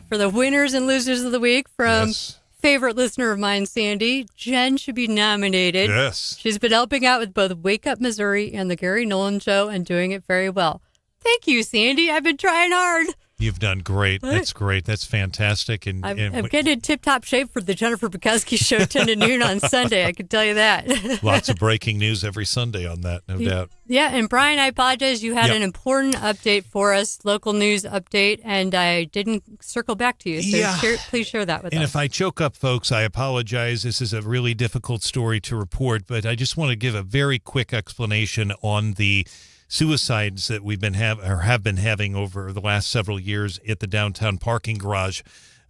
For the winners and losers of the week from favorite listener of mine, Sandy, Jen should be nominated. Yes. She's been helping out with both Wake Up Missouri and the Gary Nolan Show and doing it very well. Thank you, Sandy. I've been trying hard. You've done great. That's great. That's fantastic. And I'm getting in tip-top shape for the Jennifer Bukowski Show 10 to noon on Sunday. I can tell you that. Lots of breaking news every Sunday on that, no doubt. Yeah, and Brian, I apologize. You had an important update for us, local news update, and I didn't circle back to you. So please share that with us. And if I choke up, folks, I apologize. This is a really difficult story to report, but I just want to give a very quick explanation on the suicides that we've been have been having over the last several years at the downtown parking garage.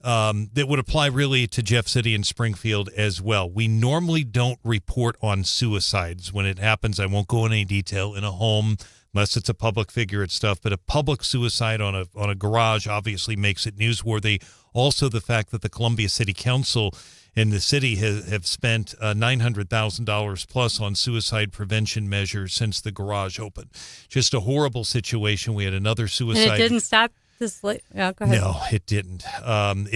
That would apply really to Jeff City and Springfield as well. We normally don't report on suicides when it happens. I won't go into any detail in a home unless it's a public figure and stuff, but a public suicide on a garage obviously makes it newsworthy. Also, the fact that the Columbia City Council and the city have spent $900,000 plus on suicide prevention measures since the garage opened. Just a horrible situation. We had another suicide. And it didn't stop this late. Yeah, go ahead. No, it didn't. I'm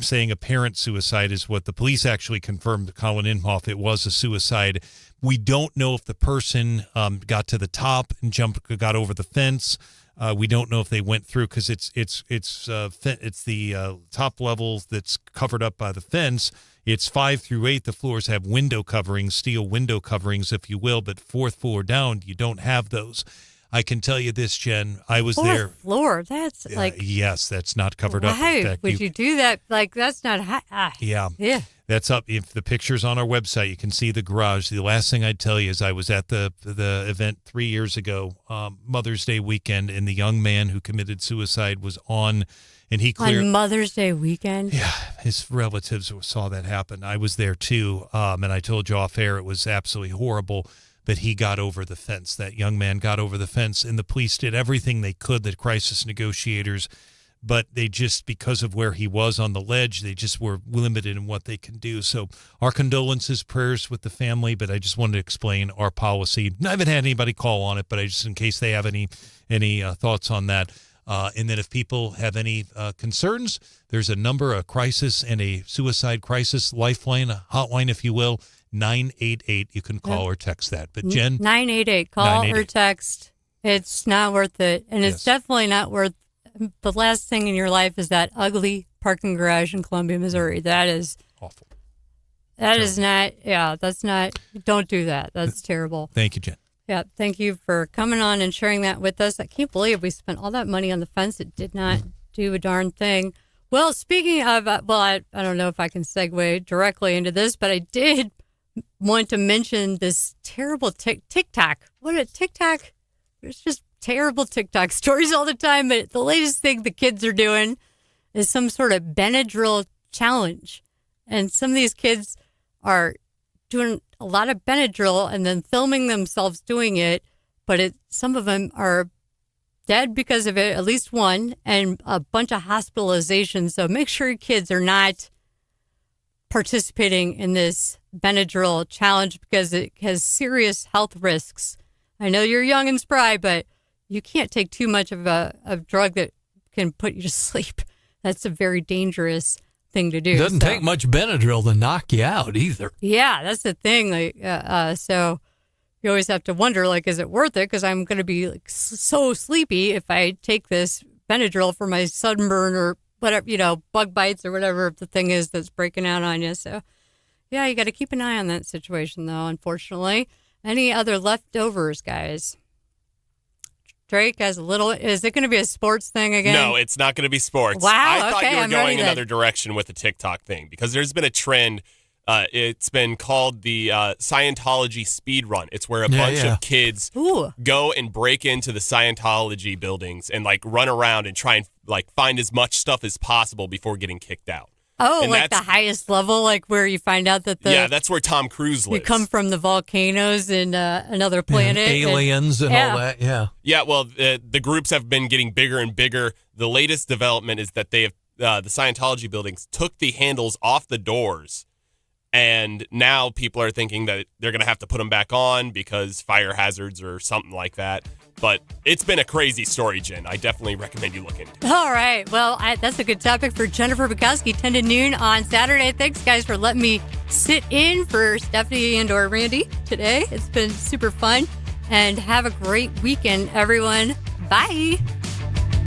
saying apparent suicide is what the police actually confirmed to Colin Inhofe. It was a suicide. We don't know if the person got to the top and got over the fence. We don't know if they went through because it's the top level that's covered up by the fence. It's 5 through 8. The floors have window coverings, steel window coverings, if you will. But 4th floor down, you don't have those. I can tell you this, Jen. I was there. 4th floor. That's yes, that's not covered up. Why In fact, would you do that? Like that's not high. Yeah. That's up. If the picture's on our website, you can see the garage. The last thing I'd tell you is I was at the event 3 years ago, Mother's Day weekend, and the young man who committed suicide was on, and he cleared on Mother's Day weekend. Yeah, his relatives saw that happen. I was there too, and I told you off air it was absolutely horrible. But he got over the fence. That young man got over the fence, and the police did everything they could, the crisis negotiators, but they just, because of where he was on the ledge, they just were limited in what they can do. So our condolences, prayers with the family, but I just wanted to explain our policy. I haven't had anybody call on it, but I just, in case they have any thoughts on that. And then if people have any concerns, there's a number, a crisis and a suicide crisis lifeline, a hotline, if you will, 988. You can call or text that. But Jen, 988, call or text. It's not worth it, and it's definitely not worth. The last thing in your life is that ugly parking garage in Columbia, Missouri. That is awful. That is not. Yeah, that's not. Don't do that. That's terrible. Thank you, Jen. Yeah, thank you for coming on and sharing that with us. I can't believe we spent all that money on the fence. It did not do a darn thing. Well, speaking of, I don't know if I can segue directly into this, but I did want to mention this terrible TikTok. What a TikTok. It's just terrible TikTok stories all the time. But the latest thing the kids are doing is some sort of Benadryl challenge. And some of these kids are doing a lot of Benadryl and then filming themselves doing it. But some of them are dead because of it, at least one, and a bunch of hospitalizations. So make sure your kids are not participating in this Benadryl challenge because it has serious health risks. I know you're young and spry, but you can't take too much of a drug that can put you to sleep. That's a very dangerous thing to do. It doesn't take much Benadryl to knock you out either. Yeah, that's the thing. So you always have to wonder, is it worth it? Because I'm going to be so sleepy if I take this Benadryl for my sunburn or whatever, bug bites or whatever the thing is that's breaking out on you. So, yeah, you got to keep an eye on that situation, though, unfortunately. Any other leftovers, guys? Drake has is it going to be a sports thing again? No, it's not going to be sports. Wow, I thought you were going another direction with the TikTok thing because there's been a trend. It's been called the Scientology speed run. It's where a bunch of kids go and break into the Scientology buildings and run around and try and find as much stuff as possible before getting kicked out. Oh, and the highest level, where you find out that that's where Tom Cruise lives. You come from the volcanoes in another planet. And aliens and all that, yeah. Yeah, well, the groups have been getting bigger and bigger. The latest development is that they have the Scientology buildings took the handles off the doors, and now people are thinking that they're going to have to put them back on because fire hazards or something like that. But it's been a crazy story, Jen. I definitely recommend you look into it. All right. Well, that's a good topic for Jennifer Bukowski, 10 to noon on Saturday. Thanks, guys, for letting me sit in for Stephanie and or Randy today. It's been super fun. And have a great weekend, everyone. Bye.